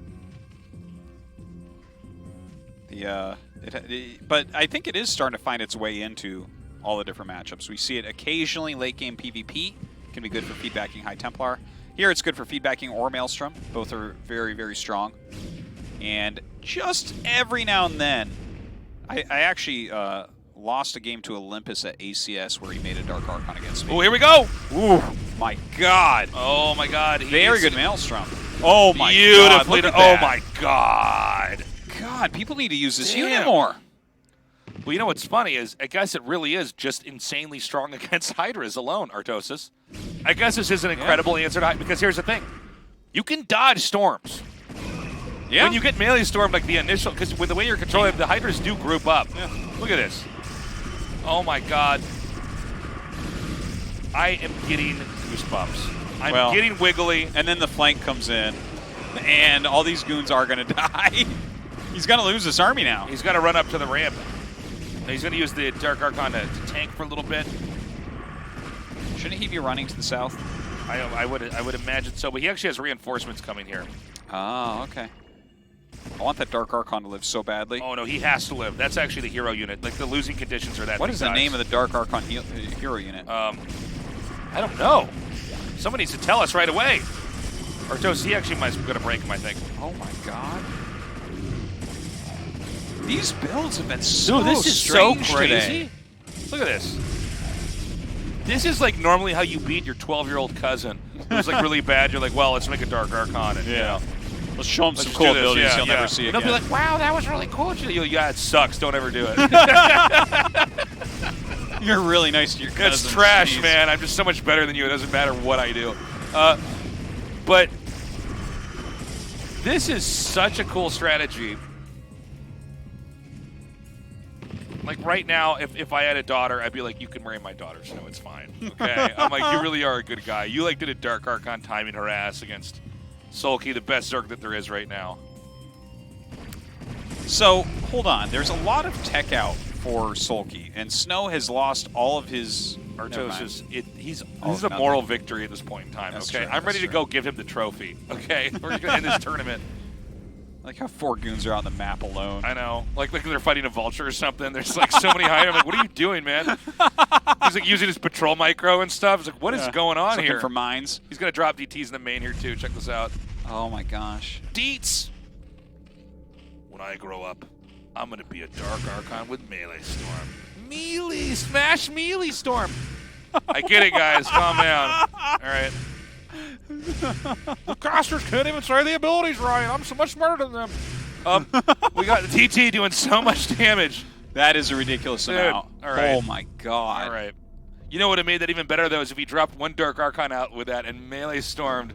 S2: But I think it is starting to find its way into all the different matchups. We see it occasionally late game PvP. Can be good for feedbacking High Templar. Here it's good for feedbacking or Maelstrom. Both are very, very strong. And just every now and then, I actually lost a game to Olympus at ACS where he made a Dark Archon against me.
S1: Oh, here we go.
S2: Ooh, my God.
S1: Oh my God.
S2: Very good Maelstrom. Oh my God.
S1: Beautifully.
S2: Look at
S1: Oh
S2: that.
S1: my God.
S2: God, people need to use this
S1: Damn.
S2: unit more.
S1: Well, you know what's funny is, I guess it really is just insanely strong against Hydras alone, Artosis. I guess this is an incredible answer to because here's the thing. You can dodge storms.
S2: Yeah.
S1: When you get melee storm, like the initial, because with the way you're controlling it, the Hydras do group up.
S2: Yeah.
S1: Look at this. Oh my God. I am getting goosebumps. I'm getting wiggly.
S2: And then the flank comes in, and all these goons are going to die. He's going to lose this army now.
S1: He's got to run up to the ramp. He's going to use the Dark Archon to tank for a little bit.
S2: Shouldn't he be running to the south?
S1: I would imagine so, but he actually has reinforcements coming here.
S2: Oh, okay. I want that Dark Archon to live so badly.
S1: Oh no, he has to live. That's actually the hero unit. Like the losing conditions are that.
S2: What is the name of the Dark Archon hero unit?
S1: I don't know. Somebody needs to tell us right away. Artos, he actually might be going to break him, I think.
S2: Oh my God. These builds have been so
S1: Dude, this is so
S2: strange
S1: crazy.
S2: today.
S1: Look at this. This is like normally how you beat your 12-year-old cousin who's like really bad. You're like, well, let's make a Dark Archon. And, you know,
S2: Let's show him
S1: let's
S2: some
S1: do
S2: cool
S1: this.
S2: abilities
S1: Yeah,
S2: he'll never see
S1: and
S2: again.
S1: they'll be like, wow, that was really cool. You're like, yeah, it sucks. Don't ever do it.
S2: You're really nice to your cousin.
S1: That's trash,
S2: Jeez.
S1: man. I'm just so much better than you. It doesn't matter what I do. But this is such a cool strategy. Like right now, if I had a daughter, I'd be like, you can marry my daughter, so it's fine. Okay? I'm like, you really are a good guy. You like did a Dark Archon timing her ass against Soulkey, the best Zerg that there is right now.
S2: So, hold on. There's a lot of tech out for Soulkey, and Snow has lost all of his...
S1: Artos is he's
S2: Oh,
S1: this is a
S2: nothing.
S1: moral victory at this point in time.
S2: That's
S1: Okay,
S2: true,
S1: I'm ready
S2: that's
S1: to
S2: true.
S1: go give him the trophy. Okay, we're gonna end this tournament.
S2: Like how 4 goons are on the map alone.
S1: I know, like they're fighting a vulture or something. There's like so many high. I'm like, what are you doing, man? He's like using his patrol micro and stuff. It's like, what is going on
S2: He's
S1: here?
S2: looking for mines.
S1: He's gonna drop DTs in the main here too. Check this out.
S2: Oh my gosh.
S1: Deets. When I grow up, I'm gonna be a Dark Archon with melee storm. Melee, smash melee storm. I get it, guys. Calm down. All right. The casters can't even say the abilities right. I'm so much smarter than them. We got the TT doing so much damage.
S2: That is a ridiculous
S1: Dude,
S2: amount.
S1: all right.
S2: Oh my God.
S1: All right. You know what would have made that even better, though, is if he dropped one Dark Archon out with that and melee stormed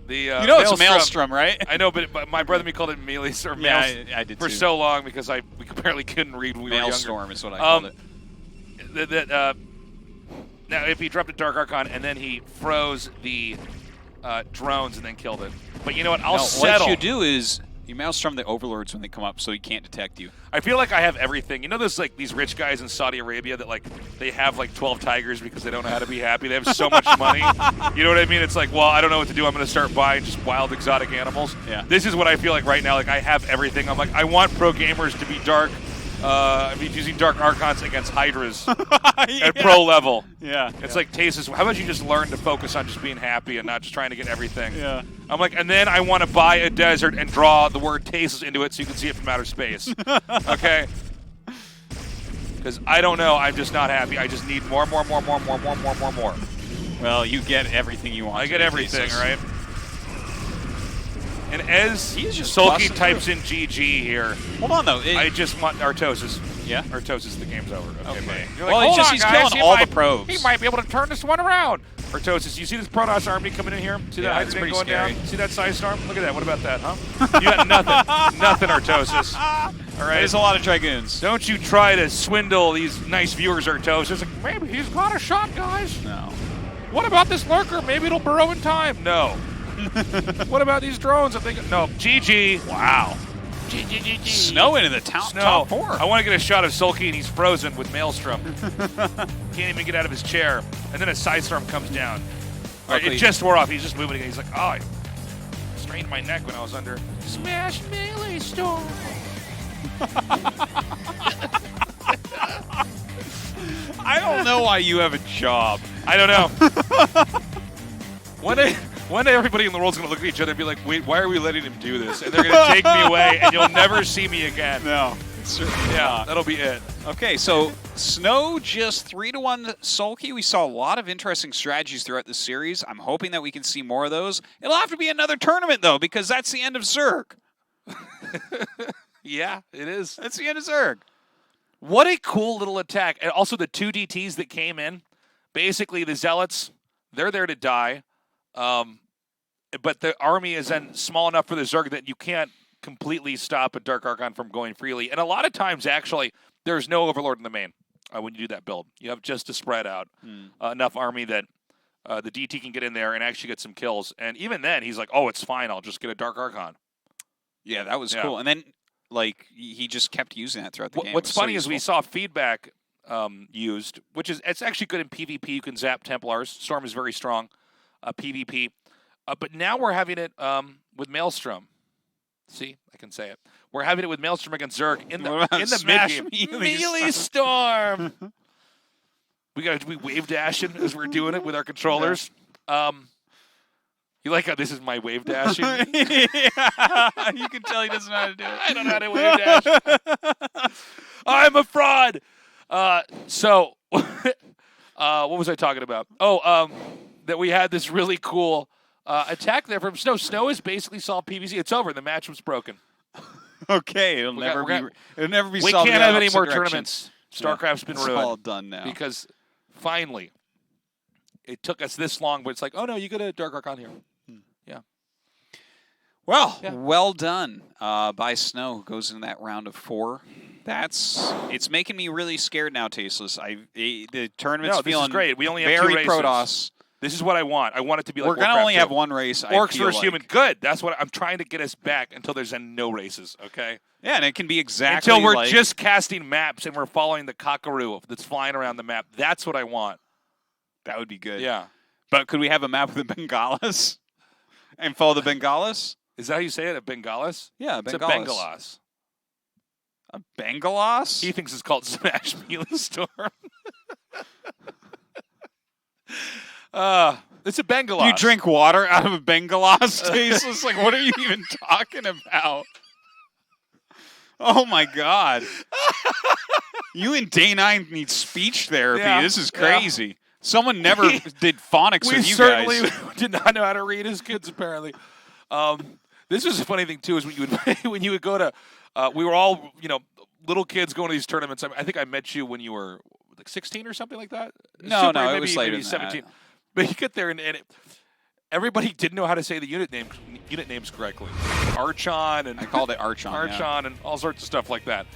S1: the
S2: You know it's a
S1: Maelstrom.
S2: Maelstrom, right?
S1: I know, but my brother and me called it melee or
S2: Yeah, I did
S1: for
S2: too.
S1: so long because we apparently couldn't read when we were younger.
S2: Maelstrom is what I called it.
S1: Now, if he dropped a Dark Archon and then he froze the drones and then killed it. But you know what? I'll settle.
S2: What you do is you Maelstrom the overlords when they come up so he can't detect you.
S1: I feel like I have everything. You know those like these rich guys in Saudi Arabia that like they have like 12 tigers because they don't know how to be happy. They have so much money. You know what I mean? It's like, well, I don't know what to do. I'm going to start buying just wild exotic animals.
S2: Yeah.
S1: This is what I feel like right now. Like I have everything. I'm like, I want pro gamers to be dark. I mean, using Dark Archons against Hydras at pro level.
S2: Yeah.
S1: It's like, Tasis, how about you just learn to focus on just being happy and not just trying to get everything?
S2: Yeah.
S1: I'm like, and then I want to buy a desert and draw the word Tasis into it so you can see it from outer space. Okay? Because I don't know. I'm just not happy. I just need more.
S2: Well, you get everything you want.
S1: I get
S2: to
S1: everything,
S2: Thesis.
S1: right? And as
S2: He's just
S1: Soulkey
S2: busting
S1: types
S2: through.
S1: in GG here,
S2: Hold on, though.
S1: I just want Artosis.
S2: Yeah?
S1: Artosis, the game's over. Okay, buddy. You're
S2: Well,
S1: "Hold on,
S2: he's
S1: guys,
S2: killing
S1: he
S2: all
S1: might-
S2: the probes.
S1: He might be able to turn this one around. Artosis, you see this Protoss army coming in here? See that
S2: Yeah,
S1: Hydra
S2: it's
S1: thing
S2: pretty
S1: going
S2: scary.
S1: down? See that Side Storm? Look at that. What about that, huh? You got nothing. Nothing, Artosis. All right?
S2: There's a lot of Dragoons.
S1: Don't you try to swindle these nice viewers, Artosis. Like, maybe he's got a shot, guys.
S2: No.
S1: What about this lurker? Maybe it'll burrow in time. No. What about these drones? I think no. GG. Wow. GG.
S2: Snow into the top
S1: Snow.
S2: 4.
S1: I want to get a shot of Soulkey and he's frozen with Maelstrom. Can't even get out of his chair. And then a Side Storm comes down. All right, it just wore off. He's just moving again. He's like, oh, I strained my neck when I was under. Smash melee storm.
S2: I know why you have a job.
S1: I don't know. One day everybody in the world's going to look at each other and be like, wait, why are we letting him do this? And they're going to take me away, and you'll never see me again.
S2: No, certainly not.
S1: That'll be it.
S2: Okay, so Snow just 3-1 Soulkey. We saw a lot of interesting strategies throughout the series. I'm hoping that we can see more of those. It'll have to be another tournament, though, because that's the end of Zerg.
S1: Yeah, it is.
S2: That's the end of Zerg.
S1: What a cool little attack. And also the 2 DTs that came in. Basically, the Zealots, they're there to die. But the army is then small enough for the Zerg that you can't completely stop a Dark Archon from going freely. And a lot of times, actually, there's no Overlord in the main when you do that build. You have just to spread out enough army that the DT can get in there and actually get some kills. And even then, he's like, oh, it's fine. I'll just get a Dark Archon.
S2: Yeah, that was cool. And then, like, he just kept using that throughout the game.
S1: What's funny is we saw feedback used, which is it's actually good in PvP. You can zap Templars. Storm is very strong PvP. But now we're having it with Maelstrom. See, I can say it. We're having it with Maelstrom against Zerg in the mid-game. Melee Storm! We got to be wave dashing as we're doing it with our controllers. You like how this is my wave dashing?
S2: Yeah, you can tell he doesn't know how to do it.
S1: I don't know how to wave dash. I'm a fraud. So, what was I talking about? Oh, that we had this really cool attack there from Snow. Snow has basically solved PvZ. It's over. The match was broken.
S2: Okay, it'll never be
S1: We
S2: solved.
S1: can't have any more tournaments. Starcraft's been ruined.
S2: It's all done now.
S1: Because finally, it took us this long, but it's like, oh no, you got a Dark Archon here. Yeah.
S2: Well, well done by Snow. Goes into that round of 4. It's making me really scared now, Tasteless. The tournament's
S1: this
S2: feeling
S1: is great. We only have
S2: very
S1: 2 races.
S2: Protoss.
S1: This is what I want. I want it to be like
S2: we're
S1: Warcraft
S2: gonna only
S1: 2.
S2: have 1 race.
S1: Orcs versus human. Good. That's what I'm trying to get us back until there's no races. Okay.
S2: Yeah, and it can be exactly
S1: until we're just casting maps and we're following the cockaroo that's flying around the map. That's what I want.
S2: That would be good.
S1: Yeah.
S2: But could we have a map with the Bengalas and follow the Bengalas?
S1: Is that how you say it? A Bengalas?
S2: Yeah,
S1: it's a Bengalas.
S2: A Bengalas?
S1: He thinks it's called Smash Melee Storm. It's a Bengalas.
S2: You drink water out of a Bengalas? Tasteless? Like, what are you even talking about? Oh, my God. You and Day 9 need speech therapy.
S1: Yeah.
S2: This is crazy. Yeah. Someone never did phonics with you guys.
S1: We certainly did not know how to read as kids, apparently. This was a funny thing, too, is when you would go to we were all, little kids going to these tournaments. I think I met you when you were like 16 or something like that.
S2: No, it was later
S1: maybe 17. But you get there and everybody didn't know how to say the unit names correctly. Archon and
S2: I called it Archon.
S1: Archon and all sorts of stuff like that.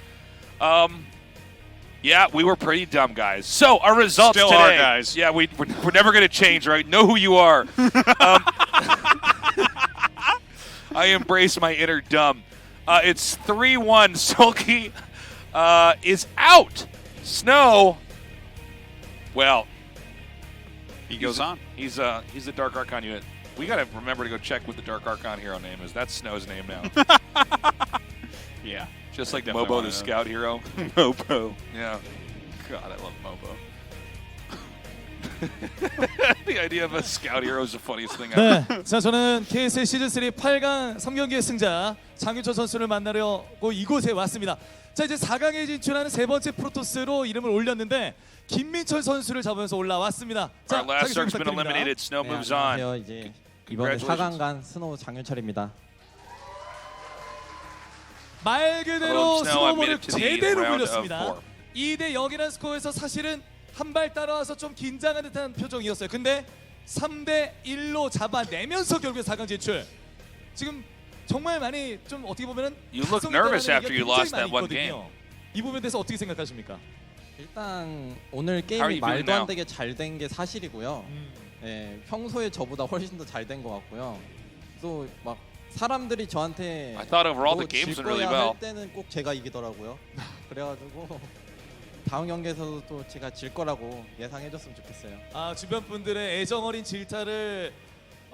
S1: Yeah, we were pretty dumb, guys. So our results
S2: still
S1: today,
S2: are, guys.
S1: Yeah, we're never going to change, right? Know who you are. I embrace my inner dumb. It's 3-1. Soulkey is out. Snow, well,
S2: he goes on.
S1: He's a Dark Archon unit. We got to remember to go check what the Dark Archon hero name is. That's Snow's name now.
S2: Yeah.
S1: Just like Mobo, the scout hero.
S2: Mobo.
S1: Yeah.
S2: God, I love Mobo.
S1: The idea of a scout hero is the funniest thing ever.
S9: 네, 자 저는 KSL 시즌 3 8강 3경기의 승자 장윤철 선수를 만나려고 이곳에 왔습니다. 자 이제 4강에 진출하는 3번째 프로토스로 이름을 올렸는데 김민철 선수를 잡으면서 올라왔습니다. 자,
S1: Our last
S9: 자기 소개
S1: Zerg's been
S9: 부탁드립니다.
S1: eliminated. Snow
S4: 네,
S1: moves on.
S4: 안녕하세요. 이제 이번에
S1: Congratulations.
S4: 4강 간 스노우 장윤철입니다.
S9: 말 그대로
S1: Hello, Snow. I made
S9: 스노우볼을
S1: it to the
S9: 제대로
S1: round of
S9: 굴렸습니다.
S1: 4.
S9: 2대 0이라는 스코어에서 사실은 한 발 따라와서 좀 긴장한 듯한 표정이었어요. 근데 3대 1로 잡아내면서 결국에 4강 진출. 지금 정말 많이 좀 어떻게 보면은
S1: You look nervous after you lost that one game.
S9: 이 부분에 대해서 어떻게 생각하십니까?
S4: 일단 오늘
S1: How are
S4: 게임이
S1: you feeling
S4: 말도 안
S1: now?
S4: 되게 잘 된 게 사실이고요. 네, 평소에 저보다 훨씬 더 잘 된 것 같고요. 또 막 사람들이 저한테
S1: I thought overall the
S4: 너
S1: games
S4: 질
S1: went really
S4: 거야
S1: well.
S4: 할 때는 꼭 제가 이기더라고요. 그래가지고 다음 경기에서도 또 제가 질 거라고 예상해줬으면 좋겠어요.
S9: 아 주변 분들의 애정 어린 질타를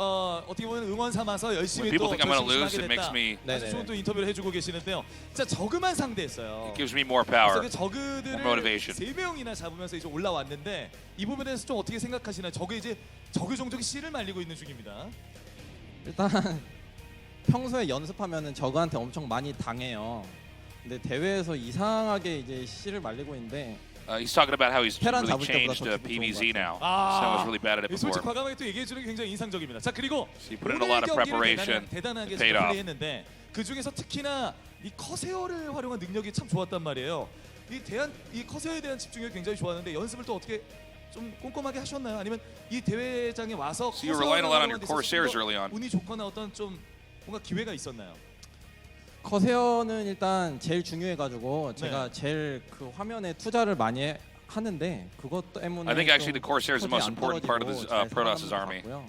S9: 어떻게 보면 응원 삼아서 열심히
S1: When people
S9: 또
S1: think I'm gonna
S9: 결승
S1: lose,
S9: 하게
S1: it makes
S9: 됐다.
S1: me.
S9: 아주 좋은 또 인터뷰를 해주고 계시는데요. 자 저그만 상대했어요.
S1: It gives me more
S9: 그래서
S1: power.
S9: 그 저그들을
S1: more motivation.
S9: 3명이나 잡으면서 이제 올라왔는데 이 부분에서 좀 어떻게 생각하시나요? 저그 이제 저그 종족이 씨를 말리고 있는 중입니다.
S4: 일단 평소에 연습하면은 저그한테 엄청 많이 당해요. 근데 대회에서 이상하게 이제 씨를 말리고 있는데
S1: He's talking about how he's
S4: 테란
S1: really
S4: 잡을 때보다
S1: changed
S4: 더 기분 좋은
S1: PVZ
S4: 것
S1: now.
S9: 아,
S1: So I was really bad at it
S9: 솔직히
S1: before.
S9: 과감하게 또 얘기해 주는 게 굉장히 인상적입니다. 자 그리고
S1: So he put in a
S9: 오늘
S1: lot of
S9: 경기를
S1: preparation.
S9: 대단하게
S1: It paid off.
S9: 플레이했는데 그 중에서 특히나 이 커세어를 활용한 능력이 참 좋았단 말이에요. 이 커세어에 대한 집중력이 굉장히 좋았는데 연습을 또 어떻게 좀 꼼꼼하게 하셨나요? 아니면 이 대회장에 와서
S1: So you were relying a lot on your
S9: 커세어를
S1: Corsairs
S9: 활용한 데 있어서
S1: early on.
S9: 운이 좋거나 어떤 좀 뭔가 기회가 있었나요?
S4: 커세어는 일단 제일 중요해가지고 제가
S9: 네.
S4: 제일 그 화면에 투자를 많이 하는데 그것 때문에
S1: I think actually the
S4: 좀
S1: Corsair is the most
S4: 안
S1: important part of
S4: 떨어지고
S1: this
S4: 잘
S1: Protoss'
S4: 살아남은 것
S1: army
S4: 같고요.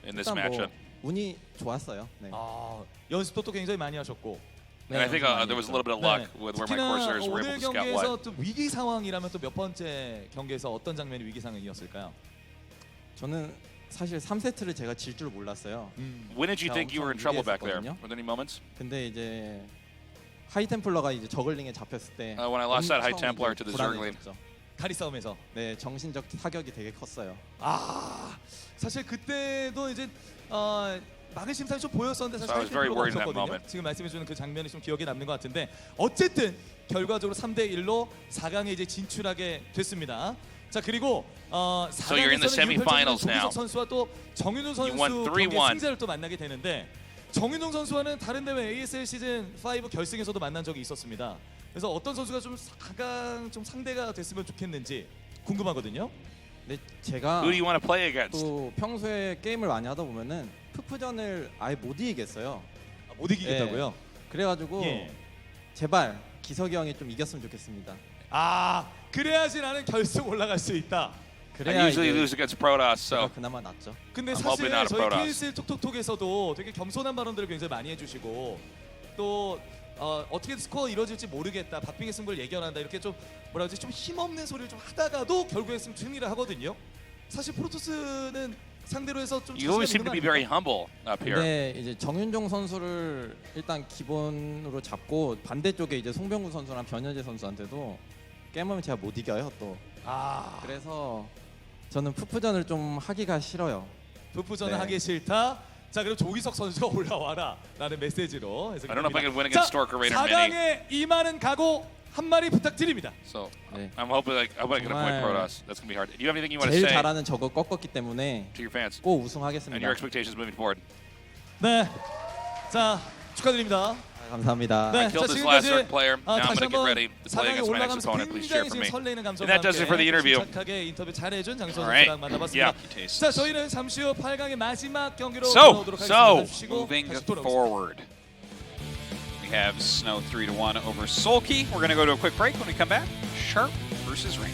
S1: in this
S4: 일단 뭐
S1: matchup.
S4: 운이 좋았어요. 네.
S9: 아 연습도 또 굉장히 많이 하셨고.
S1: And I think there was a little bit of luck with where my
S9: 특히나
S1: Corsairs were
S9: 오늘
S1: able to scout
S9: 경기에서
S1: wide.
S9: 또 위기 상황이라면 또 몇 번째 경기에서 어떤 장면이 위기 상황이었을까요?
S4: 저는 사실 3세트를 제가 질 줄 몰랐어요.
S1: When did you think you were in trouble back there?
S4: 유리했었거든요.
S1: Were there any moments?
S4: 근데 이제 하이템플러가 이제 저글링에 잡혔을 때
S1: When I lost that High
S4: 엄청
S1: Templar
S4: 이제
S1: to the Zergling.
S4: 불안해졌죠.
S9: 다리 싸움에서.
S4: 네, 정신적 타격이 되게 컸어요.
S9: 아 사실 그때도 이제 막을 심산이 좀 보였었는데
S1: So I was
S9: 사실
S1: very
S9: 필요가
S1: worried in that
S9: 없었거든요.
S1: moment.
S9: 지금 말씀해주는 그 장면이 좀 기억에 남는 것 같은데 어쨌든 결과적으로 3대1로 4강에 이제 진출하게 됐습니다. 자 그리고
S1: you're in the
S9: 4강에서는
S1: semi-finals now.
S9: 조기석 선수와 또 정윤웅 선수
S1: won
S9: 경기
S1: 3-1.
S9: 승자를 또 만나게 되는데 정윤웅 선수와는 다른 대회 ASL 시즌 5 결승에서도 만난 적이 있었습니다. 그래서 어떤 선수가 좀 4강 좀 상대가 됐으면 좋겠는지 궁금하거든요.
S4: 근데 제가
S1: Who do you want to play against?
S4: 또 평소에 게임을 많이 하다 보면은 푸프전을 아예 못 이기겠어요.
S9: 못 이기겠다고요?
S4: 그래가지고
S9: 예.
S4: 제발 기석이 형이 좀 이겼으면 좋겠습니다.
S9: 아 그래야지 나는 결승 올라갈 수 있다.
S1: I
S4: 그래야
S1: usually
S4: 이제
S1: lose against Protoss,
S4: 제가
S1: so
S4: 그나마 낫죠.
S9: 근데
S1: I'm
S9: 사실
S1: hoping not a
S9: 저희
S1: Protoss.
S9: KSL 톡톡톡에서도 되게 겸손한 발언들을 굉장히 많이 해주시고 또 어떻게 스코어 이루어질지 모르겠다, 박빙의 승부를 예견한다 이렇게 좀 뭐라 그러지 좀 힘없는 소리를 좀 하다가도 결국에 승리를 하거든요. 사실 프로토스는 상대로 해서 좀
S1: you always seem
S9: 자신감
S1: to be
S9: 있는 거
S1: very
S9: 아닙니까?
S1: humble up here.
S4: 근데 이제 정윤종 선수를 일단 기본으로 잡고 반대쪽에 이제 송병구 선수랑 변현재 선수한테도 게임하면 제가 못 이겨요 또.
S9: 아
S4: 그래서 저는 푸프전을 좀 하기가 싫어요.
S9: 부푸전을
S4: 네.
S9: 하기 싫다. 자 그럼 조기석 선수가 올라와라 라는 메시지로
S1: I don't know if I can win against Storker Raider Mini.
S9: 4강에 임하는 각오 한마디 부탁드립니다.
S1: So
S4: 네.
S1: I'm hoping I'm going to avoid
S4: 정말
S1: Protoss. That's going to be hard. Do you have anything you want to
S4: 제일
S1: say
S4: 잘하는 저거 꺾었기 때문에
S1: to your fans
S4: 꼭
S1: and
S4: 우승하겠습니다.
S1: your expectations moving forward?
S9: 네, 자 축하드립니다.
S4: 감사합니다.
S9: 네,
S1: killed
S9: 자
S1: this last
S9: 지금까지
S1: Zerg player. Now I'm
S9: 다시
S1: going to get
S9: 한번
S1: ready to play
S9: 4강에
S1: against my next
S9: 올라가면서
S1: opponent. Please cheer
S9: 굉장히
S1: for
S9: 지금
S1: me.
S9: 설레는 감정과
S1: And that does it for the interview.
S9: 침착하게 인터뷰 잘해준 장선
S1: All right.
S9: 선수랑 만나봤습니다.
S1: Yeah.
S9: 자 저희는 잠시 후 8강의 마지막 경기로
S1: So
S9: 돌아오도록 하겠습니다. 쉬고
S2: moving
S9: 다시 돌아오겠습니다.
S2: forward. We have Snow 3-1 over Soulkey. We're going to go to a quick break. When we come back, Sharp versus Rain.